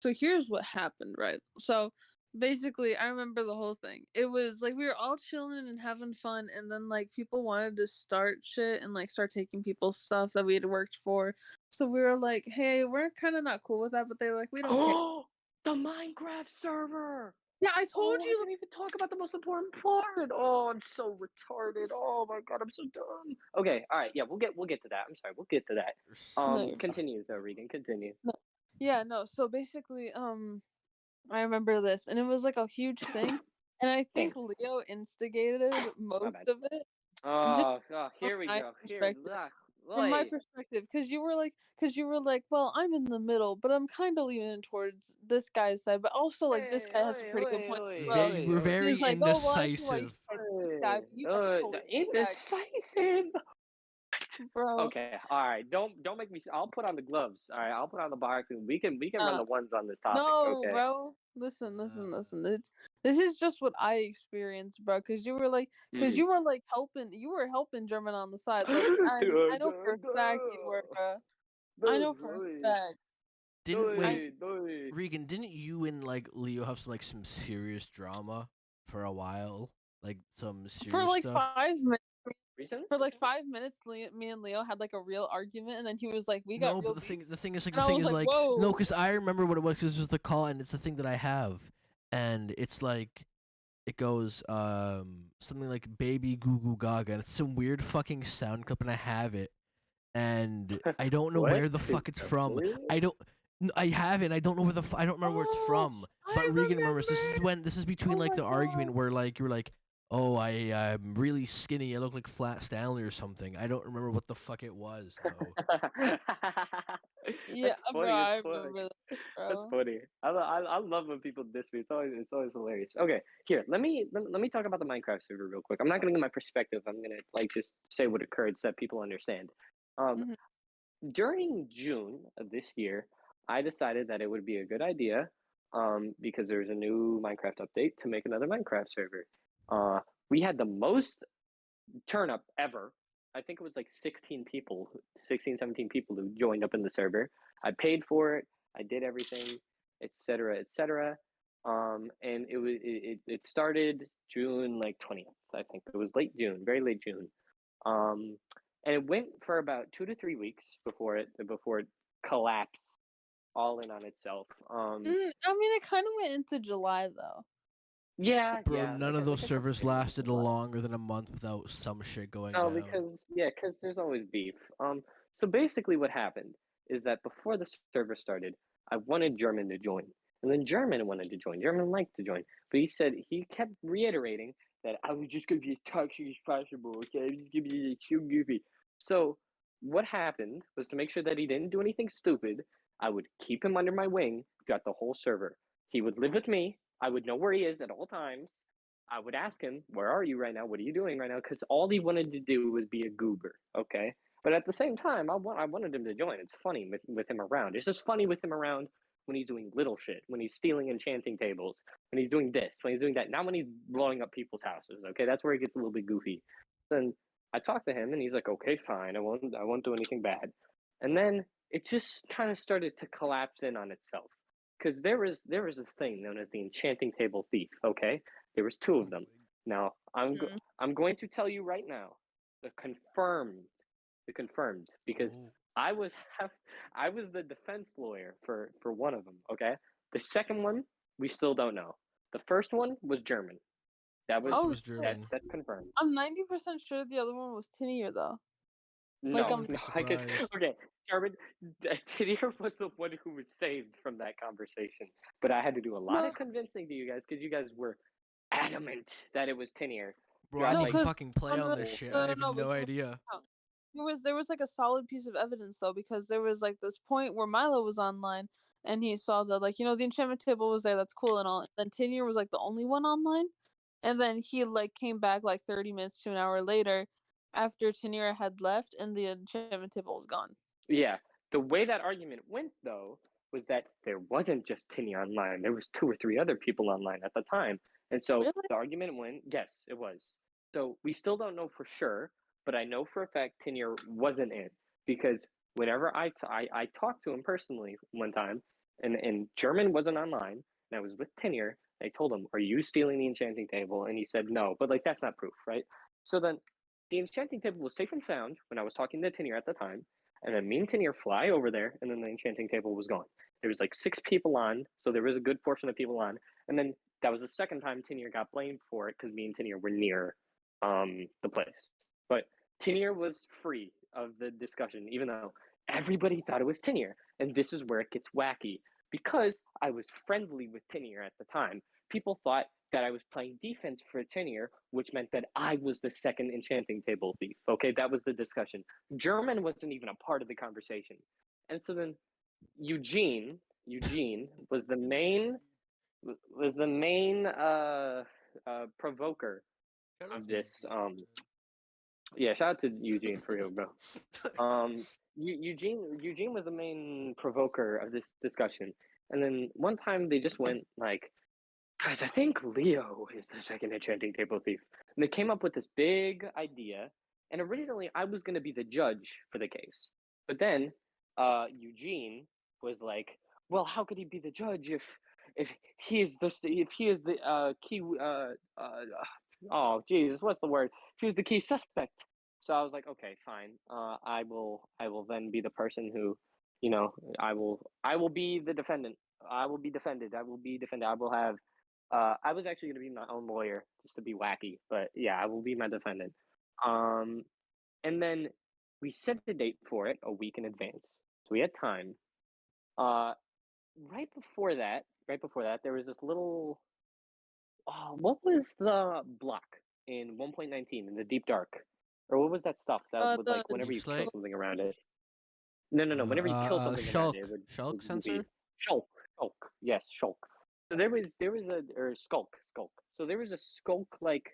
So here's what happened, right? So basically, I remember the whole thing. It was like we were all chilling and having fun, and then like people wanted to start shit and like start taking people's stuff that we had worked for. So we were like, hey, we're kind of not cool with that, but they're like, we don't care. Oh, the Minecraft server. Yeah, I told Oh, I you. didn't even talk about the most important part. Oh, I'm so retarded. Oh my God, I'm so dumb. Okay, all right, yeah, we'll get to that. I'm sorry, we'll get to that. No, you're fine. Continue though, Regan. Continue. No. Yeah, no. So basically, I remember this, and it was like a huge thing, and I Dang, think Leo instigated my most bad. of it, just Oh, oh, from here we my go. Here, perspective. ugh, From my oi, perspective, because you were like, well, I'm in the middle, but I'm kind of leaning towards this guy's side, but also like this oi, guy has a oi, pretty good oi, point as oi, well. You were oi, oi, He was very like, oh well, I see why you indecisive. should totally this guy, but you guys should totally this guy, indecisive. bro. Okay, all right. Don't make me. I'll put on the gloves. All right, I'll put on the boxing. We can run Uh, the ones on this topic. no, Okay. bro. Listen, Uh, listen, listen. This is just what I experienced, bro. Because Mm. you were like you were helping German on the side. Like, I know for a fact you were, bro. I know for a fact. didn't wait, No. Regan? Didn't you and like Leo have some serious drama for a while? Like some For serious like stuff. 5 minutes, Reason? for like 5 minutes, me and Leo had like a real argument, and then he was like, "We got No, real but beef," the and I thing was is like, like no, "Whoa." because I remember what it was because it was the call and it's the thing that I have, and it's like it goes something like baby goo goo gaga and it's some weird fucking sound clip and I have it and I don't know What where the is fuck it's the from. point? I don't. I have it. I don't know where I don't remember where it's Oh, from. I But Regan remembers. remember. This is between Oh like my the god. argument where like you were like, oh I'm really skinny. I look like Flat Stanley or something. I don't remember what the fuck it was though. Yeah, That's bro, funny as I fuck. remember that, That's bro. funny. I love when people diss me. It's always hilarious. Okay, here let me talk about the Minecraft server real quick. I'm not gonna give my perspective. I'm gonna like just say what occurred so that people understand. Um, Mhm. during June of this year, I decided that it would be a good idea, because there's a new Minecraft update to make another Minecraft server. We had the most turn up ever. I think it was like 16 people, 16, 17 people who joined up in the server. I paid for it. I did everything, etc., etc. And it started June like 20th. I think it was late June, very late June. Um, and it went for about 2 to 3 weeks before it collapsed all in on itself. I mean, it kind of went into July though. Yeah, Bro, yeah, none of those like a couple servers days. lasted longer than a month without some shit going No, down. because yeah, because there's always beef. So basically, what happened is that before the server started, I wanted German to join, and then German wanted to join. German liked to join, but he kept reiterating that I was just gonna be as toxic as possible. Okay, I was just gonna be so goofy. So what happened was to make sure that he didn't do anything stupid. I would keep him under my wing throughout the whole server. He would live with me. I would know where he is at all times. I would ask him, "Where are you right now? What are you doing right now?" Because all he wanted to do was be a goober. Okay, but at the same time, I wanted him to join. It's funny with him around. It's just funny with him around when he's doing little shit, when he's stealing enchanting tables, when he's doing this, when he's doing that. Not when he's blowing up people's houses. Okay, that's where he gets a little bit goofy. Then I talked to him, and he's like, "Okay, fine. I won't do anything bad." And then it just kind of started to collapse in on itself because there was this thing known as the enchanting table thief. Okay, there was two of them. Now Mm. I'm going to tell you right now, the confirmed, the confirmed, because Oh, I was I was the defense lawyer for one of them. Okay, the second one we still don't know. The first one was German. That was first Oh was shit! German. that's confirmed. I'm 90% sure the other one was Tinier though. No, Like, I wouldn't be no, I could. surprised. Okay, Jarman, Tenier was the one who was saved from that conversation, but I had to do a lot no, of convincing to you guys because you guys were adamant that it was Tenier Bro, I throughout no, didn't like even because fucking play no, on no, this whole shit. no, I no, have no, but no idea. there was like a solid piece of evidence though, because there was like this point where Milo was online and he saw that, like, the enchantment table was there, that's cool and all. And then Tinier was like the only one online. And then he like came back like 30 minutes to an hour later after Taniera had left and the enchantment table was gone. Yeah, the way that argument went though was that there wasn't just Tinny online. There was two or three other people online at the time, and so Really? the argument went, yes, it was. So we still don't know for sure, but I know for a fact Tinier wasn't in because whenever I talked to him personally one time, and German wasn't online, and I was with Tinier. I told him, "Are you stealing the enchanting table?" And he said no, but like that's not proof, right? So then the enchanting table was safe and sound when I was talking to Tinier at the time. And then me and Tinier fly over there, and then the enchanting table was gone. There was like 6 people on, so there was a good portion of people on. And then that was the second time Tinier got blamed for it because me and Tinier were near the place. But Tinier was free of the discussion, even though everybody thought it was Tinier. And this is where it gets wacky. Because I was friendly with Tinier at the time, people thought that I was playing defense for Tinier, which meant that I was the second enchanting table thief. Okay, that was the discussion. German wasn't even a part of the conversation. And so then Eugene was the main provoker Shout out of to you, this. Yeah, shout out to Eugene for real, bro. Eugene was the main provoker of this discussion. And then one time they just went like, guys, I think Leo is the second enchanting table thief. And they came up with this big idea. And originally, I was going to be the judge for the case. But then Eugene was like, well, how could he be the judge if he is the key oh Jesus, what's the word? If he was the key suspect. So I was like, okay, fine. I will then be the person who, you know, I will be the defendant. I will be defended. I will be defended. I will have I was actually going to be my own lawyer just to be wacky, but yeah, I will be my defendant. Um, and then we set the date for it a week in advance, so we had time. Uh, right before that, there was this little. What was the block in 1.19 in the deep dark, or what was that stuff that would like The whenever Deep you kill Slate? something around it? No, no, no. Whenever you kill something around it, Shulk. it Shulk would be sensor? shulk, shulk. Yes, shulk. So there was a or skulk. So there was a skulk like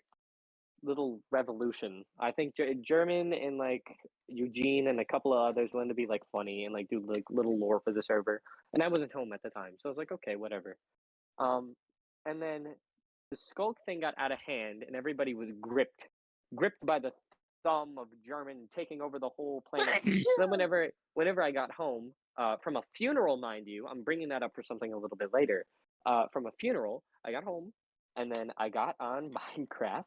little revolution. I think German and like Eugene and a couple of others wanted to be like funny and like do like little lore for the server. And I wasn't home at the time, so I was like, okay, whatever. Um, and then the skulk thing got out of hand, and everybody was gripped by the thumb of German taking over the whole planet. So then, whenever I got home from a funeral, mind you, I'm bringing that up for something a little bit later. From a funeral, I got home, and then I got on Minecraft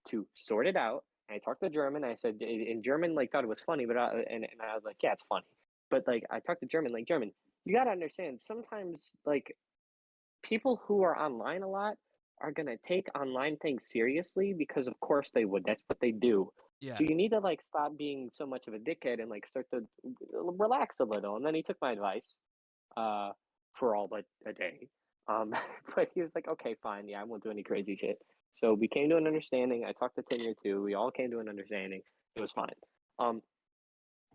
to sort it out. And I talked to German. I said, in German, like thought it was funny, but and I was like, yeah, it's funny. But like, I talked to German, like German. You gotta understand. Sometimes, like people who are online a lot are going to take online things seriously because of course they would, that's what they do. Yeah. So you need to like stop being so much of a dickhead and like start to relax a little. And then he took my advice uh for all but a day. But he was like, okay, fine, yeah, I won't do any crazy shit. So we came to an understanding. I talked to Tenure too. We all came to an understanding. It was fine. um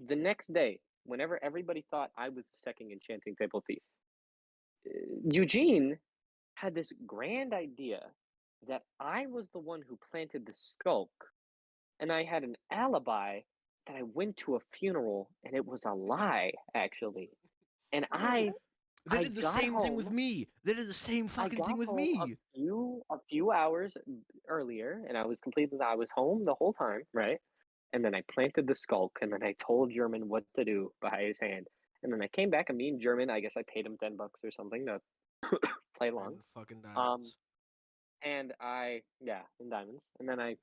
the next day, whenever everybody thought I was the second enchanting table thief, Eugene had this grand idea that I was the one who planted the skulk, and I had an alibi that I went to a funeral and it was a lie, actually. And Bro, they I did the got same thing with home. me. They did the same I fucking thing got with home me. a few hours earlier, and I was home the whole time, right? And then I planted the skulk, and then I told German what to do by his hand. And then I came back, and me and German, I guess I paid him $10 or something to play along. And fucking Um, diamonds. and yeah, in diamonds. And then I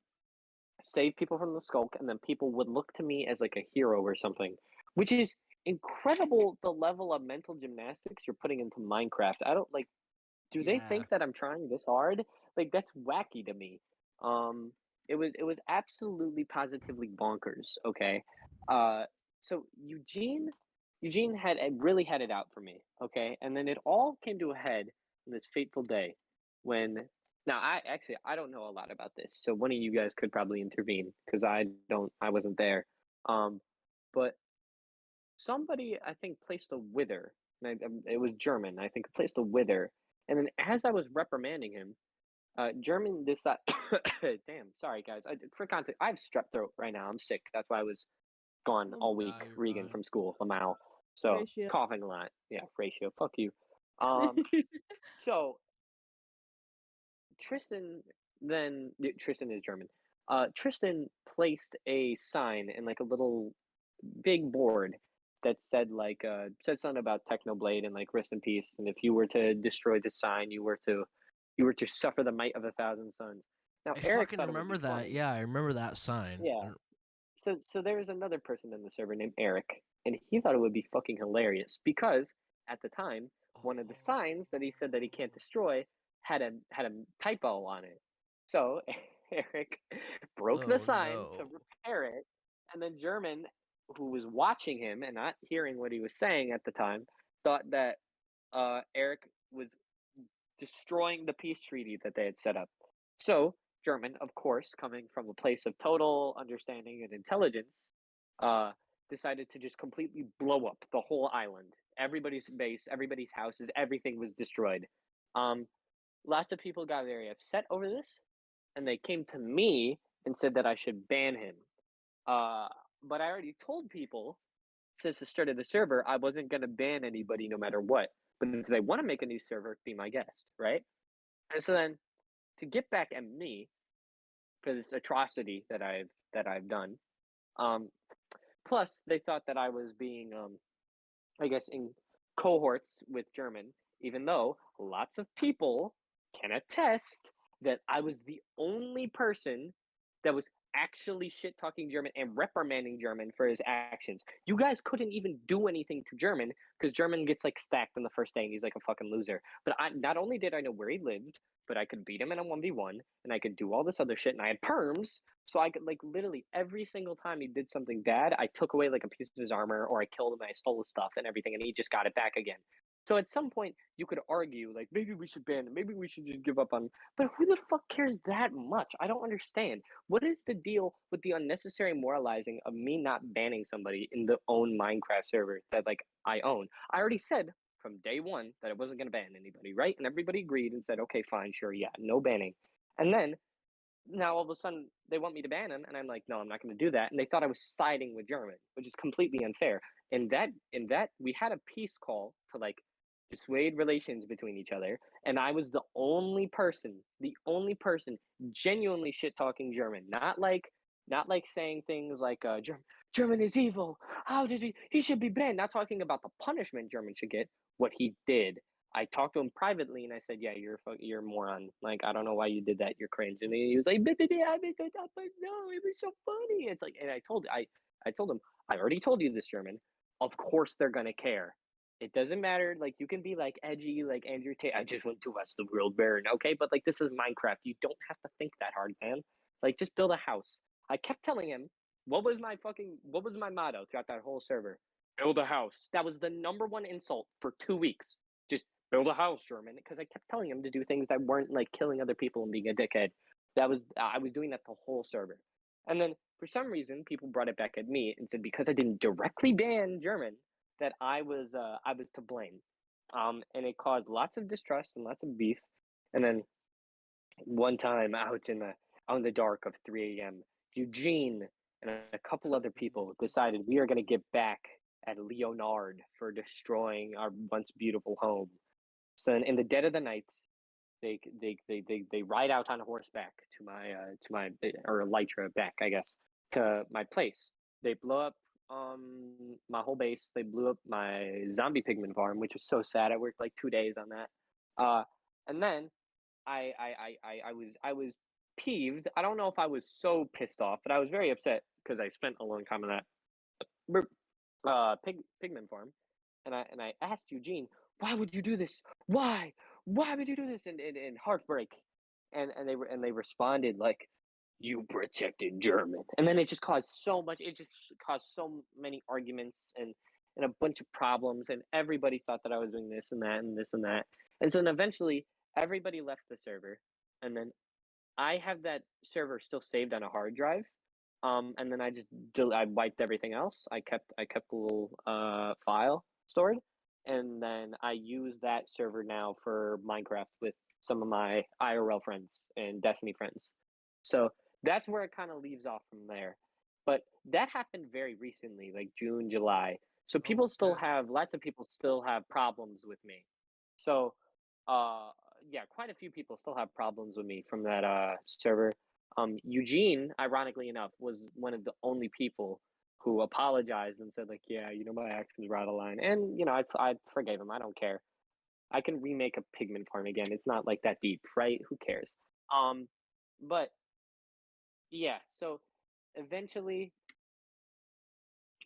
saved people from the skulk, and then people would look to me as like a hero or something, which is incredible. The level of mental gymnastics you're putting into Minecraft. I don't like. Do they Yeah. think that I'm trying this hard? Like that's wacky to me. Um, it was absolutely positively bonkers. Okay. So Eugene really had it out for me, okay? And then it all came to a head on this fateful day when now I don't know a lot about this, so one of you guys could probably intervene because I wasn't there. But somebody I think placed a wither. It was German. I think placed a wither, and then as I was reprimanding him, German decided. Damn, sorry guys. For context, I have strep throat right now. I'm sick. That's why I was gone all week. You're Regan fine. from school, Lamau. So Ratio. coughing a lot. Yeah, ratio. Fuck you. Um. So Tristan Tristan is German. Tristan placed a sign in like a little big board that said said something about Technoblade and like rest in peace. And if you were to destroy the sign, you were to suffer the might of 1,000 suns. Now I Eric fucking thought it would remember be that. funny. Yeah, I remember that sign. Yeah. So there was another person in the server named Eric, and he thought it would be fucking hilarious because at the time one of the signs that he said that he can't destroy had a typo on it. So Eric broke the Oh sign to no. repair it, and then German, who was watching him and not hearing what he was saying at the time, thought that Eric was destroying the peace treaty that they had set up. So German, of course, coming from a place of total understanding and intelligence, uh, decided to just completely blow up the whole island. Everybody's base, everybody's houses, everything was destroyed. Um, Lots of people got very upset over this, and they came to me and said that I should ban him. Uh, but I already told people since the start of the server I wasn't going to ban anybody no matter what. But if they want to make a new server, be my guest, right? And so then to get back at me for this atrocity that I've done, um, plus they thought that I was being I guess in cohorts with German, even though lots of people can attest that I was the only person that was actually shit talking German and reprimanding German for his actions. You guys couldn't even do anything to German because German gets like stacked on the first day and he's like a fucking loser. But I not only did I know where he lived, but I could beat him in a 1v1 and I could do all this other shit and I had perms. So I could like literally every single time he did something bad, I took away like a piece of his armor or I killed him and I stole his stuff and everything and he just got it back again. So at some point you could argue like maybe we should ban him, maybe we should just give up on him. But who the fuck cares that much? I don't understand. What is the deal with the unnecessary moralizing of me not banning somebody in the own Minecraft server that like I own? I already said from day one that I wasn't gonna ban anybody, right? And everybody agreed and said, okay, fine, sure, yeah, no banning. And then now all of a sudden they want me to ban him and I'm like no, I'm not going to do that, and they thought I was siding with German, which is completely unfair. And that we had a peace call to like dissuade relations between each other, and I was the only person genuinely shit talking German, not like saying things like German is evil, how did he should be banned, not talking about the punishment German should get, what he did. I talked to him privately and I said, "Yeah, you're a moron. Like, I don't know why you did that. You're cringe." And he was like, "But no, it was so funny." It's like, and I told him, "I already told you this, German. Of course they're gonna care. It doesn't matter. Like, you can be like edgy, like Andrew Tate. I just went to West the World Baron, okay? But like, this is Minecraft. You don't have to think that hard, man. Like, just build a house." I kept telling him what was my motto throughout that whole server? Build a house. That was the number one insult for 2 weeks. Just build a house, German, because I kept telling him to do things that weren't like killing other people and being a dickhead. I was doing that the whole server. And then for some reason people brought it back at me and said because I didn't directly ban German that I was to blame. And it caused lots of distrust and lots of beef. And then one time out in the dark of 3 a.m., Eugene and a couple other people decided we are going to get back at Leonard for destroying our once beautiful home. So in the dead of the night, they ride out on horseback to my or Elytra back, I guess, to my place. They blow up my whole base. They blew up my zombie pigman farm, which was so sad. I worked like 2 days on that. And then I was peeved. I don't know if I was so pissed off, but I was very upset because I spent a long time on that pigman farm, and I asked Eugene, why would you do this? Why? Why would you do this? And heartbreak, and they responded like, you protected German. And then it just caused so much, it just caused so many arguments and a bunch of problems. And everybody thought that I was doing this and that and this and that. And so then eventually everybody left the server. And then I have that server still saved on a hard drive. And then I wiped everything else. I kept a little file stored, and then I use that server now for Minecraft with some of my IRL friends and Destiny friends. So that's where it kind of leaves off from there. But that happened very recently, like June, July. So people still Okay. have lots of people still have problems with me. So uh yeah, quite a few people still have problems with me from that server. Eugene, ironically enough, was one of the only people who apologized and said like, yeah, my actions were out of line, and I forgave him. I don't care. I can remake a pigment farm again. It's not like that deep, right? Who cares? Um, but yeah, so eventually,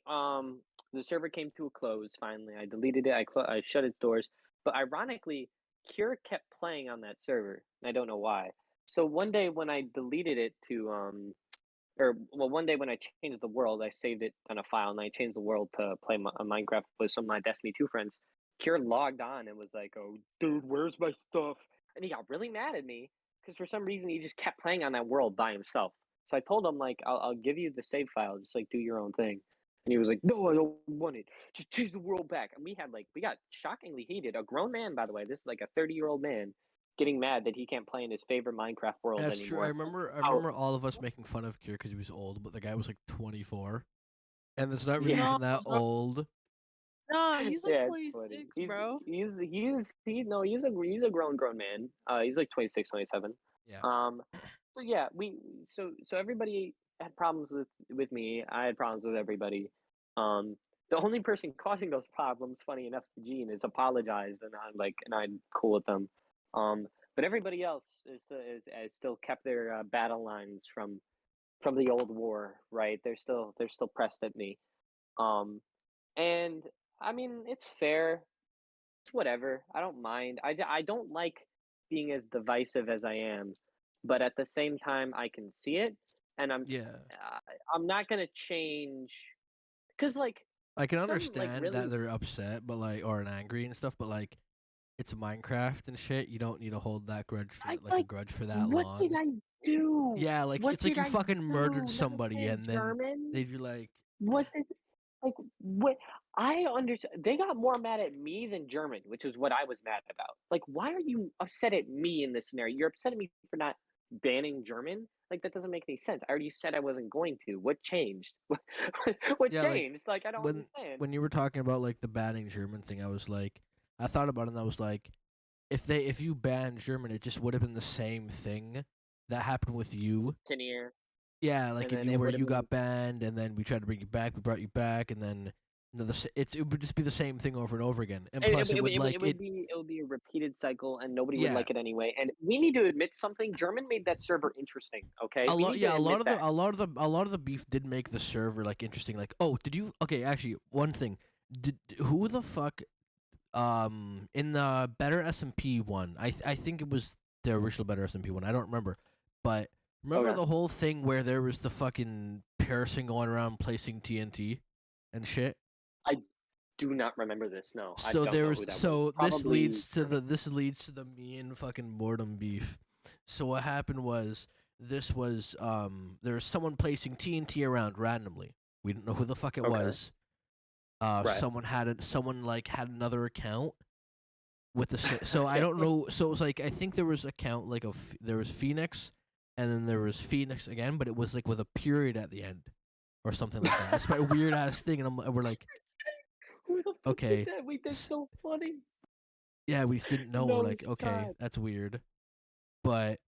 um, the server came to a close. Finally, I deleted it. I shut its doors. But ironically, Cure kept playing on that server. I don't know why. So one day when I deleted it to or well, one day when I changed the world, I saved it on a file and I changed the world to play Minecraft with some of my Destiny 2 friends. Kieran logged on and was like, "Oh, dude, where's my stuff?" And he got really mad at me because for some reason he just kept playing on that world by himself. So I told him like, "I'll give you the save file, just like do your own thing." And he was like, "No, I don't want it. Just change the world back." And we got shockingly heated. A grown man, by the way. This is like a 30-year-old man getting mad that he can't play in his favorite Minecraft world That's true. I anymore. remember. I Oh, remember all of us making fun of Kier because he was old, but the guy was like 24, and it's not really yeah. even No, that old. no, he's like Yeah, it's funny. 26, bro. He's a grown man. He's like 26, 27. Yeah. Um, so yeah, so everybody had problems with me. I had problems with everybody. Um, the only person causing those problems, funny enough, Gene, is apologized, and I'm cool with them. Um, but everybody else is still kept their battle lines from the old war, right? They're still pressed at me. Um, and I mean, it's fair. It's whatever. I don't mind. I don't like being as divisive as I am, but at the same time, I can see it, and Yeah. I'm not gonna change because like I can some like understand that really they're upset, but like, or angry and stuff, but like, it's Minecraft and shit. You don't need to hold that grudge for I like a like grudge for that what did long. I do? Yeah, like What it's like did you I fucking murdered do? Never somebody, played and then German. they'd be like, What did like what I understand? They got more mad at me than German, which is what I was mad about. Like, why are you upset at me in this scenario? You're upset at me for not banning German. Like that doesn't make any sense. I already said I wasn't going to. What changed? What yeah, like changed? Like I don't when understand. when you were talking about like the banning German thing, I was like, I thought about it and I was like, if you banned German, it just would have been the same thing that happened with you. Kinnear, Yeah, like and in then you it where would have you been got banned, and then we tried to bring you back. We brought you back, and then it would just be the same thing over and over again. And plus, it would it like would be a repeated cycle, and nobody would yeah, like it anyway. And we need to admit something. German made that server interesting. Okay, a we lot. need to Yeah, admit that. a lot of the beef did make the server like interesting. Like, oh, did you? Okay, actually, one thing. Who the fuck in the Better SMP one? I think it was the original Better SMP one. I don't remember, but remember Okay. the whole thing where there was the fucking person going around placing TNT and shit. I do not remember this. No, I So don't know there's who that was. so Probably German. this leads to the me and fucking boredom beef. So what happened was this was there was someone placing TNT around randomly. We didn't know who the fuck it Okay. was. Right. Someone like had another account with the so I don't know. So it was like I think there was account like there was Phoenix, and then there was Phoenix again, but it was like with a period at the end or something like that. It's a weird ass thing, and we're like, Who the fuck did okay, that? Wait, that's so funny. yeah, we just didn't know. We're No like, okay, shot. that's weird. But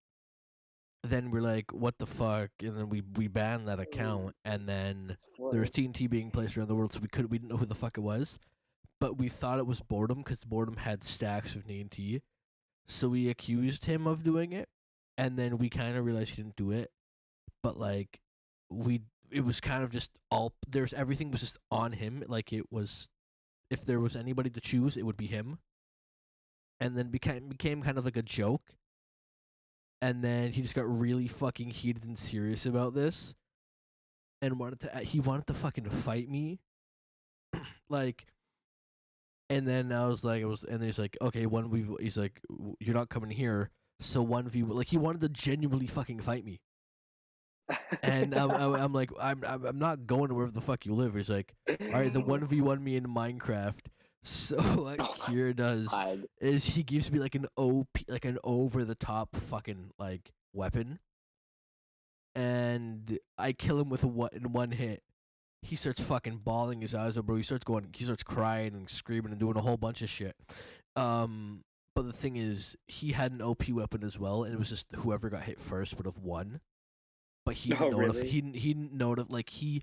then we're like, what the fuck? And then we banned that Oh, account, and then that's there was funny. TNT being placed around the world, so we didn't know who the fuck it was. But we thought it was Boredom because Boredom had stacks of TNT. So we accused him of doing it, and then we kind of realized he didn't do it. But like, we it was kind of just all there's everything was just on him. Like it was, if there was anybody to choose, it would be him. And then became kind of like a joke. and then he just got really fucking heated and serious about this, and he wanted to fucking fight me, like. And then I was like, and then he's like, okay, he's like, you're not coming here, so 1v, like he wanted to genuinely fucking fight me. And I'm like, I'm not going to wherever the fuck you live. He's like, all right, the 1v1 me in Minecraft. So what Kira does God. is he gives me like an OP, like an over the top fucking like weapon, and I kill him with in one hit. He starts fucking bawling his eyes out, bro. He starts crying and screaming and doing a whole bunch of shit. But the thing is, he had an OP weapon as well, and it was just whoever got hit first would have won. But he didn't really? he didn't notify. Like he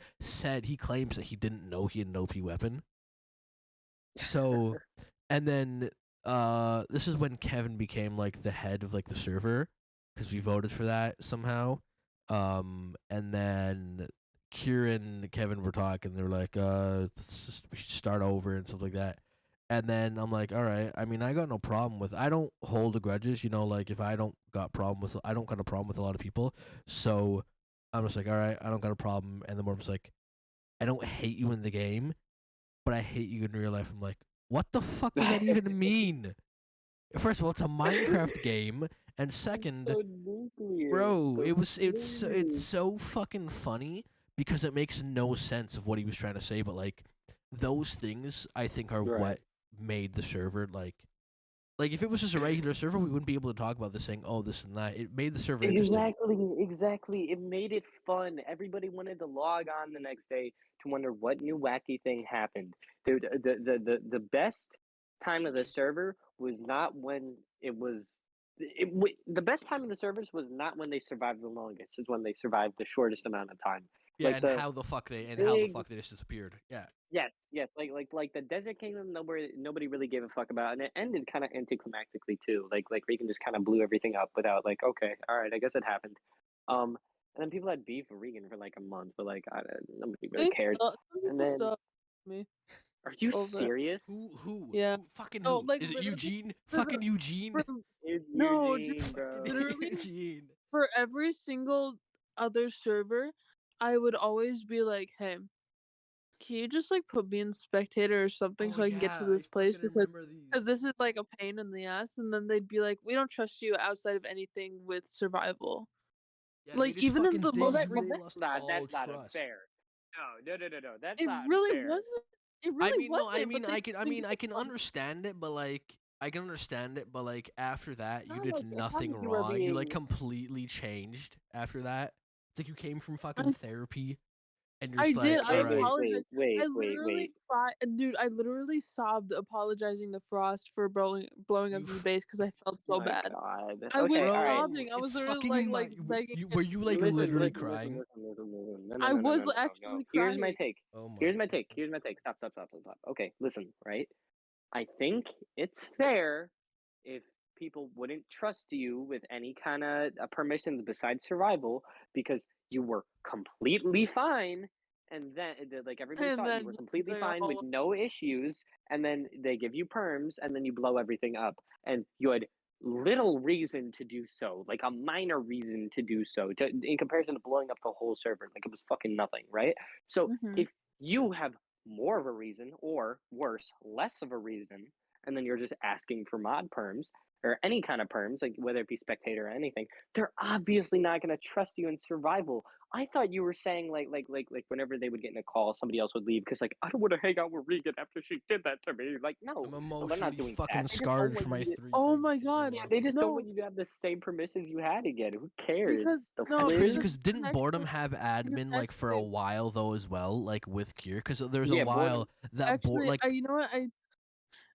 claims that he didn't know he had an OP weapon. So, and then this is when Kevin became like the head of like the server, because we voted for that somehow. And then Kieran and Kevin were talking. They were like, we should start over and stuff like that. And then I'm like, all right. I mean, I got no problem with. I don't hold the grudges, you know. Like if I don't got a problem with a lot of people. So I'm just like, all right, I don't got a problem. And the Worm's like, I don't hate you in the game, but I hate you in real life. I'm like, what the fuck does that even mean? First of all, it's a Minecraft game, and second, So nuclear. bro, So it's so fucking funny because it makes no sense of what he was trying to say, but like those things I think are Right. what made the server like if it was just a regular server, we wouldn't be able to talk about this saying, oh, this and that. It made the server interesting. Exactly. It made it fun. Everybody wanted to log on the next day to wonder what new wacky thing happened. Dude, the best time of the server was not when the best time of the servers was not when they survived the longest. It's when they survived the shortest amount of time. Yeah, Like and the how the fuck they big just disappeared. Yeah. Yes, like the Desert Kingdom, nobody really gave a fuck about, and it ended kind of anticlimactically too. Like Regan just kind of blew everything up without like, okay, all right, I guess it happened. And then people had beef with Regan for like a month, but like nobody really cared. Some And people then, stuck me are you over it. serious? Yeah. Fucking No, who? like Is it literally Eugene? for the Fucking Eugene. for It's no, just Eugene, bro. literally Eugene. for every single other server, I would always be like, "Hey, can you just like put me in spectator or something so I can get to this place because this is like a pain in the ass." And then they'd be like, "We don't trust you outside of anything with survival." Yeah, they Like just even in fucking the dig most you. They lost all That's not trust. unfair. No. That's it not really fair. wasn't. It I really mean, no, I wasn't. mean, But they I can um, understand it, but like, after that, you did It's not nothing like you were wrong. You like being. completely changed after that. It's like you came from fucking I therapy, and you're I just did. like, I all right. apologized. I literally cried, dude. I literally sobbed apologizing to Frost for blowing up You his base because I felt so My bad. God. I was Okay, all right. bro, sobbing. I it's was literally fucking like begging were him. you like Listen, literally listen, listen, crying? listen, listen, listen. I was No. actually Here's my crying. take. Oh my Here's my god. take. Here's my take. Stop. Okay, listen, right? I think it's fair if people wouldn't trust you with any kind of permissions besides survival because you were completely fine and then like everybody And thought you then were just completely like a fine with whole no issues and then they give you perms and then you blow everything up and you had little reason to do so, like a minor reason to do so in comparison to blowing up the whole server, like it was fucking nothing, right? So Mhm. if you have more of a reason or worse less of a reason and then you're just asking for mod perms or any kind of perms, like whether it be spectator or anything, they're obviously not going to trust you in survival. I thought you were saying like whenever they would get in a call, somebody else would leave because like I don't want to hang out with Regan after she did that to me. Like I'm no, they're not emotionally doing fucking that. They just don't scarred want for my you to. 3 Oh pegs. my god. Yeah, they just don't No, want you to have the same permissions you had again. Who because cares? The no, That's crazy fling. because because didn't next Boredom thing, have admin like for a thing, while though as well, like with Kier? Because there's a Yeah, boredom. while that actually, like you know what?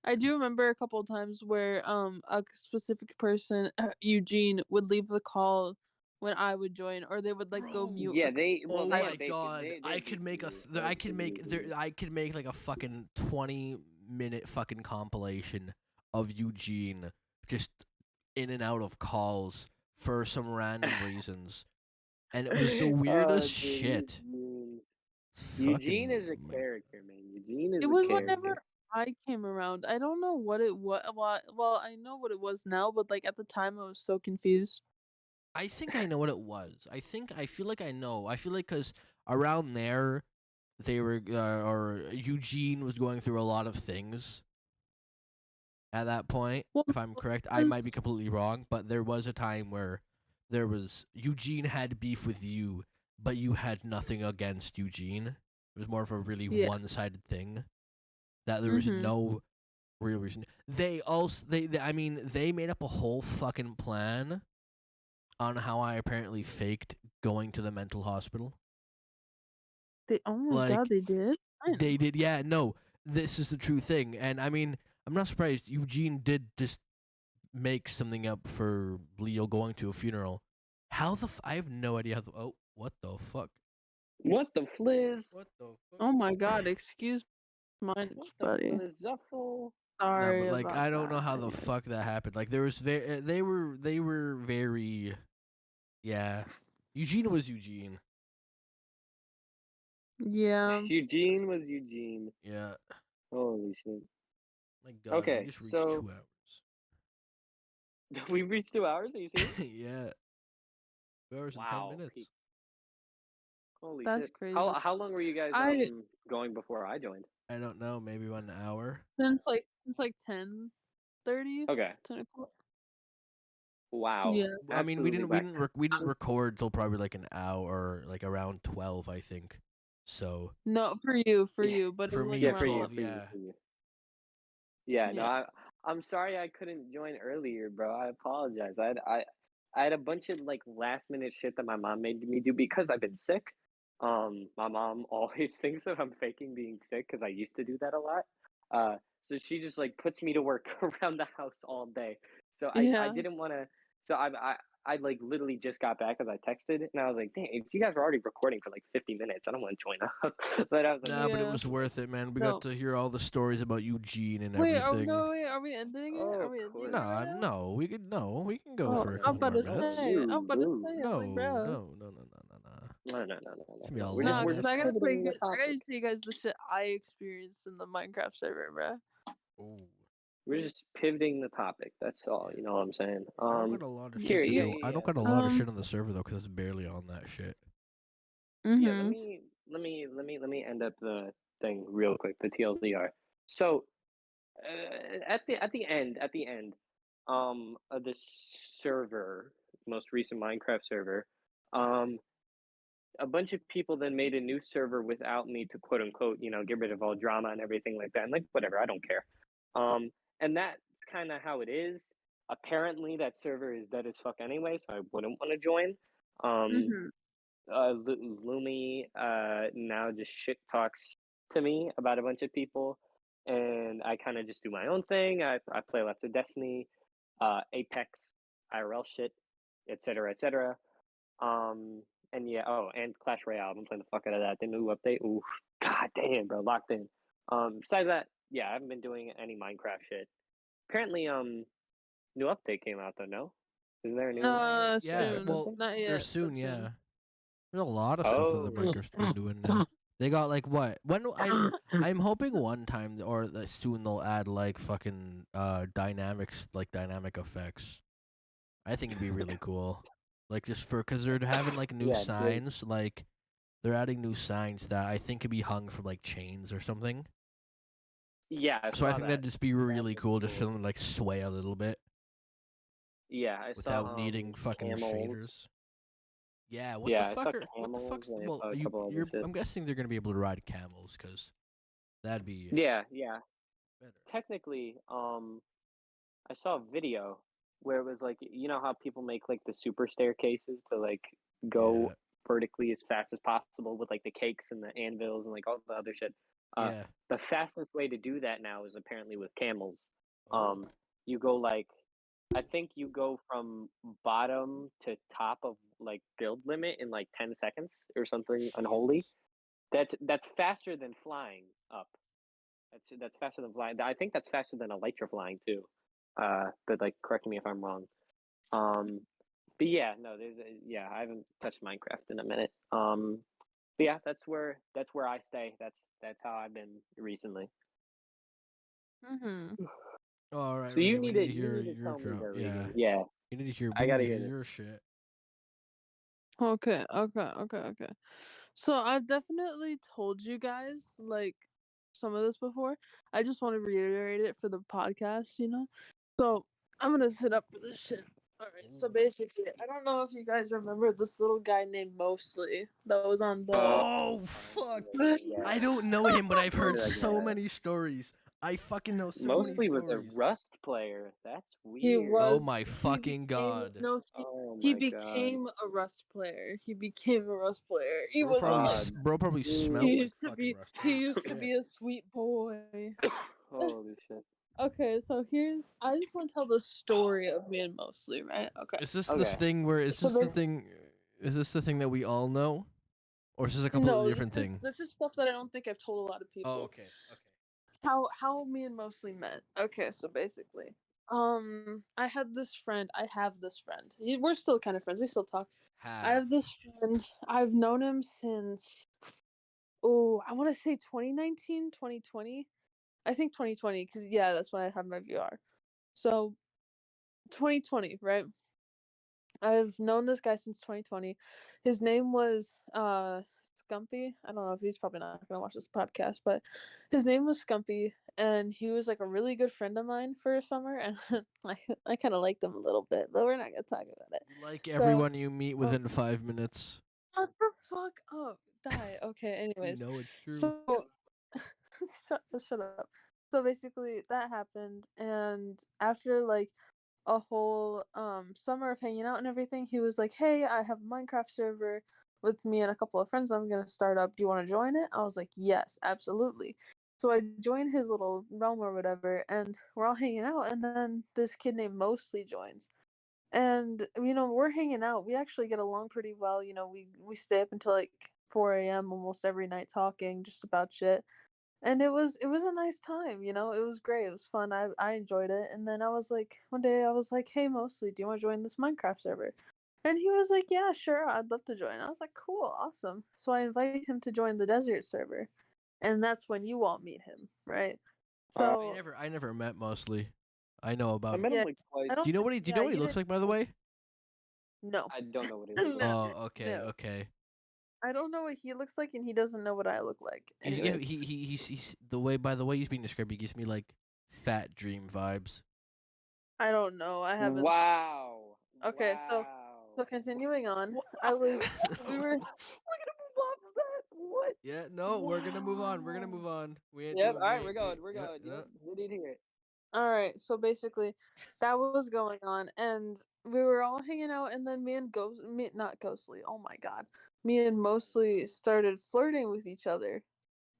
I do remember a couple of times where a specific person, Eugene, would leave the call when I would join, or they would like go bro. mute Yeah, they well Oh they my have basic god, they have basic rules. They have basic rules. I could make like a fucking 20-minute fucking compilation of Eugene just in and out of calls for some random reasons, and it was the weirdest Dude, shit. Eugene Fucking is a my character, man. Eugene It is a was character. whenever I came around. I don't know what it was. Well, I know what it was now, but like at the time, I was so confused. I think I know what it was. I feel like I know. I feel like because around there, they were or Eugene was going through a lot of things at that point. Well, If I'm correct, I because might be completely wrong, but there was a time where there was Eugene had beef with you, but you had nothing against Eugene. It was more of a really yeah. one-sided thing that there was Mhm. no real reason. They also I mean they made up a whole fucking plan on how I apparently faked going to the mental hospital. Oh my god, Like they did. they did, yeah. No, this is the true thing, and I mean I'm not surprised. Eugene did just make something up for Leo going to a funeral. How the I have no idea how the what the fuck? What the fliz? What the fuck? Oh my god, excuse my What the buddy. flizzuffle? No, Sorry but like about I don't know that. how the fuck that happened. Like there was they were very yeah. Eugene was Eugene. Yeah. Eugene was Eugene. Yeah. Holy shit. My God, we Okay, just reached so 2 hours. we reached 2 hours. Are you serious? Yeah, 2 hours and ten Wow. minutes. Holy That's shit. crazy. How long were you guys I going before I joined? I don't know, maybe 1 hour. since 10:30, Okay. 10 o'clock. Wow. Yeah. I mean, Absolutely whack. we didn't record till probably like an hour, like around 12, I think. So No, for Yeah. you, but it for was like me, Yeah, around 12, 11. for you, yeah. for you. Yeah, no, Yeah. I'm sorry I couldn't join earlier, bro. I apologize. I had a bunch of like last minute shit that my mom made me do because I've been sick. My mom always thinks that I'm faking being sick because I used to do that a lot. So she just like puts me to work around the house all day. So I Yeah. didn't want to. So I like literally just got back as I texted and I was like, dang, if you guys were already recording for like 50 minutes, I don't want to join up. But I was like, Nah, let me but it Yeah. was just worth it, man. We got No. to hear all the stories about Eugene and Wait, everything. are we ending it? Are Of we ending course. it right now? No, we can go Oh, for a I'm couple about more to minutes. say. I'm about to No, say. I'm No, like, bro. no, no, no, no, no, no. no, It's gonna be a no. Nah, long We're because just ass. I gotta tell pivoting the I topic. gotta tell you guys the shit I experienced in the Minecraft server, bro. Oh, We're just pivoting the topic. That's all. yeah. You know what I'm saying? I don't got a lot of Here, shit to yeah, You, do. yeah, I don't yeah. got a lot of shit on the server though, because it's barely on that shit. Yeah, mhm. let me end up the thing real quick. The TLDR. So, at the end, of the server, most recent Minecraft server, um, a bunch of people then made a new server without me to quote unquote, you know, get rid of all drama and everything like that. And like, whatever, I don't care. And that's kind of how it is. Apparently, that server is dead as fuck anyway, so I wouldn't want to join. Um, Mhm. Lumi now just shit talks to me about a bunch of people, and I kind of just do my own thing. I play lots of Destiny, Apex, IRL shit, etc., etc. Um, and yeah, oh, and Clash Royale. I've been playing the fuck out of that. The new update. Ooh, god damn, bro, locked in. Besides that, yeah, I haven't been doing any Minecraft shit. Apparently, new update came out though. No, isn't there a new Yeah. Minecraft Soon. Well, update? Not there's yet, soon. but Yeah. soon. There's a lot of stuff that the Oh, Minecraft's been doing now. They got like what? I'm hoping one time or that soon they'll add like fucking dynamics like dynamic effects. I think it'd be really cool. Like just for cuz they're having like new yeah, big. signs like they're adding new signs that I think could be hung from like chains or something. Yeah, I So I saw think that. that'd just be That really looks cool just for cool. them to like sway a little bit Yeah, I saw without needing fucking camels. shaders. Yeah, Yeah, I saw what the camels fuck's and I well saw a you couple other you're shit. I'm guessing they're going to be able to ride camels cuz that'd be Yeah, yeah. better. Technically, I saw a video where it was like you know how people make like the super staircases to like go Yeah. vertically as fast as possible with like the cakes and the anvils and like all the other shit. Uh, Yeah. the fastest way to do that now is apparently with camels. Oh. You go like I think you go from bottom to top of like build limit in like 10 seconds or something unholy. Jesus. That's faster than flying up. That's faster than flying. I think that's faster than elytra flying too. But like, correct me if I'm wrong. Um, but yeah, no, yeah, I haven't touched Minecraft in a minute. But yeah, that's where I stay. That's how I've been recently. Mhm. All right, So Ray, we need to you hear need to your tell me drop. though, Yeah. Regan. Yeah, We I need to gotta hear hear this. your shit. Okay, okay. So I've definitely told you guys like some of this before. I just want to reiterate it for the podcast, you know? So I'm gonna sit up for this shit. Alright, so basically, I don't know if you guys remember this little guy named Mostly that was on the Oh fuck! Yeah. I don't know him, but I've heard Yeah. so many stories. I fucking know so many Mostly was a stories. Rust player. That's he weird. Oh was my he fucking became god! no Oh he my god. became a Rust player. He became a Rust player. He Bro was probably, like God. bro probably smelt he Dude. like used to fucking be rust. he Holy used to shit. be a sweet boy. Holy shit. Okay, so I just want to tell the story of me and Mostly, right? Okay. Is this this Okay. thing where is So this the there's thing? Is this the thing that we all know, or is this a completely no, this different this thing? this is stuff that I don't think I've told a lot of Oh, people. okay, okay. How me and Mostly met. Okay, so basically, I have this friend. We're still kind of friends. We still talk. I Have. have this friend. I've known him since I want to say 2019, 2020. I think 2020 cuz yeah, that's when I had my VR. So 2020, right? I've known this guy since 2020. His name was Scumpy. I don't know if he's probably not gonna watch this podcast, but his name was Scumpy, and he was like a really good friend of mine for a summer, and I kind of liked him a little bit, but we're not gonna talk about it. You like So, everyone you meet um, within 5 minutes. shut the fuck up, die. Okay, You anyways, know it's true. so shut up. So basically, that happened, and after like a whole summer of hanging out and everything, he was like, "Hey, I have a Minecraft server with me and a couple of friends I'm gonna start up. Do you want to join it?" I was like, "Yes, absolutely." So I joined his little realm or whatever, and we're all hanging out, and then this kid named Mostly joins. And we're hanging out. We actually get along pretty well. We stay up until like 4 a.m. almost every night talking just about shit, and it was a nice time. It was great, it was fun, I enjoyed it. And then one day I was like, "Hey, Mostly, do you want to join this Minecraft server?" And he was like, "Yeah, sure, I'd love to join." I was like, "Cool, awesome." So I invited him to join the desert server, and that's when you all meet him, right? Uh, I So never I never met Mostly. I know I about him. met him yeah, like twice. I Do you don't know think, what do you yeah, know what he you looks didn't. like, by the way? No. I don't know what he looks like. No, Oh, okay, no, okay. I don't know what he looks like, and he doesn't know what I look like. He's give Anyways, he's the way by the way he's being described, he gives me like Fat Dream vibes. I don't know, I haven't. Wow. Okay, so Wow. continuing on, Wow. we were. We're gonna move off of that. What? Yeah, no, we're gonna move on. We're gonna Wow. move on. We ain't Yep. doing. All We right, we're ain't. going. We're Yeah, going. yeah. Yep. We need to hear it. All right, so basically, that was going on, and we were all hanging out, and then not Ghostly. Oh my god, me and Mostly started flirting with each other,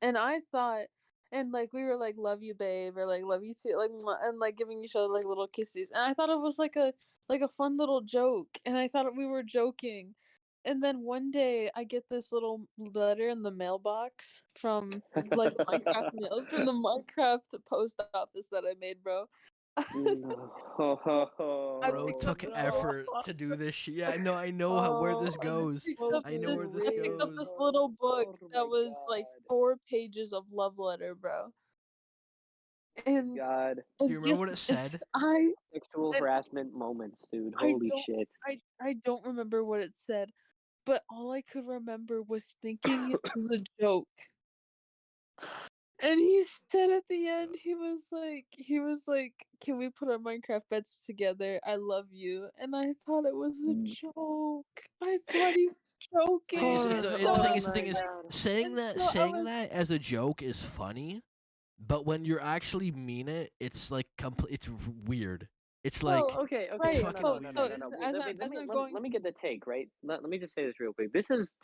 and I thought, and like we were like, "Love you, babe," or like, "Love you too," like, "Mwah," and like giving each other like little kisses, and I thought it was like a fun little joke, and I thought we were joking. And then one day I get this little letter in the mailbox from like the Minecraft mail from the Minecraft post office that I made, bro. I Bro No, picked up took this little effort to do this shit. Yeah, I know how where oh, this goes. picked up I know this where this I picked up goes. this little book oh that my was like god. 4 pages of love letter, bro. My And god. Do you remember what it said? I Sexual and harassment moments, dude. I Holy don't shit. I don't remember what it said, but all I could remember was thinking it was a joke. And he said at the end, he was like, "Can we put our Minecraft beds together? I love you." And I thought it was a joke. I thought he was Thing is, joking. it's And a, so the I thing Oh is, the was thing my is, like, god. saying and that so I saying was that as a joke is funny, but when you're actually mean it, it's like it's weird. It's like Well, okay, it's okay, right. no, no, fucking no, So no, no, so no, weird. no. Wait, as let I me, let as me, I'm let me, going, let me get the take, right? Let me just say this real quick. This is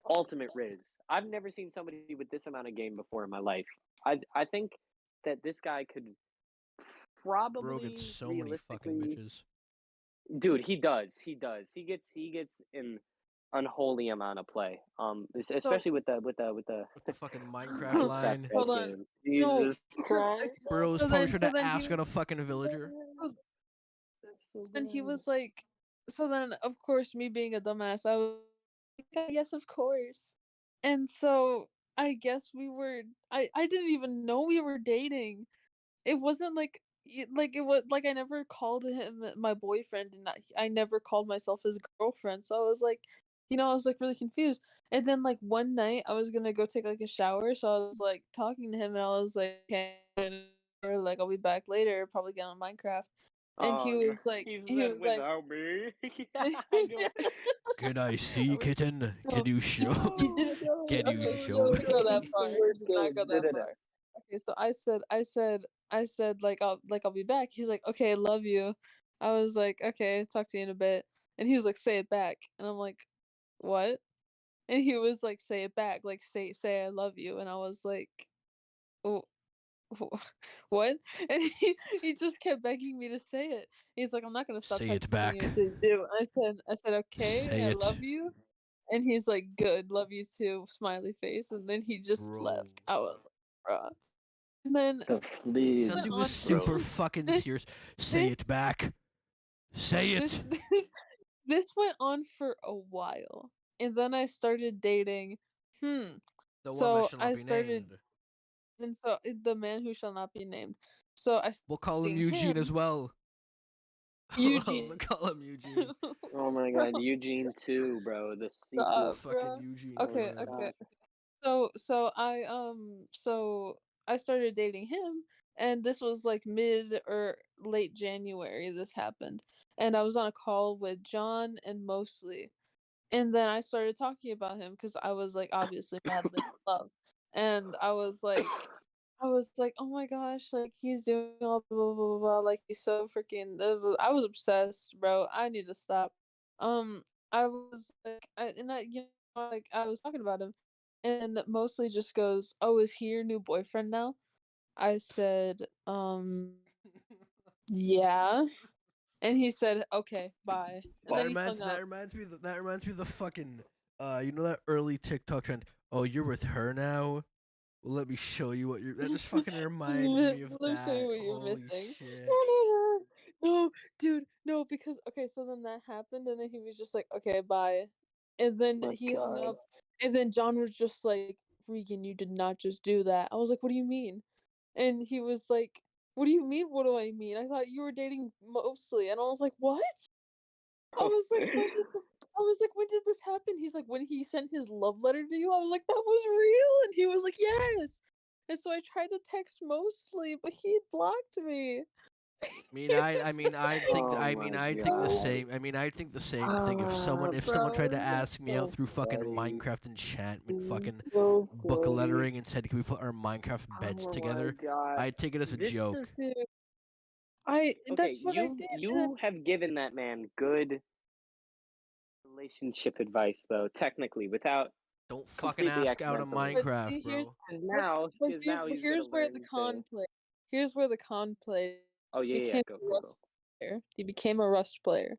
ultimate Riz. I've never seen somebody with this amount of game before in my life. I think that this guy could Bro gets probably so many fucking realistically, bitches. dude. He gets an unholy amount of play. so Especially with the With the fucking Minecraft Minecraft line. bed hold on. game. No, Jesus so, Christ. Bro's so probably then trying so to then he ask on was a fucking villager. Man, that's so and he bad. was like, so then of course me being a dumbass, I was like, yes, of course. And so I guess I didn't even know we were dating. It wasn't like like it was like I never called him my boyfriend, and I never called myself his girlfriend. So I was like, I was like really confused. And then like one night I was gonna go take like a shower, so I was like talking to him, and I was like, okay, or like I'll be back later, probably get on Minecraft. And Oh no, he he said was like, without me. Yeah, I know. Can I see, Wait, kitten? Can no, you show? he didn't go. Can you Okay, he show didn't go that me? He's the far. worst He did not go game. No, that no, no. far. Okay, so I said like I'll be back. He's like, okay, love you. I was like, okay, talk to you in a bit. And he was like, say it back. And I'm like, what? And he was like, say it back, like say I love you. And I was like, oh, what? And he just kept begging me to say it. He's like, I'm not gonna stop Say it texting you back. until you do. I said, okay, Say I it, love you. And he's like, good, love you too, smiley face. And then he just bro. left. I was like, bruh. And then So please, Sounds went like he was on super bro. fucking this serious. Say this it back. Say this it. this this went on for a while. And then I started dating. Hmm. The one that So shall not I be started, named. and so the man who shall not be named. So I started We'll call him dating Eugene as him, well. Eugene. We'll call him Eugene. Oh my Bro, God, Eugene too, bro. The We'll sequel. stop, fucking bro. Eugene Oh Okay, my him. God. okay. So I started dating him, and this was like mid or late January this happened. And I was on a call with John and Mostly. And then I started talking about him because I was like obviously madly in love. And I was like, oh my gosh, like he's doing all blah blah blah, blah, like he's so freaking. I was obsessed, bro. I need to stop. Um, I was like, like I was talking about him, and Mostly just goes, "Oh, is he your new boyfriend now?" I said, yeah. And he said, okay, bye. And then he hung That up. reminds me. That reminds me of the fucking. You know that early TikTok trend. Oh, you're with her now. Well, let me show you what you're. That just fucking reminds me of Let me show you that. what you're Holy missing. shit. No, dude, no, because okay, so then that happened, and then he was just like, okay, bye. And then My he hung God. up, and then John was just like, Regan, you did not just do that. I was like, what do you mean? And he was like, what do you mean? What do I mean? I thought you were dating Mostly. And I was like, what? I was like, when did this happen? He's like, when he sent his love letter to you. I was like, that was real. And he was like, yes. And so I tried to text Mostly, but he had blocked me. He was Oh my I'd think the God. same. I'd think the same thing if someone tried to Bro, that's ask me out so through fucking funny. Minecraft enchantment, fucking So book funny. lettering, and said, "Can we put our Minecraft beds Oh my together?" God. I'd take it as a This is joke. Dude, okay. that's what I did. And then, You have given that man good relationship advice, though. Technically, without Don't fucking completely ask out of accidentally. but Minecraft, see, bro. Because now but he's gonna here's where the learn to. con play. Here's where the con play. Oh yeah, yeah. Became Go, a go, Rust go. player. He became a Rust player.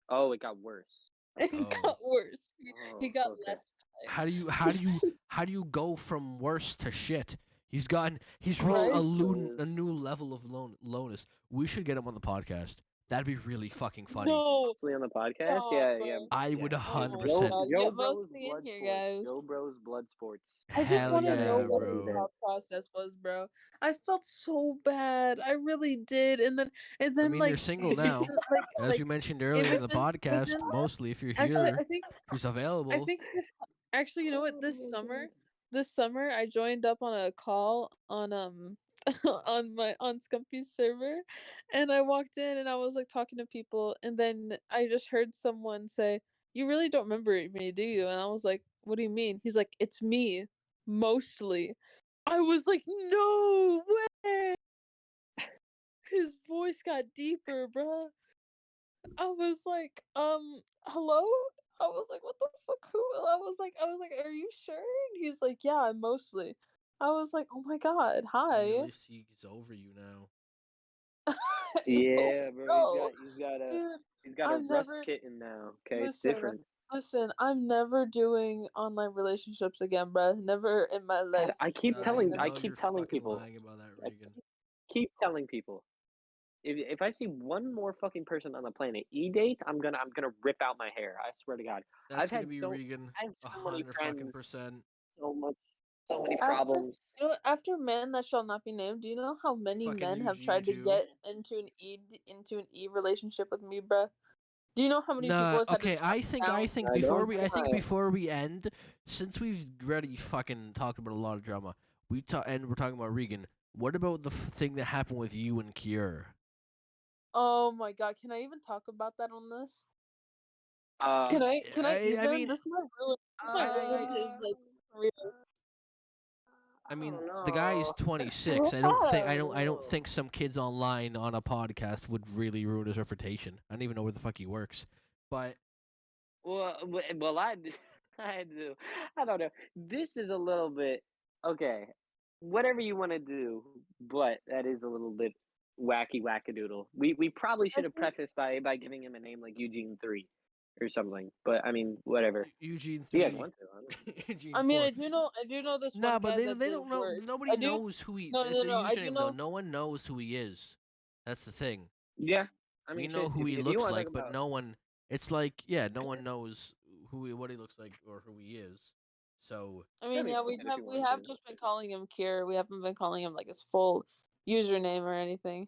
Oh, it got worse. It Oh, got worse. He Oh, got okay. less play. how do you go from worse to shit? He's reached Right? Because a new level of lowness. We should get him on the podcast. That'd be really fucking funny. No, hopefully on the podcast. stop, Yeah, yeah, bro. I yeah. would Oh my 100%. god. Joe Get Bros Mostly in Blood here, Sports. guys. Joe Bros Blood Sports. I just Hell want to know yeah, what Definitely his bro. there. thought process was, bro. I felt so bad. I really did. I And then mean, you're like single it's now, as like you mentioned it earlier in the podcast. within Mostly, if you're actually here, if he's I available. think this actually, you know what, Oh my God. this summer I joined up on a call on on Scumpy's server, and I walked in and I was like talking to people, and then I just heard someone say, "You really don't remember me, do you?" And I was like, "What do you mean?" He's like, "It's me, Mostly." I was like, "No way!" His voice got deeper, bruh. I was like, hello? I was like, what the fuck? Who? I was like, are you sure? And he's like, yeah, I'm Mostly. I was like, oh my god, I mean, at hi. least he's over you now. Yo, Yeah, bro. bro, dude, He's got a I'm rust never kitten now. Okay, it's listen, different. listen. I'm never doing online relationships again, bruh. Never in my God, life. I I know keep you're telling fucking people. lying about that, I Regan. keep telling people. If I see one more fucking person on the planet date, I'm gonna rip out my hair. I swear to God. That's I've gonna had be so Regan, I have a so many hundred fucking friends, percent. so much so many After problems. after Man That Shall Not Be Named, do you know how many Fucking men have Eugene tried to too. get into an E relationship with me, bruh? Do you know how many people Nah, have had to okay. turn I me think down? I don't. before we end, since we've already fucking talked about a lot of drama, and we're talking about Regan. What about the thing that happened with you and Kier? Oh my god, can I even talk about that on this? Uh, Can I I even? mean, This might ruin his like career. I mean, don't the guy is know. 26. I don't think some kids online on a podcast would really ruin his reputation. I don't even know where the fuck he works. But Well, I do. I don't know. This is a little bit okay. Whatever you want to do, but that is a little bit wacky wackadoodle. We probably I should have think prefaced by giving him a name like Eugene 3 or something. But I mean, whatever. Eugene If you guys 3, want to, I don't know. Eugene I mean 4. I do know this Nah, one but guy that they did don't know. worse. Nobody I do knows who he. no no It's no a no. I do username though. know No one knows who he is. That's the thing. Yeah, I We mean, know shit. who he If you looks want to like, talk but about, no one. It's like, yeah, no one knows what he looks like or who he is. So I I mean mean, yeah, fuck it if you we want have to. just been calling him Kier. We haven't been calling him like his full username or anything.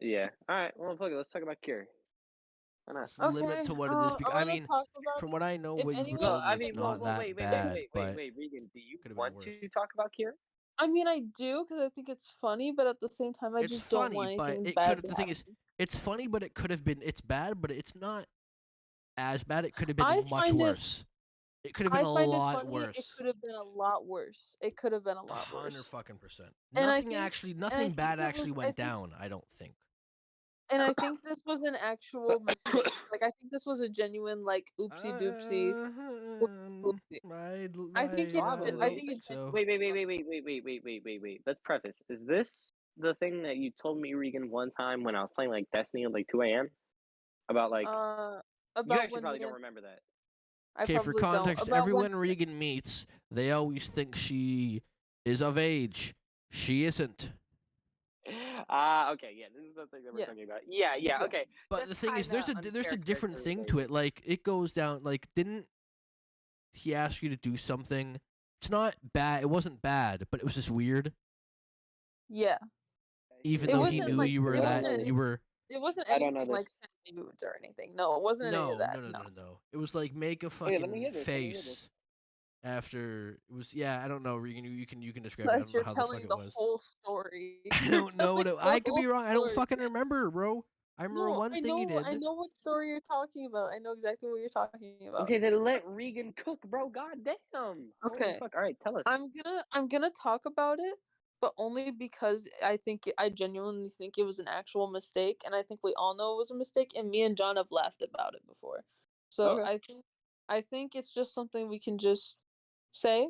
Yeah. All right. Well, fuck it. Let's talk about Cure. Why not? just limit Okay, to what it is. I'm I gonna mean, talk about from it. what I know, If what you were anyone, Well, telling me, I if it's mean, not well, that bad, but Regan. Do you could have been want worse. to talk about Cure? I mean I do because I think it's funny, but at the same time I It's just don't funny, want but anything it bad could. to The thing happen. is, it's funny, but it could have been. It's bad, but it's not as bad. It could have I been much find it worse. It could have been I a find it lot funny. It worse. could have been a lot worse. It could have been a lot Hundred worse. fucking percent. And I Nothing think actually, and I nothing think bad it actually was went down. I don't think. I think this was an actual mistake. Like I think this was a genuine like oopsie doopsie. Oopsie. I Probably. think it think so. genuinely was. Wait. Let's preface. Is this the thing that you told me, Regan, one time when I was playing like Destiny at like 2 a.m.? About like Uh, you about actually when me probably don't and remember that. I Okay, for probably don't. context, About when everyone Regan meets, they always think she is of age. She isn't. Okay, yeah, this is the thing that we're yeah talking about. Yeah, yeah. okay. But That's the thing is, kind of there's a unfair different thing to it. characterization. Like it goes down. Like didn't he ask you to do something? It's not bad. It wasn't bad, but it was just weird. Yeah. Even It though he wasn't knew like you were it I don't that know wasn't this. you were. it wasn't I don't know anything like this. sending nudes or anything. No, it wasn't any of No, that. no, no, No. no, no, no. It was like make a Okay, let me fucking hear this. Let me hear this. face after it was. Yeah, I don't know, Regan. You can describe it. I Unless don't know you're how the fuck telling it the was. whole story. I You're don't know telling what it, the I could be whole wrong. I don't story. fucking remember, bro. I remember No, one thing he I did. know what story you're talking about. I know exactly what you're talking about. Okay, then let Regan cook, bro. God damn. Holy Okay. fuck. All right, tell us. I'm gonna talk about it, but only because I genuinely think it was an actual mistake, and I think we all know it was a mistake. And me and John have laughed about it before, so Okay. I think it's just something we can just say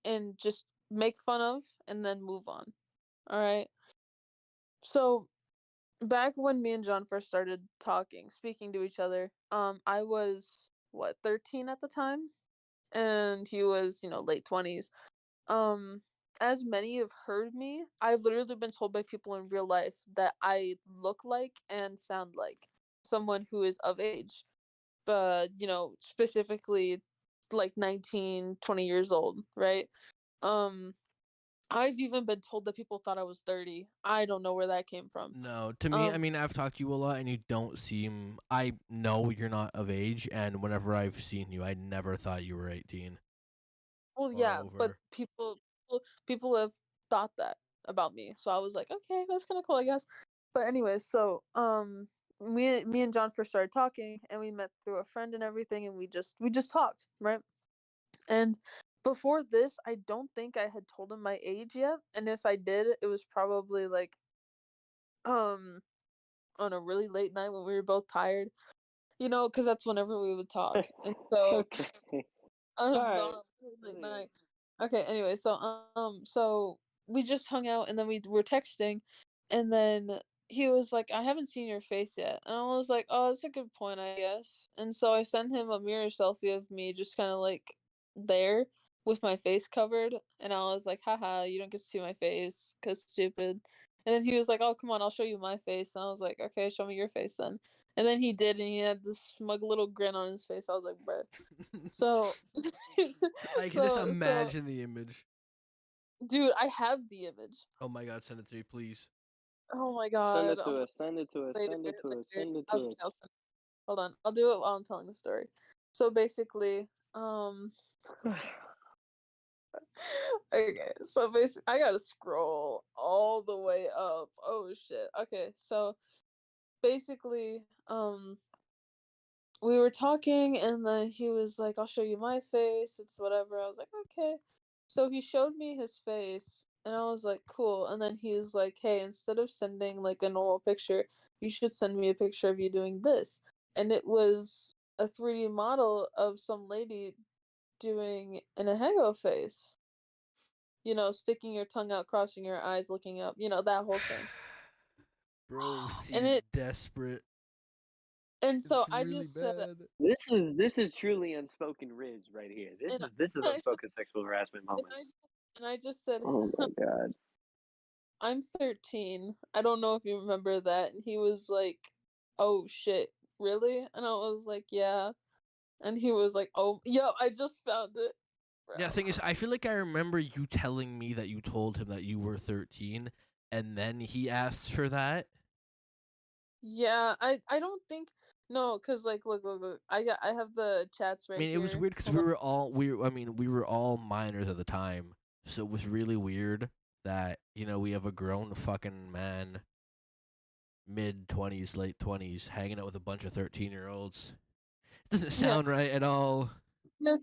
and just make fun of, and then move on. All right. So back when me and John first started speaking to each other, I was what 13 at the time, and he was late 20s. Um, as many have heard me, I've literally been told by people in real life that I look like and sound like someone who is of age. But, specifically like 19, 20 years old, right? Um, I've even been told that people thought I was 30. I don't know where that came from. No, to me, I Um, mean, I've talked to you a lot, and you don't seem. I know you're not of age, and whenever I've seen you, I never thought you were 18 well, or yeah, but over. people have thought that about me. So I was like, okay, that's kind of cool, I guess. But anyways, so me and John first started talking, and we met through a friend and everything, and we just talked, right? And before this, I don't think I had told him my age yet, and if I did, it was probably like um on a really late night when we were both tired, because that's whenever we would talk. And so Okay. on All right. a really late Yeah. night. Okay, anyway, so we just hung out and then we were texting, and then he was like, "I haven't seen your face yet," and I was like, "Oh, that's a good point, I guess." And so I sent him a mirror selfie of me just kind of like there with my face covered, and I was like, "Haha, you don't get to see my face, 'cause stupid." And then he was like, "Oh, come on, I'll show you my face," and I was like, "Okay, show me your face then." And then he did, and he had this smug little grin on his face. I was like, "Bruh." So, I can just so imagine the image. Dude, I have the image. Oh my god, send it to me, please. Oh my Send god. it to us. Send it to us. Later, Send it to us. later. Send it to Okay, I'll us. send Hold on. I'll do it while I'm telling the story. So basically, okay, so basically I gotta scroll all the way up. Oh shit. Okay, so basically, we were talking and then he was like, I'll show you my face, it's whatever. I was like, okay. So he showed me his face and I was like, cool. And then he was like, hey, instead of sending like a normal picture, you should send me a picture of you doing this. And it was a 3D model of some lady doing an Ahego face. You know, sticking your tongue out, crossing your eyes, looking up, you know, that whole thing. Bro, And seemed desperate. so It's I really just said, bad. This is truly unspoken Riz right here. This and is this is I just, unspoken sexual harassment moments. and I just said, Oh my god. I'm 13. I don't know if you remember that. And he was like, oh shit, really? And I was like, yeah. And he was like, oh, yo, I just found it, Yeah, bro. thing is, I feel like I remember you telling me that you told him that you were 13, and then he asked for that. Yeah, I don't think, no, cause like, look. I have the chats I right mean, it was here. weird because Hold on. we were all minors at the time, so it was really weird that we have a grown fucking man, mid 20s, late 20s, hanging out with a bunch of 13-year-olds. It doesn't Yeah. sound right at all. No,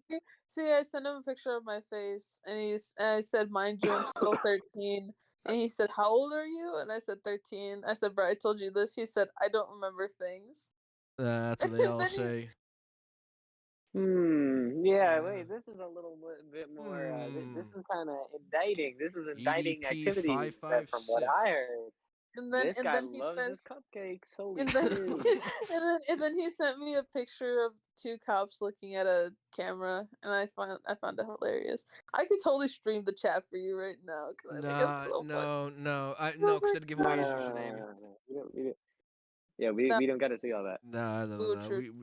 see, I sent him a picture of my face, and I said, mind you, I'm still 13. And he said, how old are you? And I said, 13. I said, bro, I told you this. He said, I don't remember things. That's what they And all then he say. Yeah. Yeah. Wait. This is a little bit more. This Hmm. is kind of indicting. This is indicting EDP activity. five That five from what I six. heard, and then this and guy then he loves said his cupcakes. Holy and then shiz. and then he sent me a picture of two cops looking at a camera, and I found it hilarious. I could totally stream the chat for you right now because I think it's Nah, so funny. no, no, no, Oh because my that'd give No, away no, his no, no, username. no, no, no. We don't. Yeah, we no, we don't got to see all that. No, no, no, ooh, no. true.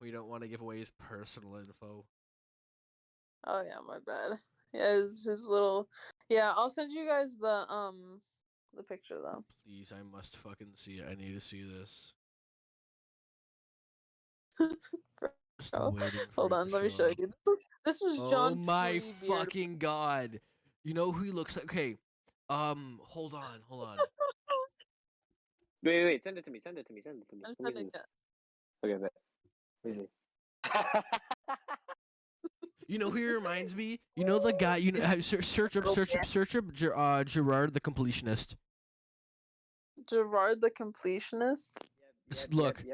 We don't want to give away his personal info. Oh yeah, my bad. Yeah, his little. Yeah, I'll send you guys the picture though. Please, I must fucking see it. I need to see this. Just Bro, waiting for hold it to on, let me show show up. you. This was Oh John my Treebeard. fucking god! You know who he looks like? Okay, hold on, hold on. Wait. Send it to me. Send it to me. Send it to me. I'm Let me see sending this. it. Okay, bet. Let me see. You know who he reminds me? You know the guy? You know, Little bit. search up, Gerard the completionist. Gerard the completionist. Just Yep. look.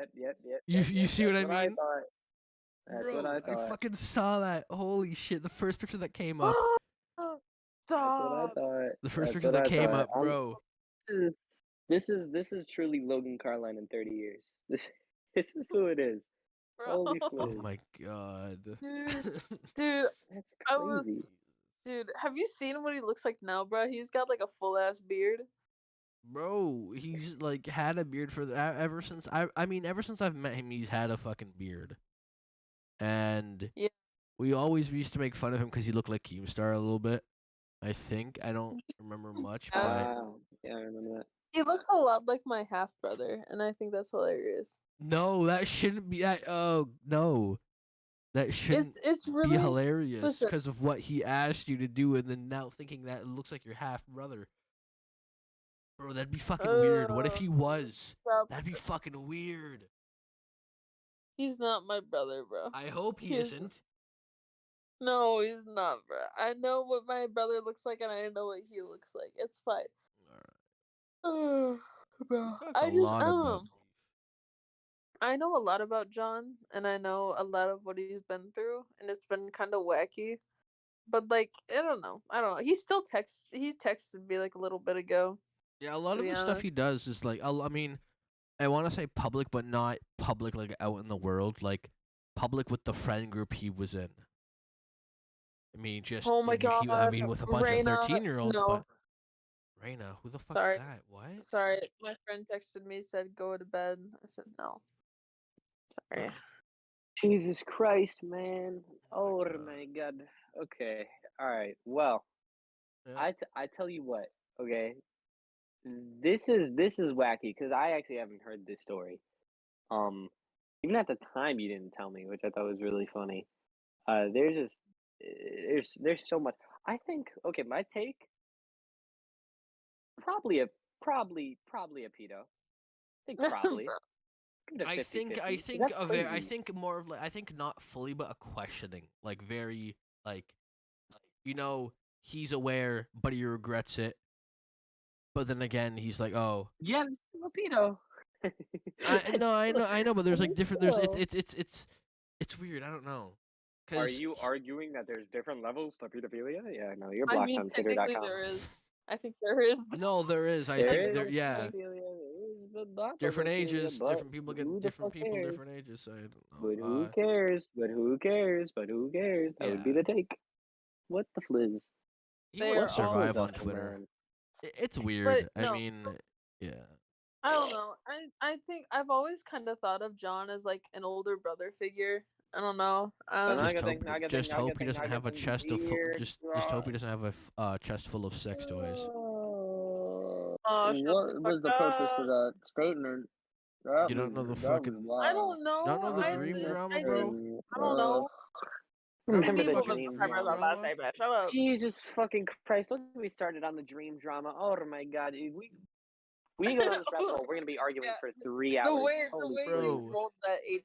You see what That's I what I mean? thought. That's what Bro, I I thought. fucking saw that. Holy shit! The first picture that came up. That's what I Stop. thought. The first That's picture what that I came thought. up, bro. This is this is truly Logan Carline in 30 years. This is who it is. Bro. Holy Oh fliz. my god. Dude, dude, That's I was, crazy. dude. Have you seen what he looks like now, bro? He's got like a full ass beard. Bro, he's like had a beard for ever since I mean ever since I've met him, he's had a fucking beard. And Yeah. we always used to make fun of him because he looked like Keemstar a little bit. I think I don't remember much, but Yeah, I remember that. He looks a lot like my half brother, and I think that's hilarious. no, that shouldn't be that. Oh no, that shouldn't It's be really hilarious listen. because of what he asked you to do, and then now thinking that it looks like your half brother. Bro, that'd be fucking weird. What if Uh, he was? stop. That'd be fucking weird. He's not my brother, bro. I hope he He's isn't. no, he's not, bro. I know what my brother looks like, and I know what he looks like. It's fine. Bro, We talked a I lot don't about know. I know a lot about John, and I know a lot of what he's been through, and it's been kind of wacky. But like, I don't know. I don't know. He texted me like a little bit ago. Yeah, a lot To of be the stuff he honest. does is like, I mean, I want to say public, but not public like out in the world, like public with the friend group he was in. I mean, just Oh my god, I mean, with a bunch of Reina. 13-year-olds, but No, Reina, who the fuck's sorry, that? What? sorry. My friend texted me, said go to bed. I said no. Sorry. Jesus Christ, man. Oh my Oh god. my god. Okay. All right. Well, Yeah. I tell you what, okay. This is wacky because I actually haven't heard this story. Um, Even at the time you didn't tell me, which I thought was really funny. There's just there's so much. I think okay, my take probably a probably a pedo. I think probably give it a I 50 think I 50. think That's a very I crazy. think more of like I think not fully but a questioning like very like you know he's aware but he regrets it but then again he's like oh Yeah, it's still a pedo. I no I know but there's like It's different there's still. it's weird I don't know Are because you arguing that there's different levels to pedophilia? Yeah, no, you're I blocked mean, on technically Twitter.com. there is. I think there is. no there is I There think is there yeah pedophilia, there is not different pedophilia, ages but different people who get the different fuck people cares? different ages so I don't But know who cares? But who cares? But who cares? That would be yeah the take. What the flizz? he They wouldn't are What the all. flizz survive on up, Twitter man? it's But weird I no, mean yeah I don't know. I think I've always kind of thought of John as like an older brother figure. I don't know. Just hope, just hope he doesn't have a Nagatang, chest of, weird. just hope he doesn't have a chest full of sex toys. Oh, shut the What fuck was the purpose of up. that statement? You don't know the That was fucking, I wild. don't you don't know. know the dream drama, bro. I don't know. You don't Leave know me the Remember the moving. fucking dream dream drama? drama. Shut up. Jesus fucking Christ! Don't get me started on the dream drama. Oh my God, we go down this rabbit hole. We're gonna be arguing Yeah, for 3 hours. the Holy way flizz! you Bro, rolled that age,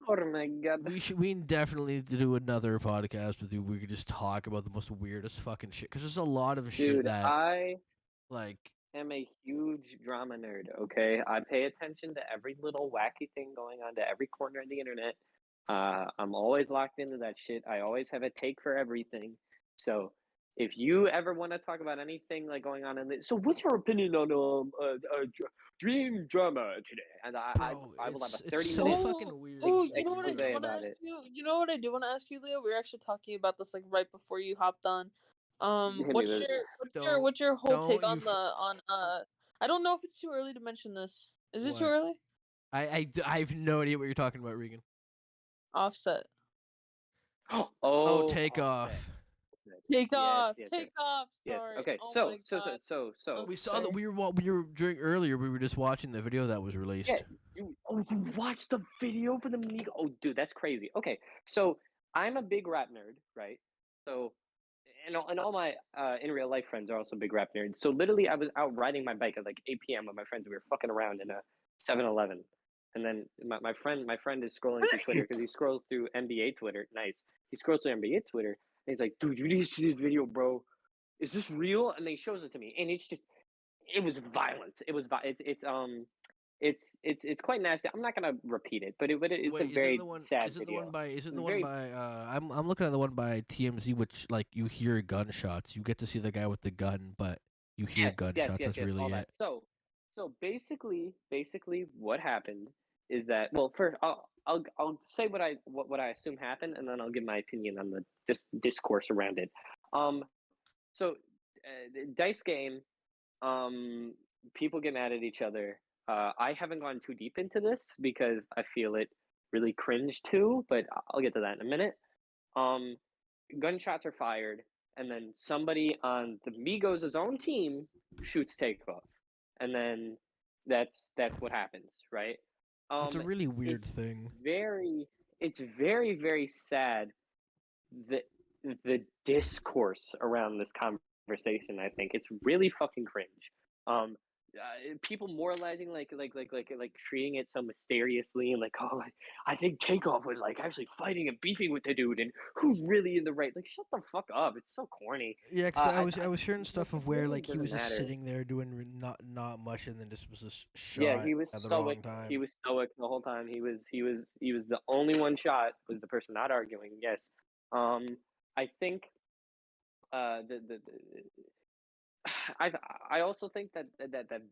Oh my God, we definitely need to do another podcast with you. We could just talk about the most weirdest fucking shit. Cause there's a lot of shit dude, that I like, am a huge drama nerd. Okay, I pay attention to every little wacky thing going on to every corner of the internet. I'm always locked into that shit. I always have a take for everything. So if you ever want to talk about anything like going on in the, so what's your opinion on dream drama today? And bro, I will have a it's 30 so minute Oh, fucking weird. oh, you know what I expose do want to about ask it. you? You know what I do want to ask you, Leo? We were actually talking about this like right before you hopped on. Hit me with it. What's your whole take Don't you on the on I don't know if it's too early to mention this. Is it too what? early? I have no idea what you're talking about, Regan. Offset. Oh, Oh, take offset. off. Take Yes, off. yes, yes. Take off. Yes. Sorry. Okay. Oh my god. I'm We saw that sorry. we were during earlier. We were just watching the video that was Yeah. released. You watched the video for the Monique? Oh, dude, that's crazy. Okay, so I'm a big rap nerd, right? So, and all my in real life friends are also big rap nerds. So literally, I was out riding my bike at like 8 p.m. with my friends. We were fucking around in a 7-Eleven, and then my friend is scrolling through Twitter because he scrolls through NBA Twitter. Nice. He scrolls through NBA Twitter, and he's like, "Dude, you need to see this video, bro. Is this real?" And then he shows it to me, and it's just it was violent. It was it's quite nasty. I'm not gonna repeat it, but it's a Wait, is it very the one? sad Is it the one video. by? Is it the It's one very by? I'm looking at the one by TMZ, which like you hear gunshots. You get to see the guy with the gun, but you hear gunshots. That's really all that. it. So basically what happened is that well first I'll say what I assume happened and then I'll give my opinion on the discourse around it. Um so dice game people get mad at each other. I haven't gone too deep into this because I feel it really cringe too, but I'll get to that in a minute. Um, Gunshots are fired, and then somebody on the Migos' own team shoots Takeoff, and then that's what happens, right? It's a really weird It's thing. very it's very sad the the discourse around this conversation. I think it's really fucking cringe. People moralizing like treating it so mysteriously and like oh I think Takeoff was like actually fighting and beefing with the dude and who's really in the right. Like shut the fuck up. It's so corny. Yeah, cause I was hearing Like stuff it of where really like he doesn't was just matter. sitting there doing not much, and then just was just Yeah, shot he was at the stoic. wrong He time. was stoic the whole time. He was the only one shot. Was the person not arguing? Yes. I think the I I also think that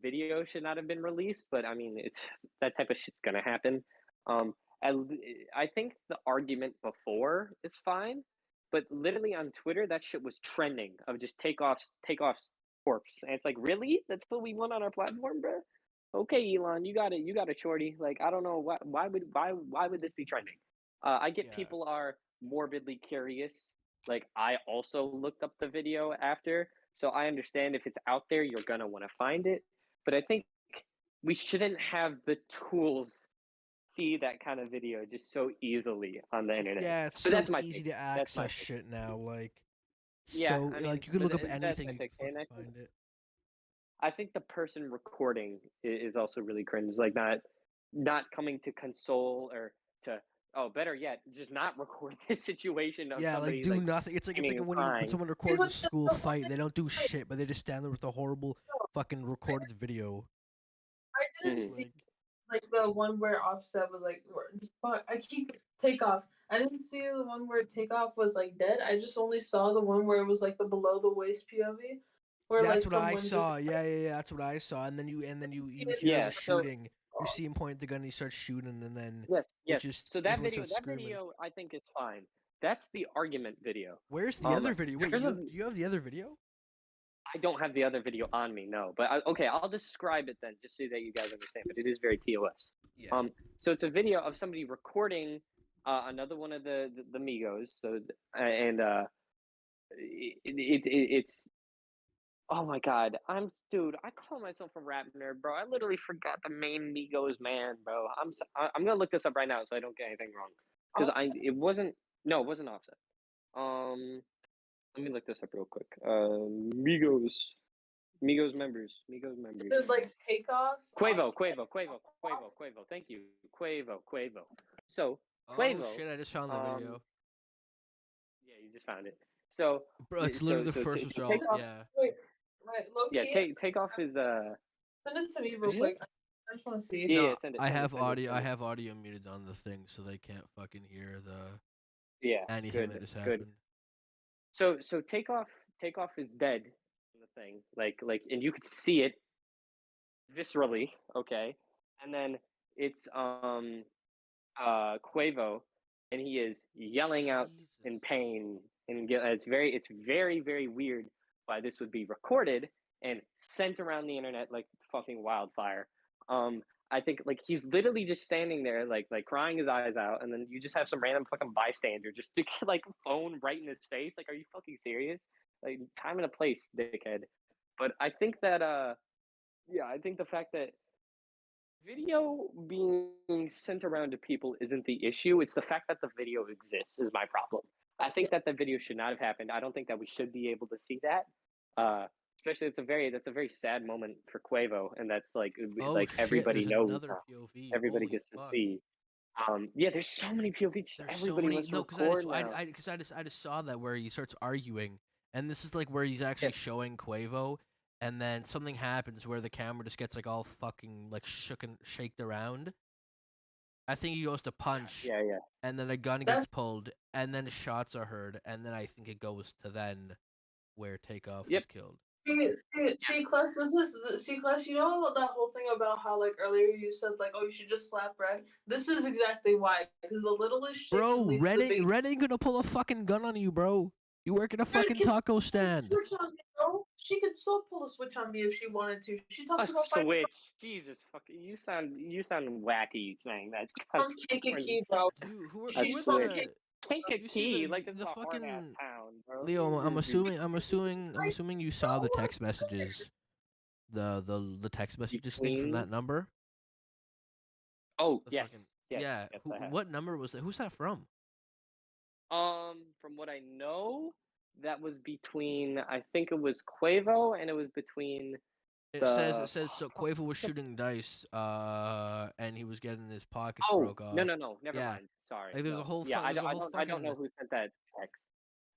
video should not have been released, but I mean it's that type of shit's gonna happen. Um, I think the argument before is fine, but literally on Twitter that shit was trending of just takeoff's corpse, and it's like really that's what we want on our platform, bro. Okay, Elon, you got it, shorty. Like I don't know why would this be trending? I get Yeah, people are morbidly curious. Like I also looked up the video after, So I understand if it's out there, you're gonna want to find it. But I think we shouldn't have the tools see that kind of video just so easily on the internet. It's But so that's my easy take. to That's my access take. shit now. Like, Yeah, so I mean, like you can but look up that's anything, my you take, can and fucking find it. I think the person recording is also really cringe. Like not coming to console or to better yet, just not record this situation of Yeah, like somebody do like nothing. It's screaming like and when crying. someone See, records a school fight, they don't do shit, but they just stand there with a horrible fucking recorded video. I didn't It's Mhm. see like, like the one where Offset was like, fuck, I keep Takeoff. I didn't see the one where Takeoff was like dead. I just only saw the one where it was like the below the waist POV, where yeah, like that's what I someone just saw. Yeah, that's what I saw. And then you hear him Yeah. So shooting. You see him point the gun, and he starts shooting, and then yes, it yes. just So everyone starts that screaming. video, I think is fine. That's the argument video. Where's the other video? Wait, There's a do you have the other video? I don't have the other video on me, no. But okay, I'll describe it then, just so that you guys understand. But it is very TOS. Yeah. So it's a video of somebody recording another one of the Migos. So and it's oh my god, I call myself a rap nerd, bro. I literally forgot the main Migos man, bro. I'm gonna look this up right now so I don't get anything wrong, because Offset. it wasn't no, it wasn't Offset. Um, let me look this up real quick. Migos members. Did like Takeoff, Offset. Quavo. Thank you, Quavo. So Oh Quavo, shit! I just found the um, video, yeah, you just found it. So, bro. It's literally the first to result. take off, Yeah. Wait, right, low yeah, key. take off is Send it to me real Did you say? quick. I just want to see. Yeah, No, yeah, send it, I send it, have send it, audio. send I it. have audio muted on the thing, so they can't fucking hear Yeah, anything good, that has good. happened. So take off is dead in the thing, and you could see it viscerally, okay, and then it's Quavo, and he is yelling out Jesus. in pain, and it's very weird why this would be recorded and sent around the internet like fucking wildfire. Um, I think like he's literally just standing there like crying his eyes out, and then you just have some random fucking bystander just to get like phone right in his face. Like, are you fucking serious? Like, time and a place, dickhead. But I think that yeah, I think the fact that video being sent around to people isn't the issue. It's the fact that the video exists is my problem. I Yeah, think that the video should not have happened. I don't think that we should be able to see that. Especially that's a very sad moment for Quavo, and that's Oh shit! everybody There's knows another now. POV. Everybody Holy gets to fuck! see. Yeah, there's so many POVs. Just There's so everybody many. wants to No, because I just record now. I just saw that where he starts arguing, and this is like where he's actually Yes. showing Quavo, and then something happens where the camera just gets like all fucking like shook and shaked around. I think he goes to punch, Yeah. and then a gun that's gets pulled, and then shots are heard, and then I think it goes to then where Takeoff Yep. was killed. see, Class. This is Class. You know that whole thing about how like earlier you said like, oh, you should just slap Red. This is exactly why, because the littlest shit can Bro, lead to the big. Red ain't gonna pull a fucking gun on you, bro. You work at a Red fucking can taco stand. switch on me, bro. She could still pull a switch on me if she wanted to. She A talks about fighting switch. Jesus fucking you sound wacky saying that. God, from Kankakee, fuck. bro. You A who She's are from switch. the Take a you see key, like it's the a hard ass fucking town, bro. Leo, I'm Kankakee, assuming you saw the bro. text messages, the text messages thing from Between that number. Oh The yes. fucking Yes, yeah. yes Who, I have. what number was that? Who's that from? From what I know, that was between I think it was Quavo and it was between It the says so Quavo was shooting dice, and he was getting his pockets Oh, broke off. no, never Yeah, mind. Sorry. like No. Yeah, there's a whole I don't know fucking who sent that text.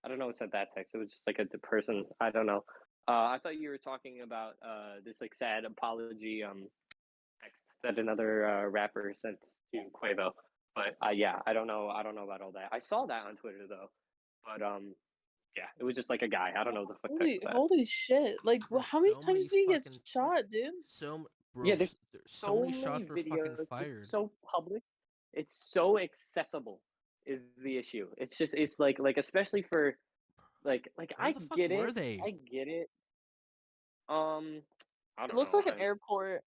I don't know who sent that text. It was just like a person. I don't know. I thought you were talking about this like sad apology text that another rapper sent to Quavo. But yeah, I don't know about all that. I saw that on Twitter though. But yeah, it was just like a guy. I don't know the fuck text that. Holy shit! Like, bro. how many So times many did he get fucking shot, dude? Yeah, there's so so many many shots were fucking videos. It's fired. so public. It's so accessible is the issue. It's like especially for Where the fuck were they? I get it. Um, I It don't looks know. like an airport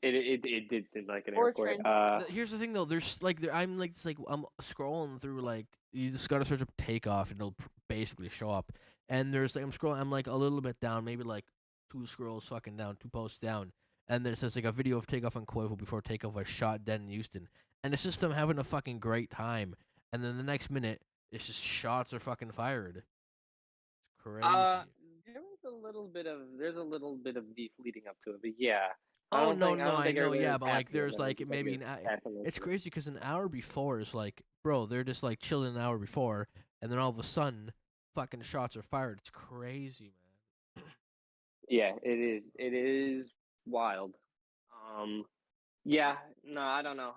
It did seem like an or a airport. train station. Here's the thing though. I'm like it's like I'm scrolling through like you just gotta search up takeoff and it'll basically show up. and there's like I'm scrolling, I'm like a little bit down, maybe like two scrolls fucking down, two posts down, and then it says like a video of takeoff and Quavo before takeoff was shot dead in Houston, and it's just them having a fucking great time, and then the next minute it's just shots are fucking fired. It's Uh, crazy. there's a little bit of beef leading up to it, but yeah, Oh no, I no, don't I think know, everybody yeah, was but like happy, and there's then like maybe it's assassination. crazy because an hour before is like, bro, they're just like chilling an hour before, and then all of a sudden, fucking shots are fired. It's crazy, man. Yeah, it is. It is wild. Um, yeah, no, I don't know.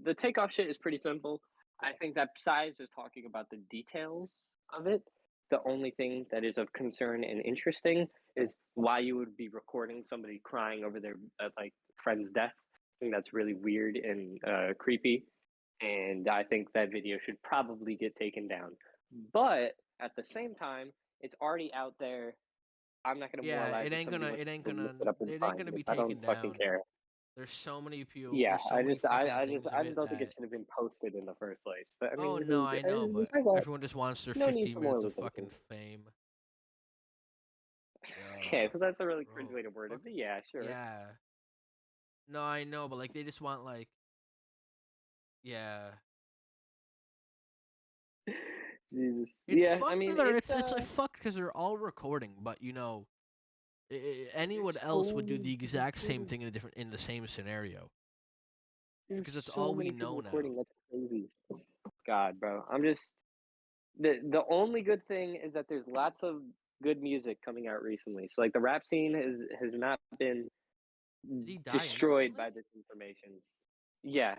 The takeoff shit is pretty simple. I think that besides just talking about the details of it, the only thing that is of concern and interesting is why you would be recording somebody crying over their like friend's death. I think that's really weird and creepy, and I think that video should probably get taken down. But at the same time, it's already out there. I'm not gonna Yeah, moralize if somebody wants to look it up and it ain't find gonna it. be I don't taken fucking down. care. There's so many people. Yeah, There's so many fucking things I of just it don't think it that. should have been posted in the first place. But I Oh mean, no, I know, but besides that, everyone just wants their no need 15 for minutes of moralization. fucking fame. Okay, Yeah, so that's a really cringe bro. way to word it. Fuck. But yeah, sure. Yeah. No, I know, but like they just want like, yeah. Jesus. It's Yeah, I fucked that mean, it's like fucked because they're all recording, but you know, anyone there's else would do the exact same thing in the same scenario because that's so all we many people know now. recording. That's crazy. God, bro, I'm just the only good thing is that there's lots of good music coming out recently. So like the rap scene has not been Did he die destroyed instantly? by this information. Yeah,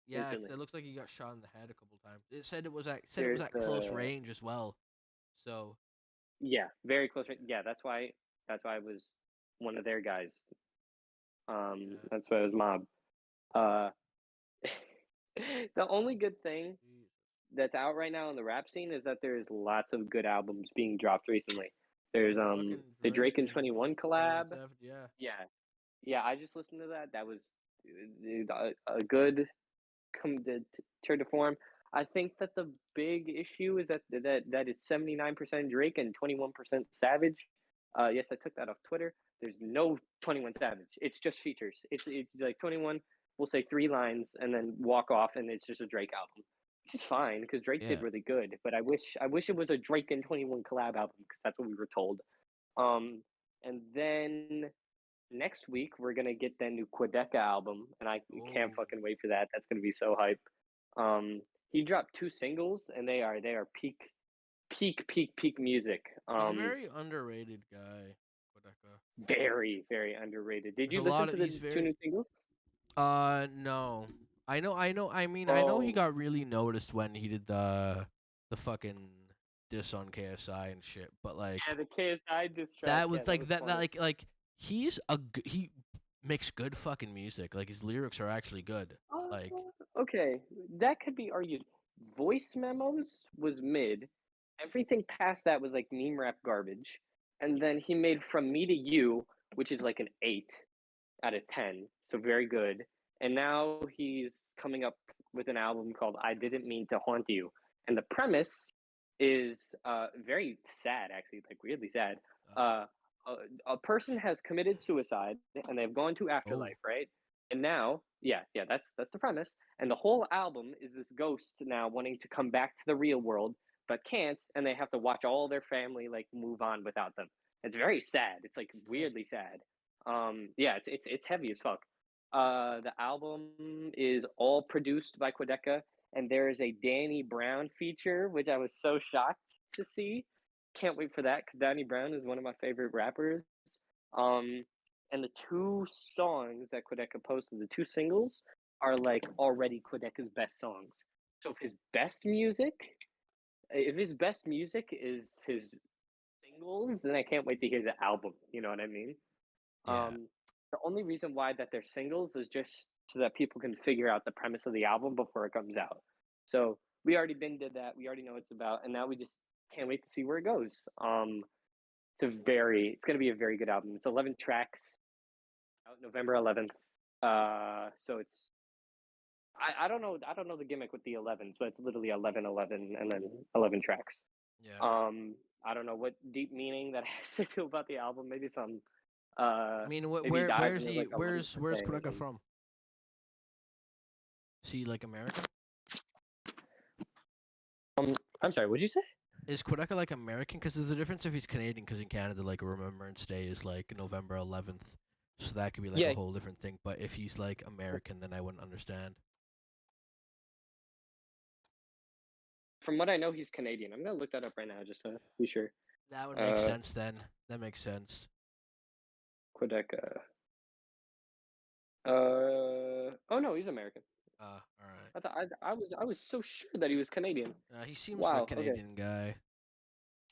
Yeah, because instantly. it looks like he got shot in the head a couple times. It was There's at close the range as well. So Yeah, very close. Yeah, that's why I was one of their guys. yeah. That's why I was mob. Uh, the only good thing Jeez. that's out right now in the rap scene is that there's lots of good albums being dropped recently. There's With fucking the Drake Drake and and 21 21 collab. Savage, yeah. Yeah, yeah. I just listened to that. That was a good tour de form. I think that the big issue is that it's 79% Drake and 21% Savage. Yes, I took that off Twitter. There's no 21 Savage. It's just features. It's like 21 will say three lines and then walk off, and it's just a Drake album, which is fine because Drake did Yeah. really good. But I wish it was a Drake and 21 collab album because that's what we were told. Um, and then next week we're gonna get that new Quedeca album, and I can't Oh. fucking wait for that. That's gonna be so hype. He dropped two singles, and they are peak music. He's a very underrated guy, Kodaka. Very underrated. Did There's a you lot listen of to the he's two very new singles? no. I mean I know he Oh, got really noticed when he did the fucking diss on KSI and shit, but like yeah, the KSI diss track. that Yeah, was that like was that funny. like he makes good fucking music. Like his lyrics are actually good. Like Okay, that could be argued. Voice memos was mid. Everything past that was like meme rap garbage. And then he made From Me to You, which is like an 8 out of 10. So very good. And now he's coming up with an album called I Didn't Mean to Haunt You. And the premise is very sad, actually, like weirdly sad. uh, Uh, a person has committed suicide and they've gone to oh afterlife, right? And now, yeah, that's the premise. And the whole album is this ghost now wanting to come back to the real world, but can't, and they have to watch all their family like move on without them. It's very sad. It's like shit. weirdly sad. Yeah, it's heavy as fuck. The album is all produced by Quedeca, and there is a Danny Brown feature, which I was so shocked to see. Can't wait for that because Danny Brown is one of my favorite rappers. Um, and the two songs that Quedeca posted, the two singles, are like already Quedeca's best songs. So if his best music is his singles, then I can't wait to hear the album. You know what I mean? Yeah. The only reason why that they're singles is just so that people can figure out the premise of the album before it comes out. So we already did that. We already know what it's about, and now we just can't wait to see where it goes. It's gonna be a very good album. It's 11 tracks out November 11th. So it's I don't know the gimmick with the 11s, but it's literally 11 11 and then 11 tracks. Yeah. I don't know what deep meaning that has to do about the album. Maybe some I mean, maybe he dies where's and there's he? like a lemon Where's thing or Quebec something. from? Is he like American? I'm sorry, what'd you say? Is Quebec like American? Because there's a difference if he's Canadian. Because in Canada, like Remembrance Day is like November 11th, so that could be like a Yeah, whole different thing. But if he's like American, then I wouldn't understand. from what I know, he's Canadian. I'm gonna look that up right now just to be sure. That would make Uh, sense then. That makes sense. Quebec. Oh no, he's American. All right. I thought I was so sure that he was Canadian. He seems like Wow. a Okay. Canadian guy.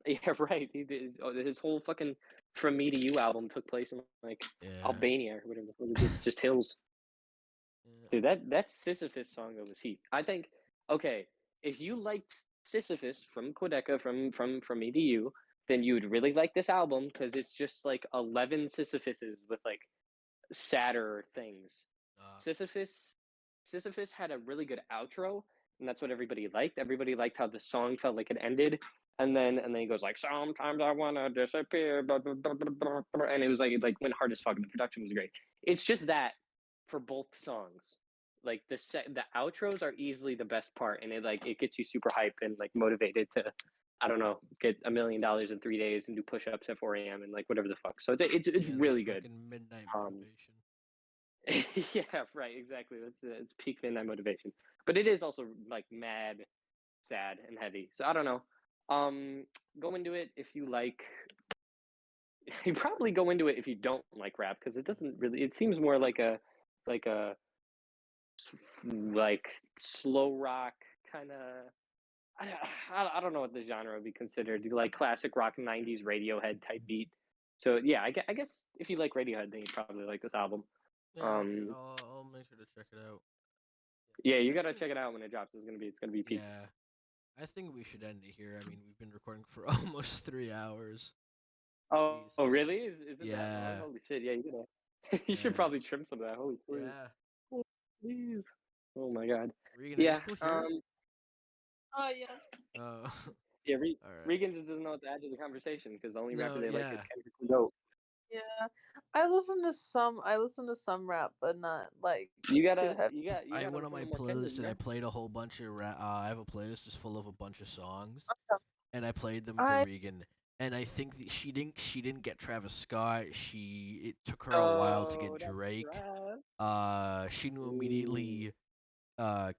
Yeah, right. He did, his whole fucking From Me to You album took place in like Yeah. Albania or whatever. Was it just hills? Yeah. Dude, that Sisyphus song though was heat. I think okay, if you liked Sisyphus from Quedeca from Me to You, then you'd really like this album because it's just like 11 Sisyphuses with like sadder things. Uh, Sisyphus Sisyphus had a really good outro, and that's what everybody liked. Everybody liked how the song felt like it ended, and then he goes like, "Sometimes I wanna disappear," blah, blah, blah, blah, blah, blah, and it was like went hard as fuck. And the production was great. It's just that for both songs, like the outros are easily the best part, and it gets you super hyped and like motivated to. I don't know, get $1 million in 3 days and do push-ups at 4 a.m. and like whatever the fuck. So it's yeah, the really good. fucking midnight Um, motivation. yeah, right, exactly. It's peak midnight motivation, but it is also like mad, sad, and heavy. So I don't know. Go into it if you like. You probably go into it if you don't like rap because it doesn't really. It seems more like a like slow rock kind of. I don't know what the genre would be considered. Like classic rock '90s Radiohead type beat. So yeah, I guess if you like Radiohead, then you probably like this album. Yeah, Um, I'll make sure to check it out. yeah, I you gotta think check it out when it drops. It's gonna be peak. yeah, I think we should end it here. I mean, we've been recording for almost 3 hours. Oh, really? Jesus. Is it that long? Yeah. Holy shit! Yeah, you gotta. You should Yeah. probably trim some of that. Holy please. Yeah. Oh, please. Oh my god. Regan, are you Yeah. still here? Oh yeah. Uh, Yeah. all right. Regan just doesn't know what to add to the conversation because the only rapper No, they like is yeah. Kendrick Lamar. Yeah. I listen to some rap, but not like You too gotta. heavy. You I gotta went on listen my to more Kendrick, playlist and I man. played a whole bunch of I have a playlist just full of a bunch of songs, and I played them to I Regan. And I think that she didn't get Travis Scott. It took her a while to Oh, get that's Drake. right. She knew Ooh. immediately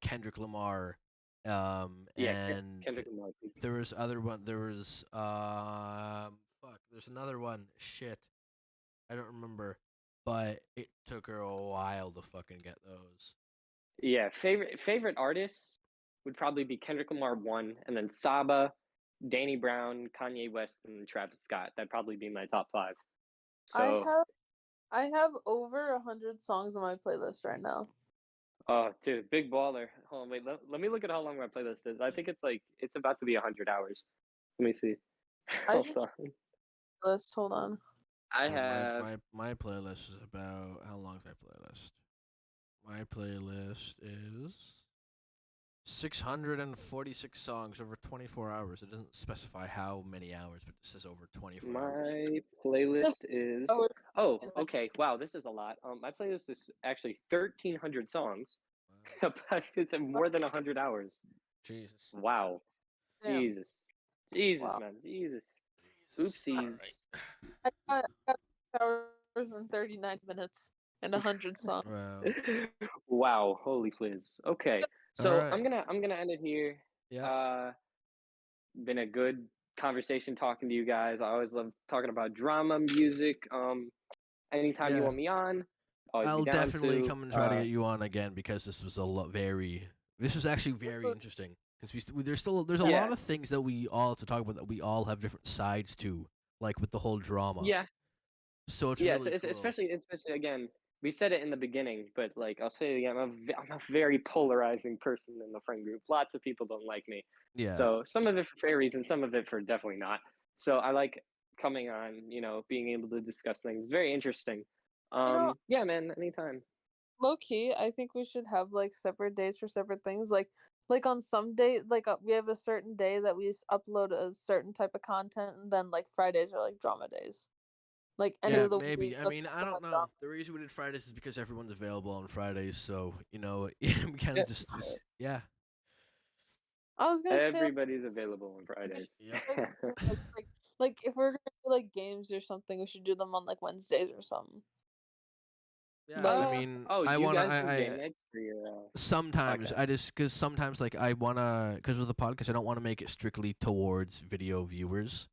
Kendrick Lamar. Yeah, And Kendrick Lamar. there was other one. There was fuck. There's another one. Shit, I don't remember. But it took her a while to fucking get those. Yeah, favorite artists would probably be Kendrick Lamar one, and then Saba, Danny Brown, Kanye West, and Travis Scott. That'd probably be my top five. I So, have I have over 100 songs on my playlist right now. dude, big baller. Hold on, wait. Let me look at how long my playlist is. I think it's about to be 100 hours. Let me see. I Hold should check on. the list. Hold on. I Yeah, my have. my my playlist is about how long is my playlist? My playlist is 646 songs over 24 hours. It doesn't specify how many hours, but it says over 24 hours. My Just playlist is. oh, Oh, okay. Wow, this is a lot. My playlist is actually 1,300 songs. Wow. It's more than 100 hours. Jesus. Wow. damn. Jesus. Jesus, Wow. man. Jesus. Jesus. All Oopsies. right. I got 6 hours and 39 minutes and 100 songs. Wow. Wow. Holy fliz. Okay. All So right. I'm gonna end it here. Yeah. Uh been a good conversation talking to you guys. I always love talking about drama, music. Anytime you Yeah. want me on, always be I'll down definitely to. come and try to get you on again because this was a lot very. This was actually This very was interesting because there's a lot Yeah. of things that we all have to talk about that we all have different sides to, like with the whole drama. Yeah. So it's Yeah, really it's cool. especially again, we said it in the beginning, but like I'll say it again, I'm a very polarizing person in the friend group. Lots of people don't like me, Yeah. so some of it for fair reasons, some of it for definitely not. So I like coming on, being able to discuss things. Very interesting. you know Yeah, man, anytime. low key. I think we should have like separate days for separate things. Like Like on some day, like we have a certain day that we upload a certain type of content, and then like Fridays are like drama days. Like end Yeah, of the maybe. week, I let's mean, I talk don't about know. drama. The reason we did Fridays is because everyone's available on Fridays, so we kind Yeah, of just was yeah. I was gonna say everybody's available on we Fridays. should Yep. do, like something like if we're gonna do like games or something, we should do them on like Wednesdays or something. Yeah, I Like mean, Oh, I you wanna guys do game I nights for your sometimes podcast? I just because sometimes like I wanna because with the podcast I don't want to make it strictly towards video viewers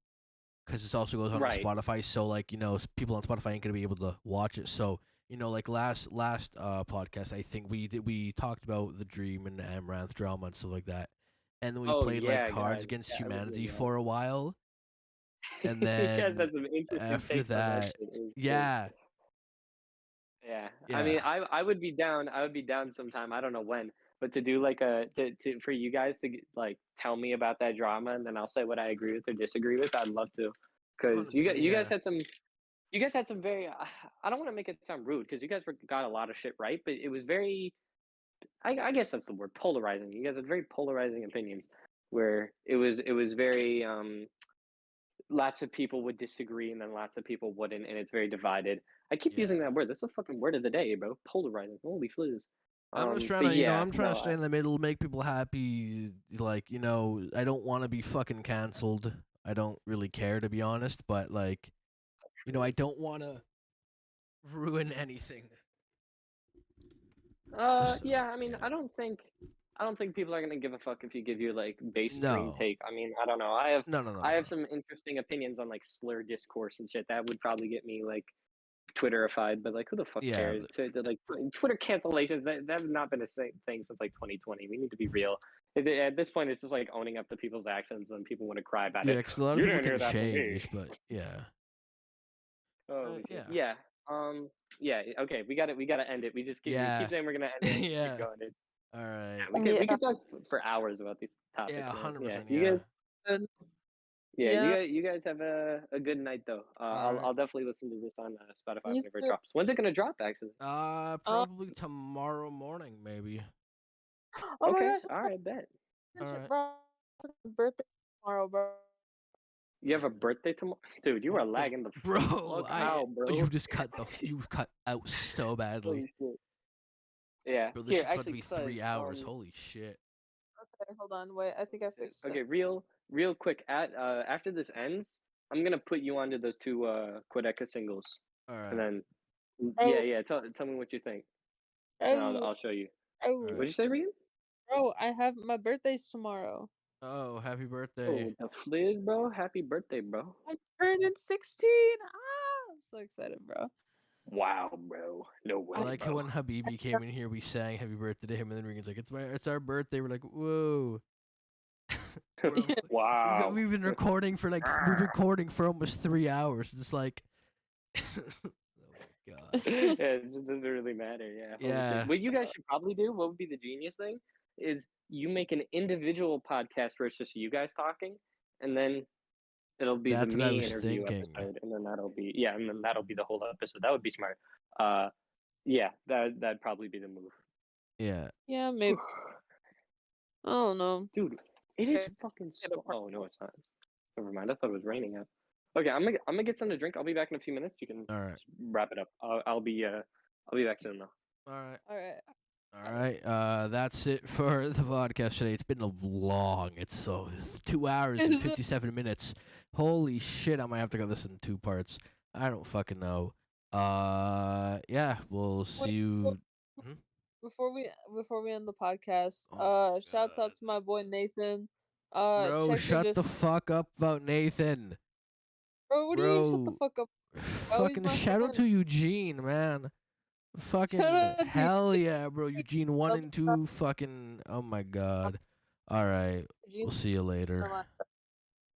because this also goes on Right. Spotify. So like people on Spotify ain't gonna be able to watch it. So like last podcast I think we talked about the Dream and Amaranth drama and stuff like that, and then we Oh played like yeah, Cards guys. Against Yeah, I remember Humanity that. for a while, and You guys then had some interesting after takes on that that, shit. It was great. yeah, Yeah, I yeah, mean, I would be down. I would be down sometime. I don't know when, but to do like for you guys to like tell me about that drama, and then I'll say what I agree with or disagree with. I'd love to, because 100%, you guys yeah, had some. You guys had some very. I don't want to make it sound rude because you guys got a lot of shit right, but it was very. I guess that's the word, polarizing. You guys had very polarizing opinions, where it was very lots of people would disagree and then lots of people wouldn't, and it's very divided. I keep using yeah. that word. That's the fucking word of the day, bro. Polarizing. Holy flies. I'm just trying But to, yeah, I'm trying to no, stay in the middle, make people happy. Like, I don't want to be fucking canceled. I don't really care, to be honest. But like, I don't want to ruin anything. So yeah. I mean, yeah, I don't think people are gonna give a fuck if you give your like base dream no, take. I mean, I don't know. no, no, no, I no. have some interesting opinions on like slur discourse and shit. That would probably get me like Twitterified, but like, who the fuck Yeah, cares? Like Twitter cancellations, that has not been a thing since like 2020. We need to be real. At this point, it's just like owning up to people's actions, and people want to cry about yeah. it. Because a lot of You people didn't can hear that from me. change, but yeah, Holy shit. yeah, Yeah. Yeah. Okay. We got it. We got to end it. We keep yeah, saying we're gonna end it. We just keep yeah. going, dude. All right. Yeah, we yeah, could talk for hours about these Yeah, topics, man. Yeah. 100%. You Yeah. guys. and- Yeah. yeah. You guys have a good night though. All I'll right. definitely listen to this on Spotify You whenever it too. drops. When's it gonna drop? Actually. Um. Probably tomorrow morning, maybe. Oh my Okay. gosh, All right. Bet. All right. bro. Birthday tomorrow, bro. You have a birthday tomorrow, dude. You What are the lagging the bro? fuck out, You bro. just you cut out so badly, Holy shit. Yeah. bro. This Here, shit's about to actually, be cause 3 hours. Holy shit! Okay, hold on. Wait, I think I fixed okay, it. real quick. After this ends, I'm gonna put you onto those two Quedeca singles, All and right, then Oh, yeah. Tell me what you think, and oh, I'll show you. all oh, What'd right. you say, Regan? bro. I have my birthday's tomorrow. Oh, happy birthday! Oh, the fliz, bro. Happy birthday, bro. I'm turning 16. I'm so excited, bro. Wow, bro. No I way, like how bro. when Habibi came in here, we sang happy birthday to him, and then Regan's like, it's our birthday." We're like, "Whoa." Bro, Yeah. Wow. we've been recording for we've been recording for almost 3 hours. Just like, oh my god. Yeah, it just doesn't really matter. Yeah, holy shit. Yeah, What you guys should probably do, what would be the genius thing, is you make an individual podcast where it's just you guys talking, and then it'll be the that's what I me was interview thinking. episode, and then that'll be the whole episode. That would be smart. Uh, yeah, that'd probably be the move. Yeah. Yeah, maybe. I don't know. Dude, it is Okay, fucking get a so. Oh no, it's not. Never mind. I thought it was raining out. Okay, I'm gonna get something to drink. I'll be back in a few minutes. You can All right. just wrap it up. I'll be back soon though. All right. All right. All right. That's it for the podcast today. It's been long. It's 2 hours and 57 minutes. Holy shit! I might have to cut this in 2 parts. I don't fucking know. Yeah. We'll see Wait, you. Hmm? before we end the podcast, Oh my shouts god, out to my boy Nathan. bro! Checker Shut the just fuck up about Nathan, bro. What do you mean? Shut the bro. fuck up, bro. He's Fucking my shout out friend. to Eugene, man. Shout Fucking out to you. hell yeah, bro. Eugene 1 and 2. Fucking oh my god. All right. We'll Eugene. see you later.